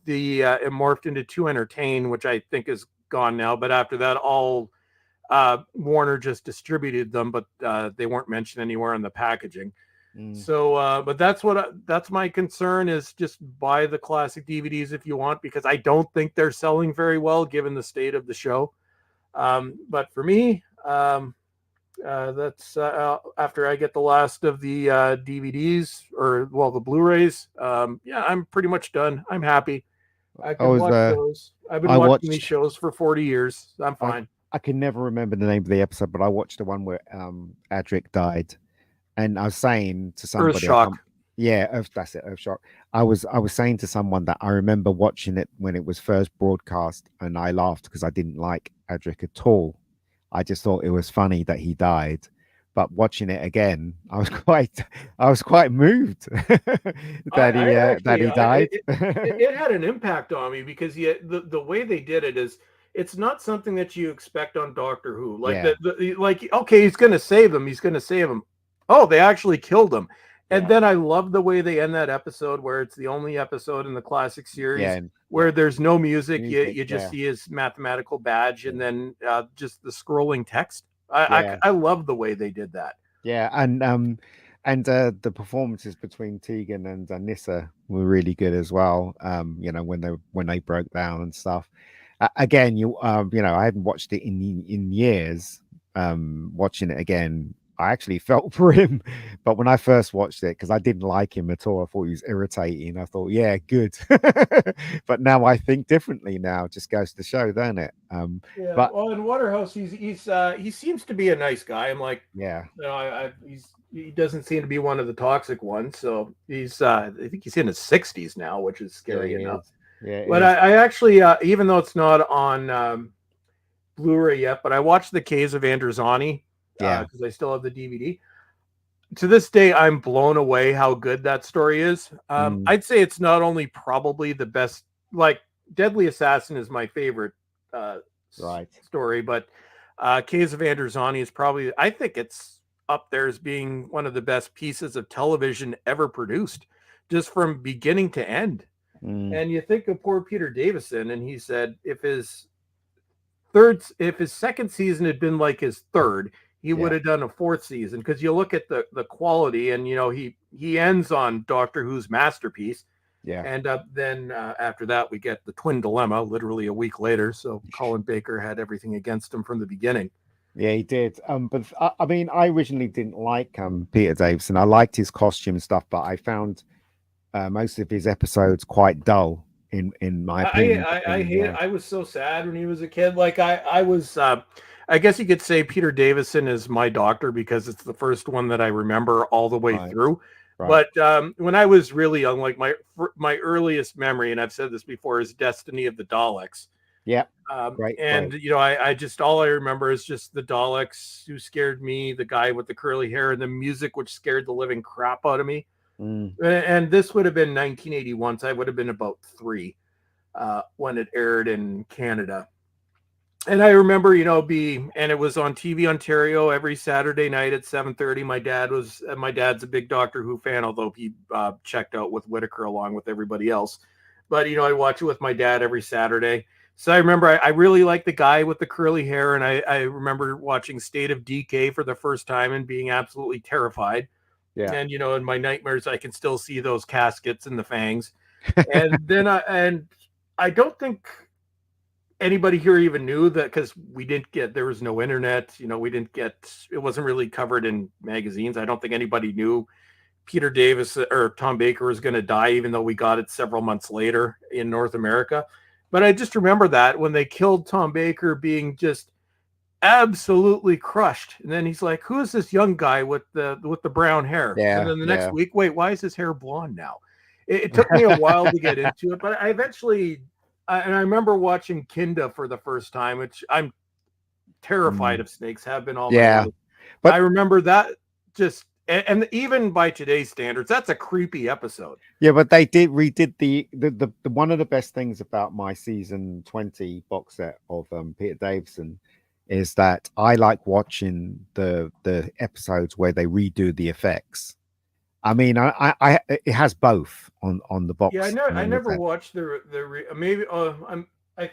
morphed into 2 Entertain, which I think is gone now. But after that, all Warner just distributed them, but they weren't mentioned anywhere in the packaging. So, but that's my concern is just buy the classic DVDs if you want, because I don't think they're selling very well given the state of the show. But for me, that's after I get the last of the DVDs the Blu-rays. I'm pretty much done. I'm happy. I can watch those. I've been watching these shows for 40 years. I'm fine. I can never remember the name of the episode, but I watched the one where Adric died, and I was saying to somebody, Earthshock. That's it, Earthshock. I was saying to someone that I remember watching it when it was first broadcast, and I laughed because I didn't like Adric at all. I just thought it was funny that he died. But watching it again, I was quite moved that he died. It had an impact on me because the way they did it is it's not something that you expect on Doctor Who. Okay, he's going to save them. He's going to save him. Oh, they actually killed him. And then I love the way they end that episode where it's the only episode in the classic series where there's no music. You just see his mathematical badge and then just the scrolling text. I love the way they did that. Yeah, and the performances between Tegan and Nissa were really good as well. When they broke down and stuff. Again, I hadn't watched it in years. Watching it again, I actually felt for him. But when I first watched it, because I didn't like him at all, I thought he was irritating. I thought, yeah, good. But now I think differently now. It just goes to show, doesn't it? But in Waterhouse, he seems to be a nice guy. I'm like, he doesn't seem to be one of the toxic ones. So he's I think he's in his 60s now, which is scary enough. Yeah, but I actually, even though it's not on Blu-ray yet, but I watched The Caves of Androzani because I still have the DVD. To this day, I'm blown away how good that story is. I'd say it's not only probably the best, like Deadly Assassin is my favorite story, but Caves of Androzani is probably, I think it's up there as being one of the best pieces of television ever produced, just from beginning to end. And you think of poor Peter Davison, and he said if his second season had been like his third, he would have done a fourth season, because you look at the quality, and he ends on Doctor Who's masterpiece. And then after that, we get the Twin Dilemma literally a week later. So Colin Baker had everything against him from the beginning. Yeah, he did. But I mean, I originally didn't like Peter Davison. I liked his costume and stuff, but I found most of his episodes quite dull. In my opinion, I was so sad when he was a kid. Like I was, I guess you could say Peter Davison is my Doctor, because it's the first one that I remember all the way through. But when I was really young, like my earliest memory, and I've said this before, is Destiny of the Daleks. Yeah. And I just, all I remember is just the Daleks who scared me, the guy with the curly hair, and the music which scared the living crap out of me. And this would have been 1981, so I would have been about 3 when it aired in Canada. And I remember, and it was on TV Ontario every Saturday night at 7:30. My dad's a big Doctor Who fan, although he checked out with Whittaker along with everybody else. But I watch it with my dad every Saturday. So I remember I really liked the guy with the curly hair, and I remember watching State of Decay for the first time and being absolutely terrified. Yeah. And in my nightmares, I can still see those caskets and the fangs. And then I don't think anybody here even knew that, because there was no internet. It wasn't really covered in magazines. I don't think anybody knew Peter Davis or Tom Baker was going to die, even though we got it several months later in North America. But I just remember that when they killed Tom Baker, being just absolutely crushed. And then he's like, who is this young guy with the brown hair? And then the next week, wait, why is his hair blonde now? It took me a while to get into it, but I eventually, and I remember watching Kinda for the first time, which I'm terrified of snakes, have been all my life. But I remember that just, and even by today's standards, that's a creepy episode. Yeah, but they redid the one of the best things about my season 20 box set of Peter Davison is that I like watching the episodes where they redo the effects. I mean, I it has both on the box. Yeah, I never watched maybe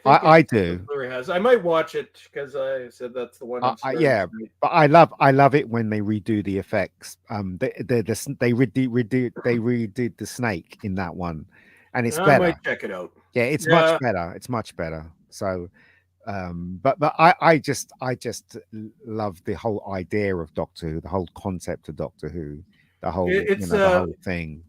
I do. I might watch it because I said that's the one. Yeah, but I love it when they redo the effects. They redid the snake in that one, and it's better. I might check it out. Yeah, it's much better. It's much better. So, but I just love the whole idea of Doctor Who, the whole concept of Doctor Who, the whole the whole thing.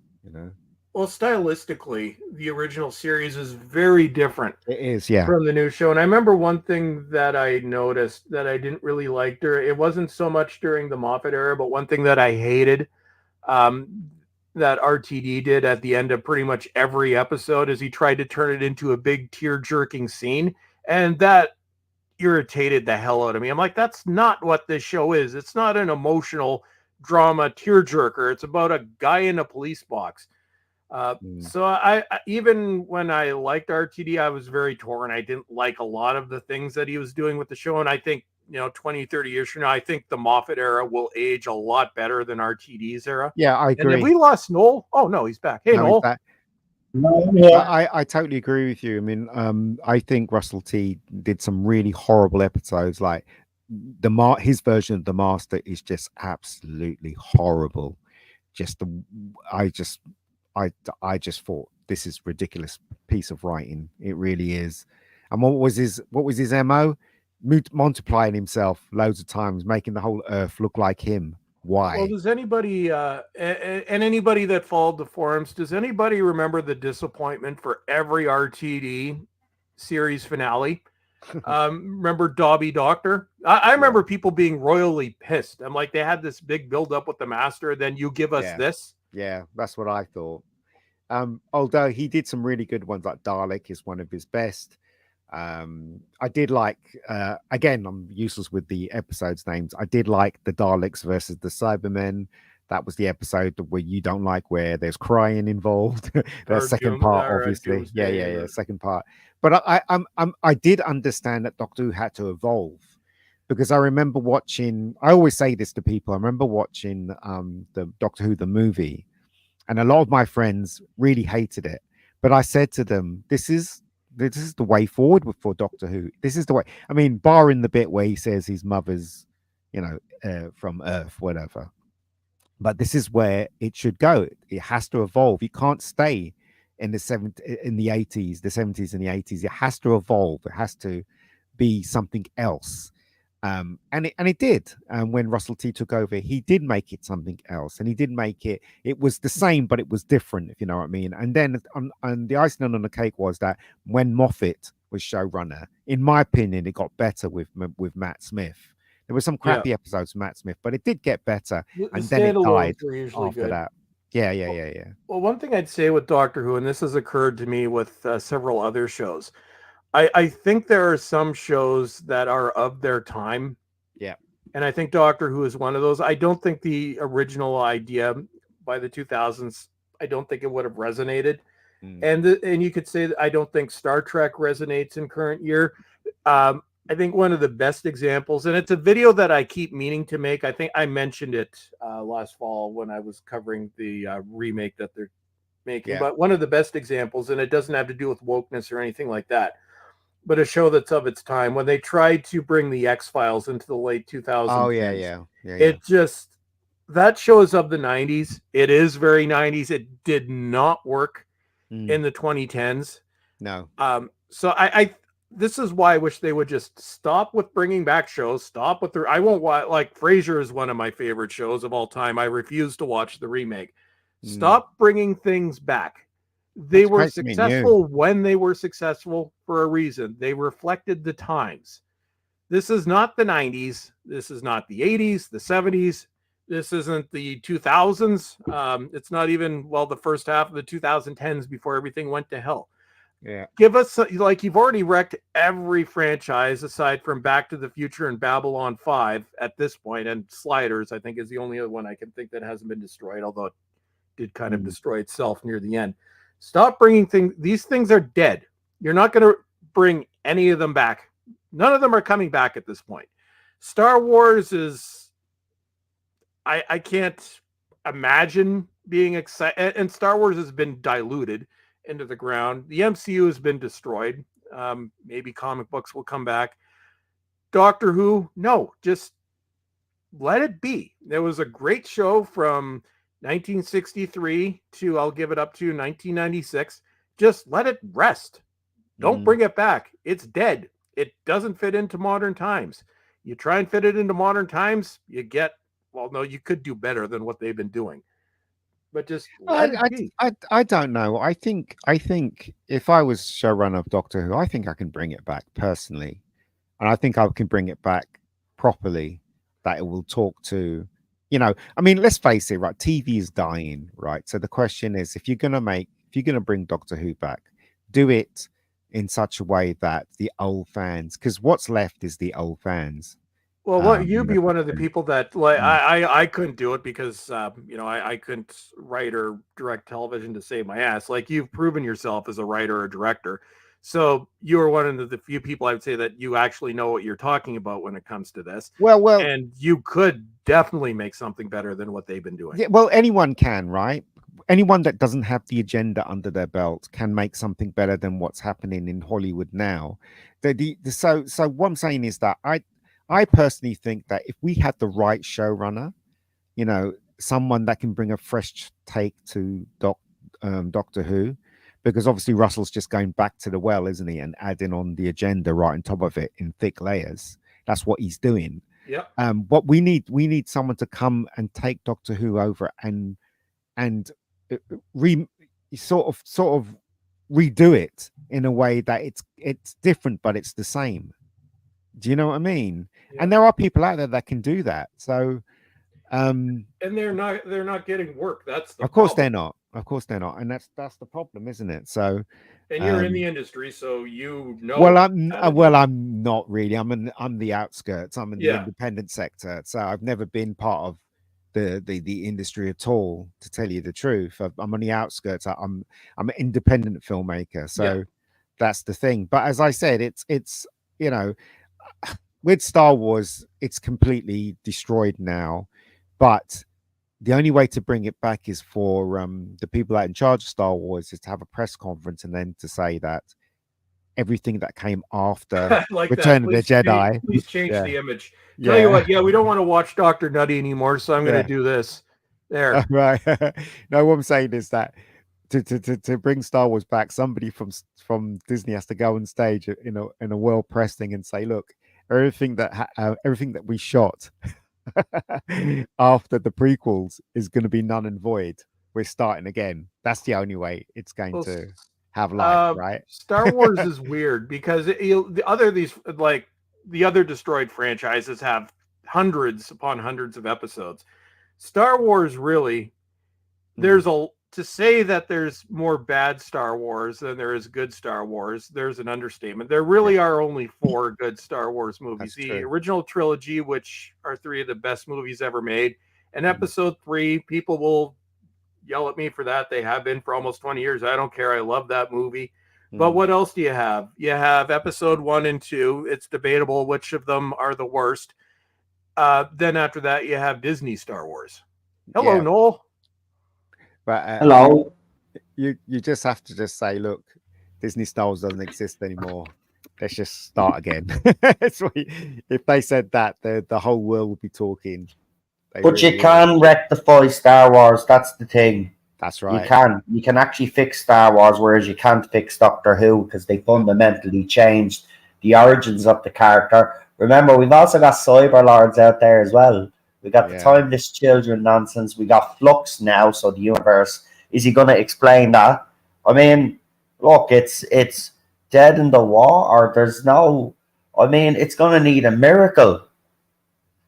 Well, stylistically, the original series is very different. It is, yeah, from the new show. And I remember one thing that I noticed that I didn't really like it wasn't so much during the Moffat era, but one thing that I hated that RTD did at the end of pretty much every episode is he tried to turn it into a big tear-jerking scene, and that irritated the hell out of me. I'm like, that's not what this show is. It's not an emotional drama tear-jerker. It's about a guy in a police box. So I even when I liked RTD, I was very torn. I didn't like a lot of the things that he was doing with the show. And I think, 20, 30 years from now, I think the Moffat era will age a lot better than RTD's era. Yeah, I agree. And then we lost Noel. Oh, no, he's back. Hey, Noel. I totally agree with you. I mean, I think Russell T did some really horrible episodes. Like his version of The Master is just absolutely horrible. I just thought this is ridiculous piece of writing. It really is. And what was his MO? Multiplying himself loads of times, making the whole earth look like him. Why? Well, does anybody and anybody that followed the forums, does anybody remember the disappointment for every RTD series finale? Remember Dobby Doctor? I remember people being royally pissed. I'm like, they had this big build up with the Master, then you give us this. Yeah, that's what I thought. Although he did some really good ones, like Dalek is one of his best. I did like, again, I'm useless with the episodes names. I did like the Daleks versus the Cybermen. That was the episode where you don't like, where there's crying involved. The second part, obviously. Yeah. Second part. But I did understand that Doctor Who had to evolve, because I remember watching. I always say this to people. I remember watching the Doctor Who the movie, and a lot of my friends really hated it. But I said to them, this is the way forward for Doctor Who. This is the way. I mean, barring the bit where he says his mother's, from Earth, whatever. But this is where it should go. It has to evolve. You can't stay in the 80s, the 70s and the 80s. It has to evolve. It has to be something else. And it did. When Russell T took over, he did make it something else, and he did make it. It was the same, but it was different, if you know what I mean. And then, and the icing on the cake was that when Moffat was showrunner, in my opinion, it got better with Matt Smith. There were some crappy episodes of Matt Smith, but it did get better, and then it died after that. Yeah. Well, one thing I'd say with Doctor Who, and this has occurred to me with several other shows, I think there are some shows that are of their time. Yeah. And I think Doctor Who is one of those. I don't think the original idea by the 2000s, I don't think it would have resonated. And you could say that I don't think Star Trek resonates in current year. I think one of the best examples, and it's a video that I keep meaning to make. I think I mentioned it last fall when I was covering the remake that they're making. But one of the best examples, and it doesn't have to do with wokeness or anything like that, but a show that's of its time, when they tried to bring the X-Files into the late 2000s. Oh, yeah. It just, that show is of the 90s. It is very 90s. It did not work in the 2010s. No. So I this is why I wish they would just stop with bringing back shows. Stop with I won't watch, like Frasier is one of my favorite shows of all time. I refuse to watch the remake. Stop bringing things back. They were successful when they were successful for a reason. They reflected the times. This is not the 90s. This is not the 80s, the 70s. This isn't the 2000s. It's not even, the first half of the 2010s before everything went to hell. Yeah. Give us, like, you've already wrecked every franchise aside from Back to the Future and Babylon 5 at this point, and Sliders, I think, is the only other one I can think that hasn't been destroyed, although it did kind of destroy itself near the end. Stop bringing things. These things are dead. You're not going to bring any of them back. None of them are coming back at this point. Star Wars is, I can't imagine being excited. And Star Wars has been diluted into the ground. The MCU has been destroyed. Maybe comic books will come back. Doctor Who, no, just let it be. There was a great show from 1963 to, I'll give it up to 1996. Just let it rest. Don't bring it back. It's dead. It doesn't fit into modern times. You try and fit it into modern times, you get, you could do better than what they've been doing. But just I don't know. I think if I was showrunner of Doctor Who, I think I can bring it back personally, and I think I can bring it back properly. That it will talk to, I mean, let's face it, right? TV is dying, right? So the question is, if you're gonna bring Doctor Who back, do it in such a way that the old fans, because what's left is the old fans. Well, you'd be one of the people that, like, I couldn't do it because, I couldn't write or direct television to save my ass. Like, you've proven yourself as a writer or director. So you are one of the few people I would say that you actually know what you're talking about when it comes to this. Well, and you could definitely make something better than what they've been doing. Yeah, well, anyone can, right? Anyone that doesn't have the agenda under their belt can make something better than what's happening in Hollywood now. So what I'm saying is that I personally think that if we had the right showrunner, someone that can bring a fresh take to Doctor Who, because obviously Russell's just going back to the well, isn't he, and adding on the agenda right on top of it in thick layers. That's what he's doing. Yeah. What we need someone to come and take Doctor Who over and sort of redo it in a way that it's different, but it's the same. Do you know what I mean? Yeah. And there are people out there that can do that. So, And they're not getting work. That's the of course problem. they're not. Of course they're not, and that's the problem, isn't it? So, And you're in the industry, so you know. well, how to I'm not really. I'm the outskirts. I'm in the Yeah. independent sector. So I've never been part of the industry at all. To tell you the truth, I'm on the outskirts. I'm an independent filmmaker. So that's the thing. But as I said, it's you know, with Star Wars, it's completely destroyed now. But the only way to bring it back is for the people that are in charge of Star Wars is to have a press conference and then to say that everything that came after like Return that. of the Jedi. Please change Yeah. the image. Tell you what, we don't want to watch Dr. Nutty anymore, so I'm going Yeah. to do this. There. Right. No, what I'm saying is that to bring Star Wars back, somebody from Disney has to go on stage in a world press thing and say, look, everything that we shot after the prequels is going to be null and void. We're starting again. That's the only way it's going to have life, right? Star Wars is weird because the other destroyed franchises have hundreds upon hundreds of episodes. Star Wars really, to say that there's more bad Star Wars than there is good Star Wars, there's an understatement. There really are only 4 good Star Wars movies. That's the true. original trilogy, which are 3 of the best movies ever made, and episode 3, people will yell at me for that. They have been for almost 20 years. I don't care. I love that movie. But what else do you have? You have episode 1 and 2. It's debatable which of them are the worst. Then after that, you have Disney Star Wars. Hello, Yeah. Noel. But hello. You just have to just say, look, Disney Star Wars doesn't exist anymore. Let's just start again. If they said that, the whole world would be talking. But you can rectify Star Wars. That's the thing. That's right. You can actually fix Star Wars, whereas you can't fix Doctor Who because they fundamentally changed the origins of the character. Remember, we've also got Cyber Lords out there as well. We got the Timeless Children nonsense. We got Flux now, so the universe. Is he going to explain that? I mean, look, it's dead in the water. There's no. I mean, it's going to need a miracle.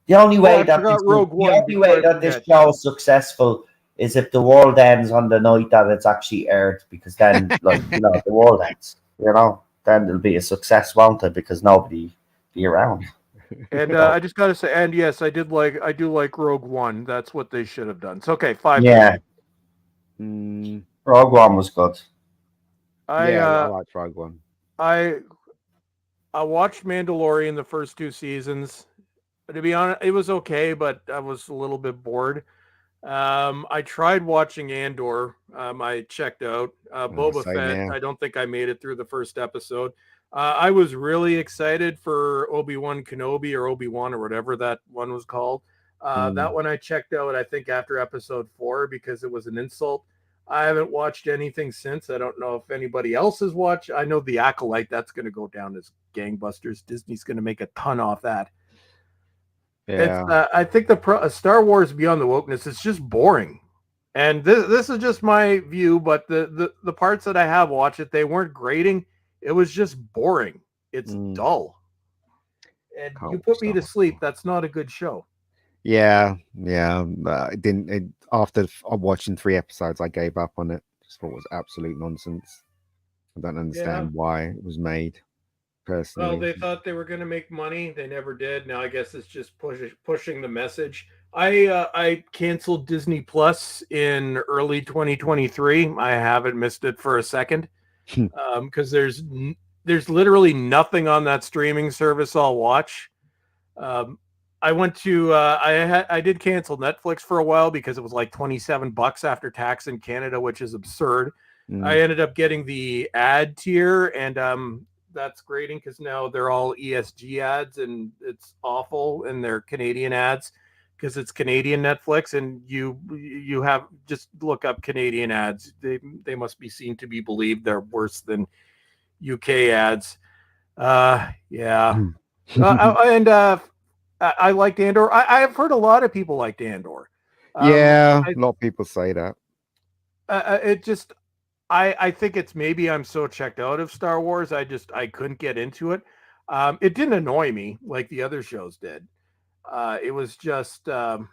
The only way that this show is successful is if the world ends on the night that it's actually aired, because then, the world ends. Then it'll be a success, won't it? Because nobody be around. And I just gotta say, and yes, I do like Rogue One. That's what they should have done. So okay, 5. Yeah. Rogue One was good. I liked Rogue One. I watched Mandalorian the first 2 seasons. To be honest, it was okay, but I was a little bit bored. I tried watching Andor. I checked out. Boba Fett, I don't think I made it through the first episode. I was really excited for Obi-Wan Kenobi or Obi-Wan or whatever that one was called. That one I checked out, I think, after episode 4 because it was an insult. I haven't watched anything since. I don't know if anybody else has watched. I know The Acolyte, that's going to go down as gangbusters. Disney's going to make a ton off that. Yeah. I think the Star Wars Beyond the Wokeness is just boring. And this is just my view, but the parts that I have watched it, they weren't grating. It was just boring. It's dull. And you put me to sleep. That's not a good show. Yeah. After watching 3 episodes, I gave up on it. Just thought it was absolute nonsense. I don't understand why it was made. Personally. Well, they thought they were going to make money. They never did. Now I guess it's just pushing the message. I canceled Disney Plus in early 2023. I haven't missed it for a second because there's literally nothing on that streaming service I'll watch. I went to I did cancel Netflix for a while because it was like $27 after tax in Canada, which is absurd. I ended up getting the ad tier, and that's grating because now they're all ESG ads and it's awful, and they're Canadian ads because it's Canadian Netflix, and you have just look up Canadian ads. They must be seen to be believed. They're worse than UK ads. I liked Andor. I have heard a lot of people liked Andor. A lot of people say that. I think it's maybe I'm so checked out of Star Wars. I couldn't get into it. It didn't annoy me like the other shows did. It was just, dead,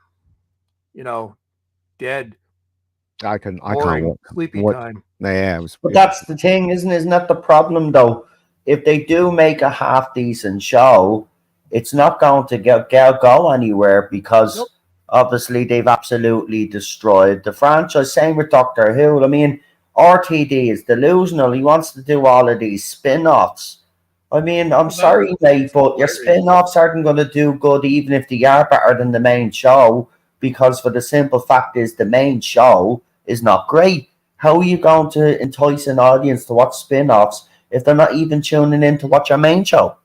I can't boring, watch. sleepy time. Yeah, But that's the thing, isn't that the problem though? If they do make a half decent show, it's not going to go anywhere because obviously they've absolutely destroyed the franchise. Same with Doctor Who. I mean, RTD is delusional. He wants to do all of these spin-offs. I mean, I'm sorry, mate, but your spin-offs aren't going to do good even if they are better than the main show, because for the simple fact is the main show is not great. How are you going to entice an audience to watch spin-offs if they're not even tuning in to watch your main show?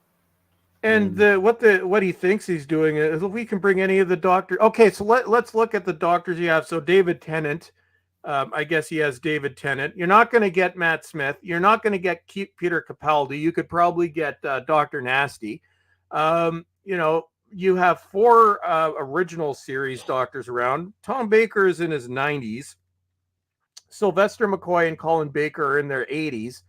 And what he thinks he's doing is, if we can bring any of the doctors. Okay, so let's look at the doctors you have. So David Tennant, I guess he has David Tennant. You're not going to get Matt Smith. You're not going to get Peter Capaldi. You could probably get Dr. Nasty. You have 4 original series doctors around. Tom Baker is in his 90s. Sylvester McCoy and Colin Baker are in their 80s.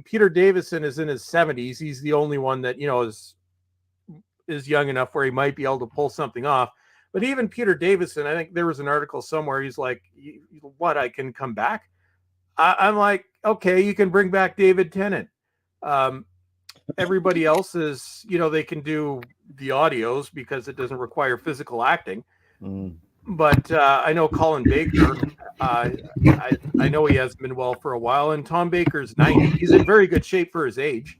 Peter Davison is in his 70s. He's the only one that is young enough where he might be able to pull something off. But even Peter Davison, I think there was an article somewhere. He's like, "What? I can come back?" I'm like, "Okay, you can bring back David Tennant." Everybody else is, they can do the audios because it doesn't require physical acting. But I know Colin Baker. I know he hasn't been well for a while, and Tom Baker's 90. He's in very good shape for his age.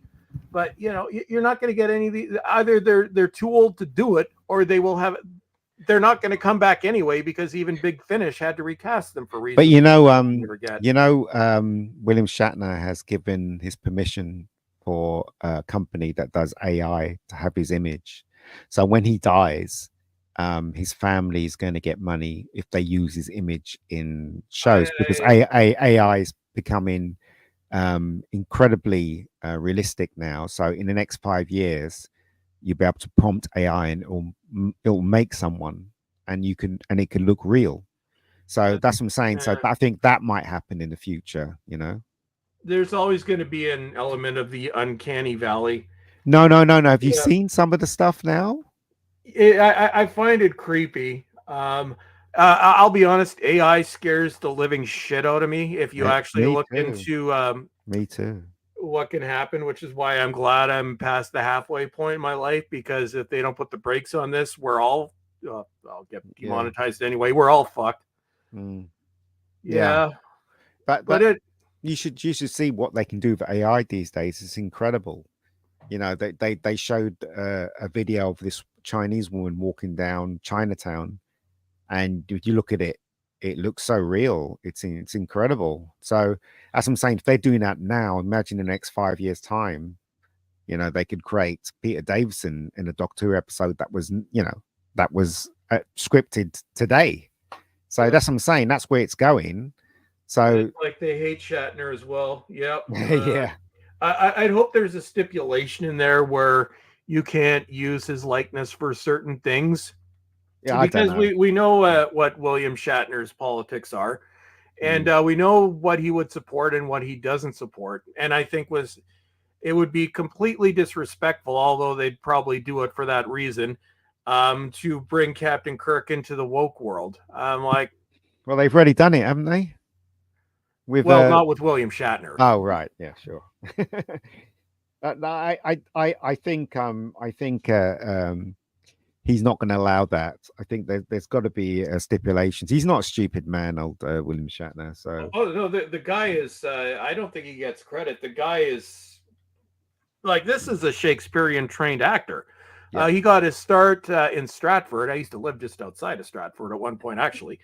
But you're not going to get any of these. Either they're too old to do it, or they're not going to come back anyway, because even Big Finish had to recast them for reasons. But William Shatner has given his permission for a company that does AI to have his image. So when he dies, his family is going to get money if they use his image in shows, because AI is becoming incredibly realistic now. So in the next 5 years, you'll be able to prompt AI and it'll make someone, and it can look real. So that's what I'm saying. So I think that might happen in the future. There's always going to be an element of the uncanny valley. No. Have you seen some of the stuff now? I find it creepy. I'll be honest, AI scares the living shit out of me if you actually look into me too, what can happen, which is why I'm glad I'm past the halfway point in my life, because if they don't put the brakes on this, we're all I'll get demonetized anyway. We're all fucked. But you should see what they can do for AI these days. It's incredible. They showed a video of this Chinese woman walking down Chinatown, and if you look at it, it looks so real. It's incredible. So as I'm saying, if they're doing that now, imagine in the next 5 years' time, they could create Peter Davison in a Doctor Who episode that was scripted today. So that's what I'm saying. That's where it's going. So like they hate Shatner as well. Yep. Yeah. I'd hope there's a stipulation in there where you can't use his likeness for certain things. Yeah, because we know what William Shatner's politics are, and we know what he would support and what he doesn't support. And I think it would be completely disrespectful, although they'd probably do it for that reason, to bring Captain Kirk into the woke world. Well, they've already done it, haven't they? Not with William Shatner. Oh, right. Yeah, sure. I think he's not going to allow that. I think there's got to be stipulations. He's not a stupid man, old William Shatner. So no, the guy is. I don't think he gets credit. The guy is this is a Shakespearean trained actor. Yeah. He got his start in Stratford. I used to live just outside of Stratford at one point, actually.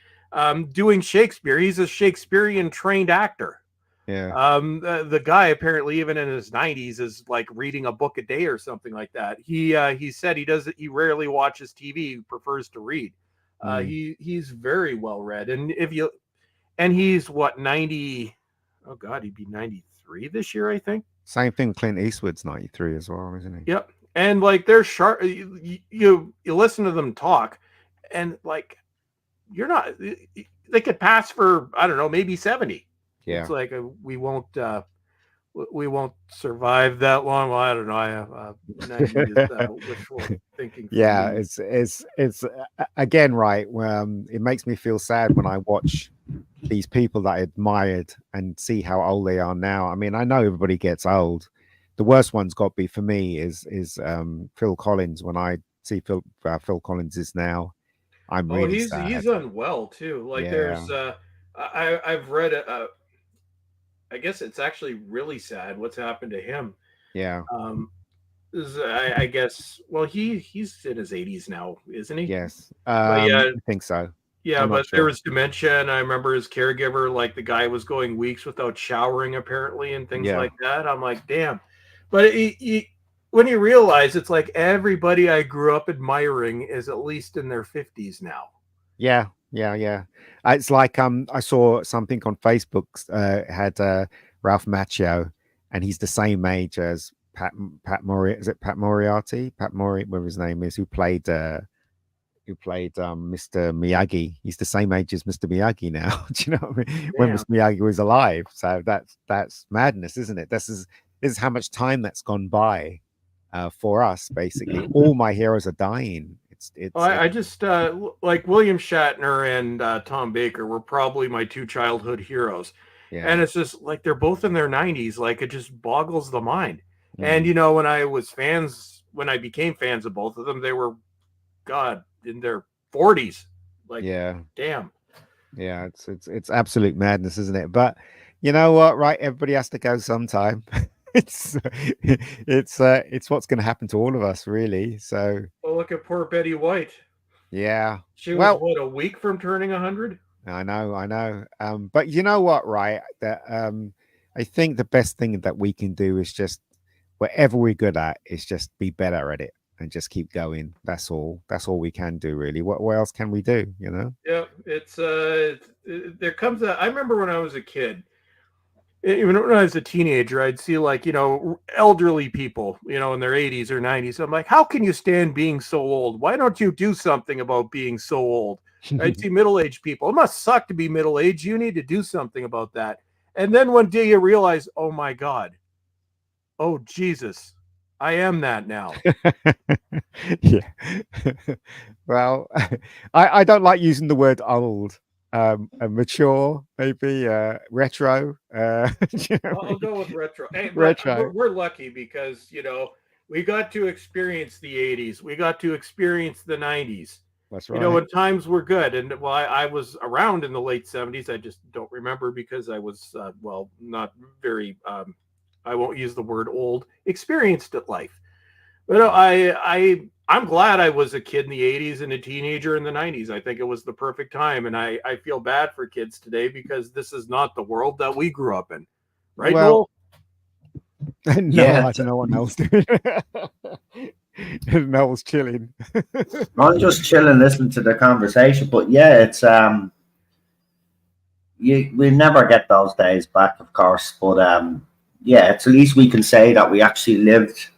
Doing Shakespeare. He's a Shakespearean trained actor. Yeah. The guy apparently even in his 90s is reading a book a day or something like that. He said he rarely watches TV. He prefers to read. He's very well read. And he's what, 90? Oh God, he'd be 93 this year, I think. Same thing. Clint Eastwood's 93 as well, isn't he? Yep. And they're sharp. You listen to them talk, and you're not. They could pass for, I don't know, maybe 70. Yeah. It's like we won't survive that long. Well, I don't know. I have 90s wishful thinking. Yeah, it's again, right. It makes me feel sad when I watch these people that I admired and see how old they are now. I mean, I know everybody gets old. The worst one's got to be for me is Phil Collins. When I see Phil Collins is now, I'm really sad. He's unwell too. Like there's I've read I guess it's actually really sad what's happened to him. Yeah. I guess he's in his 80s now, isn't he? Yes. Yeah, I think so. Yeah, I'm not but sure. there was dementia, and I remember his caregiver, like the guy was going weeks without showering apparently and things Yeah. like that. I'm like, damn. But when you realize it's like everybody I grew up admiring is at least in their 50s now. Yeah. It's like I saw something on Facebook had Ralph Macchio, and he's the same age as Pat Moriarty? Is it Pat Moriarty? Pat Moriarty, whatever his name is, who played Mr. Miyagi. He's the same age as Mr. Miyagi now. Do you know what I mean? When Mr. Miyagi was alive. So that's madness, isn't it? This is how much time that's gone by for us. Basically, all my heroes are dying. I just like William Shatner and Tom Baker were probably my two childhood heroes. Yeah. And it's just like they're both in their 90s. Like it just boggles the mind. And when I became fans of both of them, they were in their 40s. Like, damn. Yeah, it's absolute madness, isn't it? But you know what, right? Everybody has to go sometime. it's what's going to happen to all of us, really. So look at poor Betty White. Yeah. She was a week from turning 100. I know. But you know what, right? That I think the best thing that we can do is just whatever we're good at is just be better at it and just keep going. That's all we can do, really. What else can we do, you know? Yeah, it's there comes I remember when I was a kid, even when I was a teenager, I'd see elderly people, in their 80s or 90s. I'm like, how can you stand being so old? Why don't you do something about being so old? I'd see middle-aged people. It must suck to be middle-aged. You need to do something about that. And then one day you realize, oh my God, oh Jesus, I am that now. Yeah. Well, I don't like using the word old. Mature, maybe retro. I'll go with retro. Hey, retro. We're lucky because we got to experience the 80s. We got to experience the 90s. That's right. When times were good. And I was around in the late 70s. I just don't remember because I was not very I won't use the word old, experienced at life. But I'm glad I was a kid in the 80s and a teenager in the 90s. I think it was the perfect time. And I feel bad for kids today because this is not the world that we grew up in. Right, Noel? No, Yeah. I don't know what Noel's doing. Noel's chilling. I'm just chilling, listening to the conversation. But yeah, it's we never get those days back, of course. But yeah, it's at least we can say that we actually lived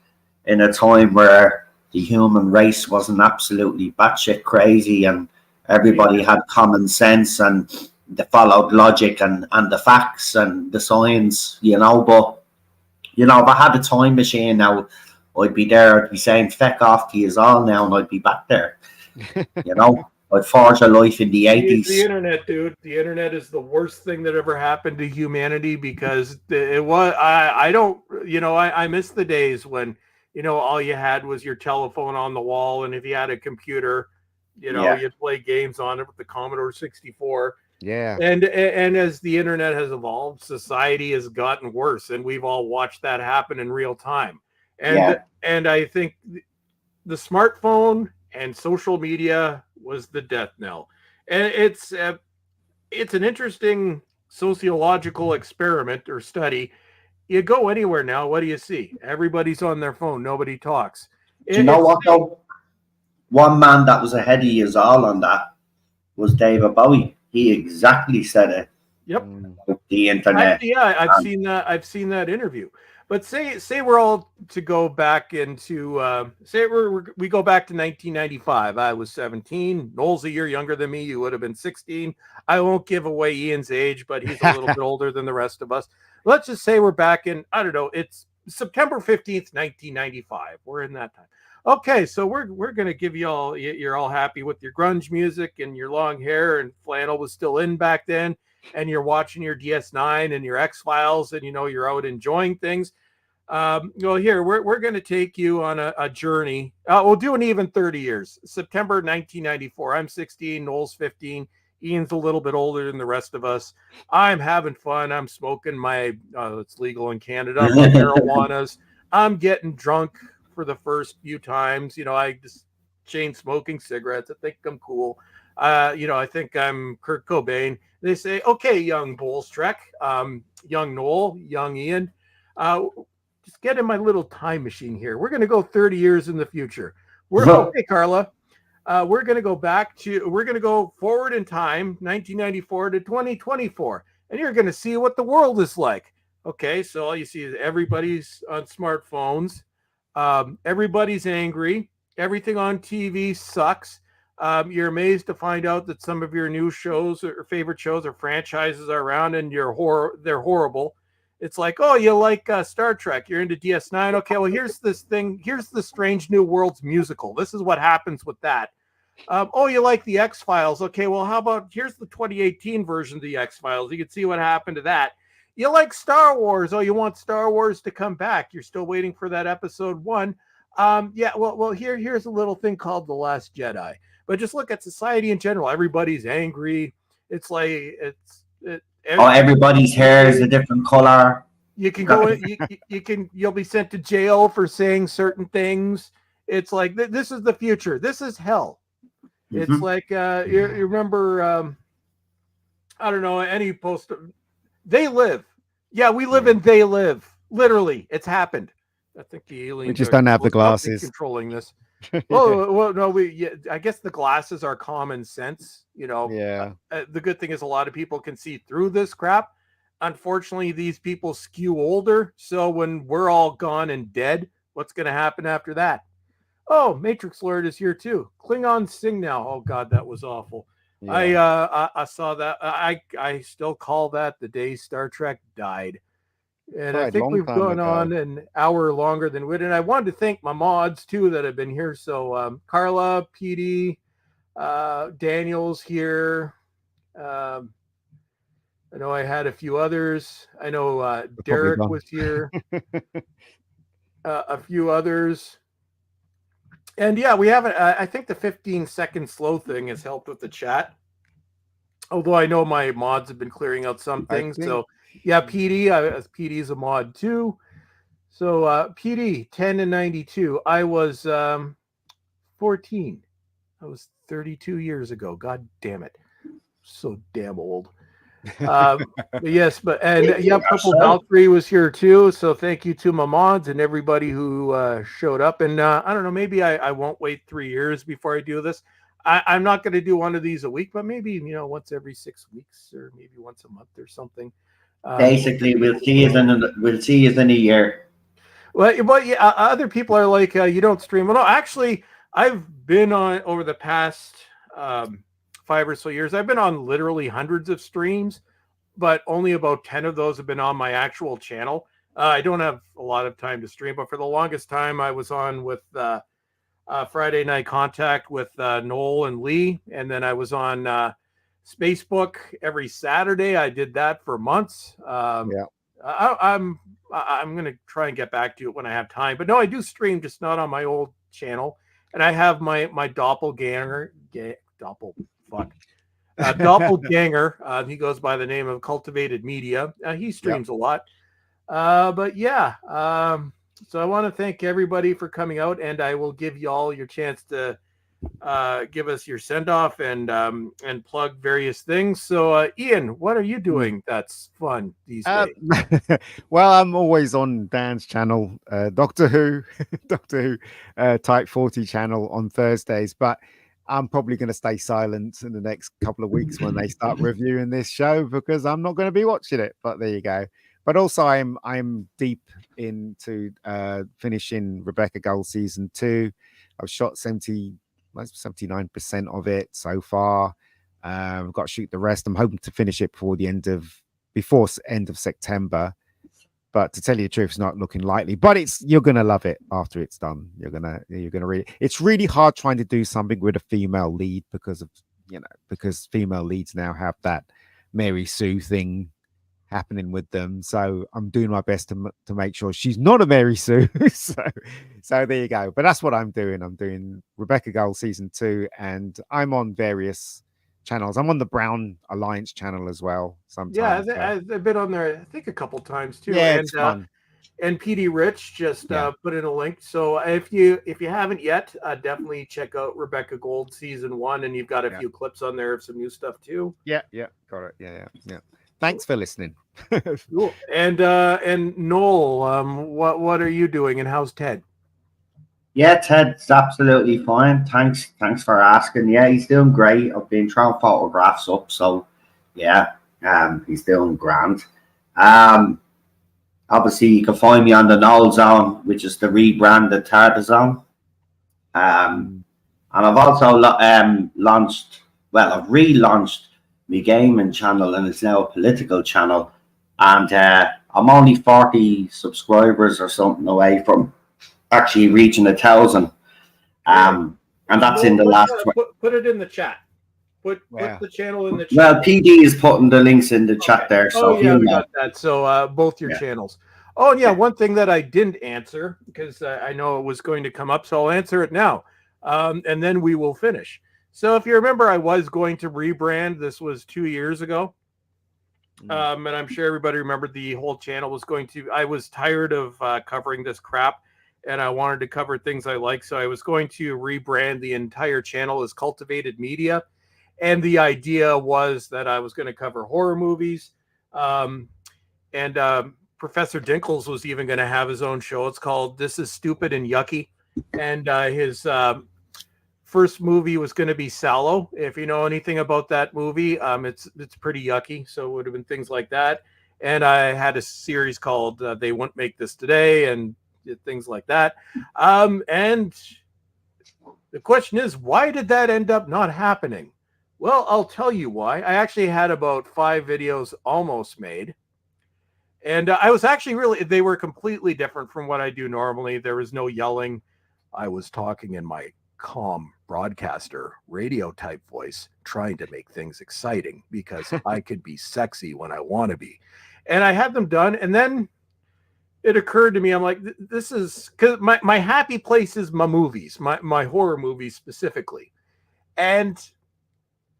in a time where the human race wasn't absolutely batshit crazy and everybody had common sense and they followed logic and the facts and the science, But, if I had a time machine now, I'd be there. I'd be saying, feck off to you all now, and I'd be back there. I'd forge a life in the 80s. The internet, dude. The internet is the worst thing that ever happened to humanity because it was. I don't. I miss the days when all you had was your telephone on the wall, and if you had a computer, you'd play games on it with the Commodore 64. Yeah. And as the internet has evolved, society has gotten worse, and we've all watched that happen in real time. And I think the smartphone and social media was the death knell. And it's an interesting sociological experiment or study. You go anywhere now, what do you see? Everybody's on their phone. Nobody talks. Do you know what, though? One man that was ahead of you all on that was David Bowie. He exactly said it. Yep. With the internet. I've seen that. I've seen that interview. But say we're all to go back into say we go back to 1995. I was 17. Noel's a year younger than me. You would have been 16. I won't give away Ian's age, but he's a little bit older than the rest of us. Let's just say we're back in, I don't know, it's September 15th, 1995. We're in that time. Okay, so we're going to give you all, you're all happy with your grunge music and your long hair, and flannel was still in back then, and you're watching your DS9 and your X-Files, and you're out enjoying things. Well, here we're going to take you on a journey. We'll do an even 30 years. September 1994. I'm 16. Noel's 15. Ian's a little bit older than the rest of us. I'm having fun. I'm smoking my it's legal in Canada, my marijuanas. I'm getting drunk for the first few times. I just chain smoking cigarettes. I think I'm cool. I think I'm Kurt Cobain. They say, okay, young Bowles Trek, young Noel, young Ian. Just get in my little time machine here. We're going to go 30 years in the future. Okay, Carla. We're going to go forward in time, 1994 to 2024, and you're going to see what the world is like. Okay, so all you see is everybody's on smartphones. Everybody's angry. Everything on TV sucks. You're amazed to find out that some of your new shows or favorite shows or franchises are around, and they're horrible. It's like, oh, you like Star Trek. You're into DS9. Okay, well, here's this thing. Here's the Strange New Worlds musical. This is what happens with that. Oh, you like the X-Files. Okay, well, how about here's the 2018 version of the X-Files. You can see what happened to that. You like Star Wars. Oh, you want Star Wars to come back. You're still waiting for that episode 1. Yeah, well, here's a little thing called The Last Jedi. But just look at society in general. Everybody's angry. It's like everybody's hair is a different color. You can go you'll be sent to jail for saying certain things. It's like this is the future. This is hell. Mm-hmm. It's like you remember I don't know, any post They Live. Yeah, we live in They Live. Literally, it's happened. I think the aliens we just don't have the glasses controlling this. well, no, I guess the glasses are common sense. Yeah. The good thing is a lot of people can see through this crap. Unfortunately, these people skew older. So when we're all gone and dead, what's going to happen after that? Oh, Matrix Lord is here too. Klingons sing now. Oh God, that was awful. Yeah. I saw that. I still call that the day Star Trek died. And I think we've gone on an hour longer than we did. And I wanted to thank my mods too that have been here. So Carla, PD, Daniel's here. I know I had a few others. I know Derek was here. A few others. And yeah, we haven't. I think the 15-second slow thing has helped with the chat. Although I know my mods have been clearing out some things. So yeah, PD. PD's a mod too. So PD 10 and 92. I was 14. I was 32 years ago. God damn it. So damn old. Yes, Purple Valkyrie was here too. So thank you to my mods and everybody who showed up. And I don't know, maybe I won't wait 3 years before I do this. I'm not going to do one of these a week, but maybe once every 6 weeks or maybe once a month or something. Basically, we'll see you in a year. Well, yeah. Other people are like, you don't stream. Well, no, actually, I've been on over the past 5 or so years. I've been on literally hundreds of streams, but only about 10 of those have been on my actual channel. I don't have a lot of time to stream, but for the longest time, I was on with Friday Night Contact with Noel and Lee, and then I was on Spacebook every Saturday. I did that for months. I'm going to try and get back to it when I have time. But no, I do stream, just not on my old channel. And I have my doppelganger. Doppelganger. He goes by the name of Cultivated Media. He streams a lot. But yeah. So I want to thank everybody for coming out, and I will give you all your chance to give us your send-off and plug various things. So Ian, what are you doing that's fun these days? Well, I'm always on Dan's channel, Doctor Who Type 40 channel on Thursdays, but I'm probably going to stay silent in the next couple of weeks when they start reviewing this show, because I'm not going to be watching it. But there you go. But also, I'm deep into finishing Rebecca Gull season 2. I've shot 79% of it so far. I've got to shoot the rest. I'm hoping to finish it before end of September. But to tell you the truth, it's not looking likely. But you're gonna love it after it's done. You're gonna read it. It's really hard trying to do something with a female lead because female leads now have that Mary Sue thing happening with them. So I'm doing my best to make sure she's not a Mary Sue. so there you go. But that's what I'm doing. I'm doing Rebecca Gull season 2, and I'm on various channels. I'm on the Brown Alliance channel as well. Sometimes. Yeah, I've been on there, I think, a couple times too. Yeah, and, it's fun. And PD Rich just put in a link. So if you haven't yet, definitely check out Rebecca Gold season 1, and you've got a few clips on there of some new stuff too. Yeah, got it. Yeah. Thanks for listening. Cool. And Noel, what are you doing, and how's Ted? Yeah, Ted's absolutely fine. Thanks for asking. Yeah, he's doing great. I've been throwing photographs up, so yeah, he's doing grand. Obviously, you can find me on the Noel Zone, which is the rebranded Tarda Zone. And I've also I've relaunched my gaming channel, and it's now a political channel. And I'm only 40 subscribers or something away from actually reaching 1,000. And that's in the last. Put it in the chat. Put the channel in the chat. Well, PD is putting the links in the chat there. So we got that. So both your channels. Oh, yeah. One thing that I didn't answer, because I know it was going to come up, so I'll answer it now. And then we will finish. So if you remember, I was going to rebrand. This was 2 years ago. And I'm sure everybody remembered the whole channel was going to. I was tired of covering this crap, and I wanted to cover things I like. So I was going to rebrand the entire channel as Cultivated Media. And the idea was that I was going to cover horror movies. And Professor Dinkles was even going to have his own show. It's called This Is Stupid and Yucky. And his first movie was going to be Sallow. If you know anything about that movie, it's pretty yucky. So it would have been things like that. And I had a series called They Wouldn't Make This Today, and things like that. And the question is, why did that end up not happening? Well, I'll tell you why. I actually had about 5 videos almost made. And I was actually they were completely different from what I do normally. There was no yelling. I was talking in my calm broadcaster radio type voice, trying to make things exciting because I could be sexy when I want to be. And I had them done. And then it occurred to me, I'm like, this is because my happy place is my movies, my horror movies specifically. And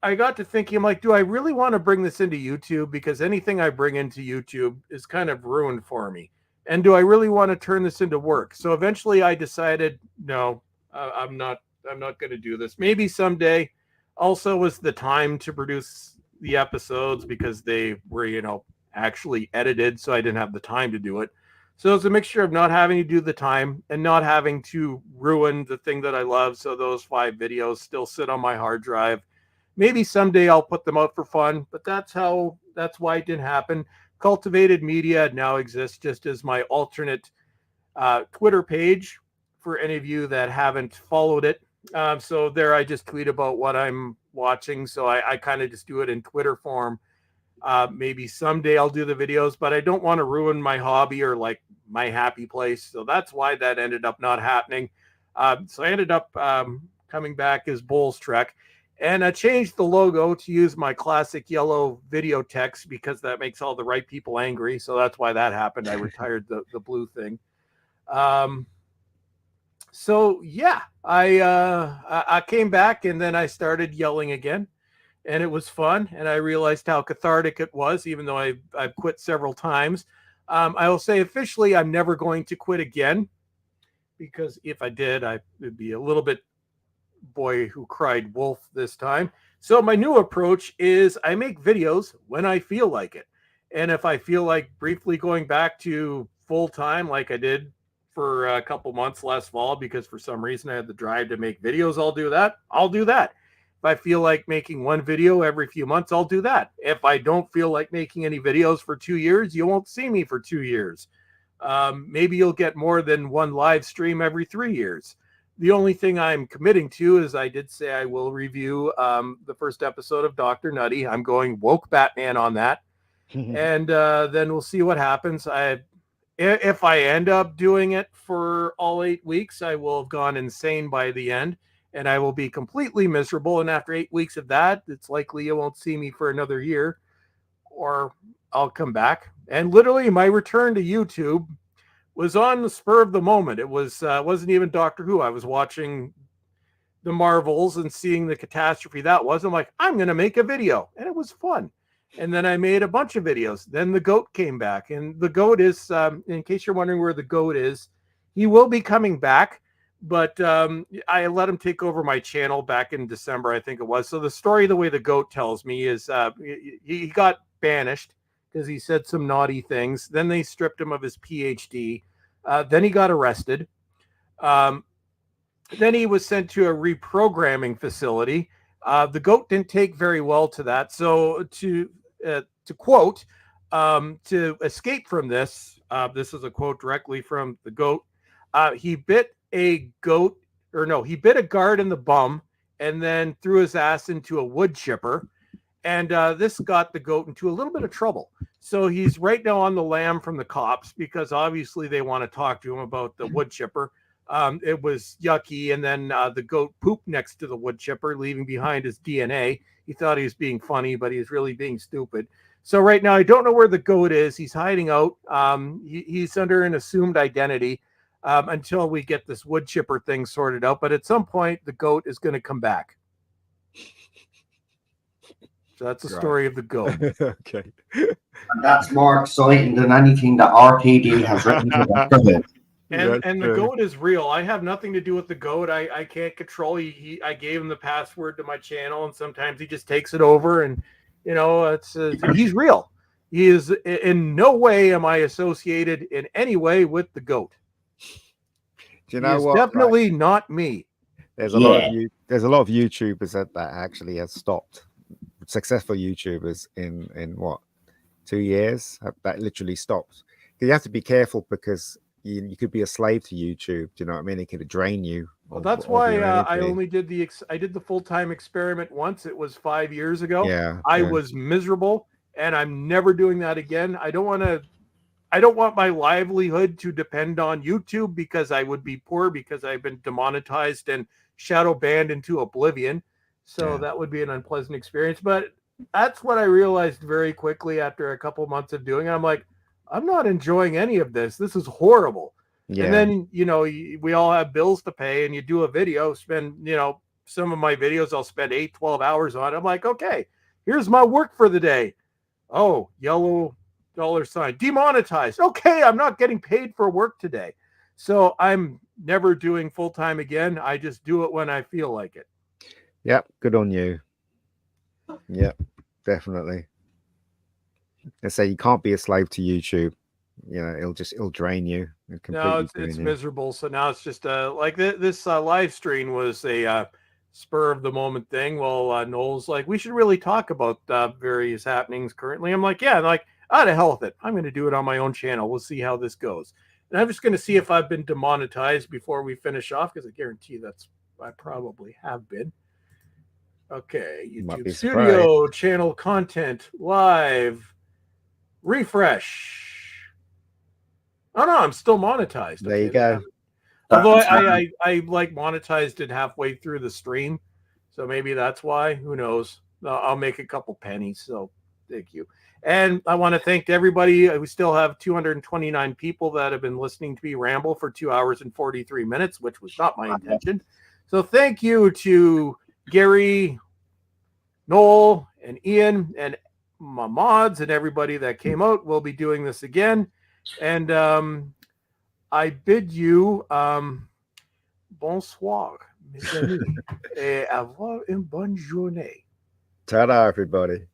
I got to thinking, I'm like, do I really want to bring this into YouTube? Because anything I bring into YouTube is kind of ruined for me. And do I really want to turn this into work? So eventually I decided, no, I'm not going to do this. Maybe someday. Also was the time to produce the episodes because they were, actually edited. So I didn't have the time to do it. So it's a mixture of not having to do the time and not having to ruin the thing that I love. So those 5 videos still sit on my hard drive. Maybe someday I'll put them out for fun, but that's why it didn't happen. Cultivated Media now exists just as my alternate Twitter page for any of you that haven't followed it. So there I just tweet about what I'm watching. So I kind of just do it in Twitter form. Maybe someday I'll do the videos, but I don't want to ruin my hobby or like my happy place. So that's why that ended up not happening. So I ended up coming back as Bulls Trek. And I changed the logo to use my classic yellow video text because that makes all the right people angry. So that's why that happened. I retired the blue thing. So yeah, I came back and then I started yelling again, and it was fun. And I realized how cathartic it was, even though I've quit several times. I will say officially, I'm never going to quit again, because if I did, I would be a little bit boy who cried wolf this time. So my new approach is I make videos when I feel like it. And if I feel like briefly going back to full time, like I did for a couple months last fall, because for some reason I had the drive to make videos, I'll do that. If I feel like making one video every few months, I'll do that. If I don't feel like making any videos for 2 years, you won't see me for 2 years. Maybe you'll get more than one live stream every 3 years. The only thing I'm committing to is I did say I will review the first episode of Dr. Nutty. I'm going woke Batman on that. And then we'll see what happens. If I end up doing it for all 8 weeks, I will have gone insane by the end. And I will be completely miserable. And after 8 weeks of that, it's likely you won't see me for another year, or I'll come back. And literally my return to YouTube was on the spur of the moment. It wasn't even Doctor Who. I was watching the Marvels and seeing the catastrophe that was. I'm like, I'm going to make a video. And it was fun. And then I made a bunch of videos. Then the GOAT came back. And the GOAT is, in case you're wondering where the GOAT is, he will be coming back. But I let him take over my channel back in December, I think it was. So the story, the way the GOAT tells me, is he got banished because he said some naughty things. Then they stripped him of his PhD. Then he got arrested. Then he was sent to a reprogramming facility. The GOAT didn't take very well to that. So to quote, to escape from this, this is a quote directly from the GOAT. He bit a guard in the bum and then threw his ass into a wood chipper. And this got the GOAT into a little bit of trouble. So he's right now on the lam from the cops because obviously they want to talk to him about the wood chipper. It was yucky. And then the GOAT pooped next to the wood chipper, leaving behind his DNA. He thought he was being funny, but he was really being stupid. So right now, I don't know where the GOAT is. He's hiding out. He's under an assumed identity. Until we get this wood chipper thing sorted out. But at some point, the GOAT is going to come back. So that's the story of the GOAT. Okay. And that's more exciting than anything that RTD has written to the And the GOAT is real. I have nothing to do with the GOAT. I can't control. I gave him the password to my channel, and sometimes he just takes it over. And he's real. He is in no way am I associated in any way with the GOAT. Do you know what? Definitely not me. There's a lot of YouTubers that actually have stopped. Successful YouTubers in what 2 years that literally stopped. You have to be careful because you could be a slave to YouTube. Do you know what I mean? It could drain you. Well, that's why I only did the full-time experiment once. It was 5 years ago. Yeah, I was miserable, and I'm never doing that again. I don't want my livelihood to depend on YouTube because I would be poor because I've been demonetized and shadow banned into oblivion. So that would be an unpleasant experience. But that's what I realized very quickly after a couple months of doing it. I'm like, I'm not enjoying any of this. This is horrible. Yeah. And then, we all have bills to pay and you do a video, spend, some of my videos, I'll spend 8-12 hours on. I'm like, okay, here's my work for the day. Oh, yellow $sign demonetized. Okay, I'm not getting paid for work today. So I'm never doing full-time again. I just do it when I feel like it. Yep, good on you. Yep, definitely. I say you can't be a slave to YouTube. It'll drain you. No, it's miserable. So now it's just like this live stream was a spur of the moment thing. Well, Noel's like, we should really talk about various happenings currently. I'm like, yeah, and like, out of hell with it. I'm going to do it on my own channel. We'll see how this goes. And I'm just going to see if I've been demonetized before we finish off, because I guarantee I probably have been. Okay, YouTube Studio, channel content, live, refresh. Oh no, I'm still monetized. There you go. Although I like monetized it halfway through the stream, so maybe that's why. Who knows? I'll make a couple pennies. So thank you. And I want to thank everybody. We still have 229 people that have been listening to me ramble for 2 hours and 43 minutes, which was not my intention. So thank you to Gary, Noel, and Ian, and my mods, and everybody that came out. We'll be doing this again. And I bid you bonsoir, mes amis, et avoir une bonne journée. Ta-da, everybody.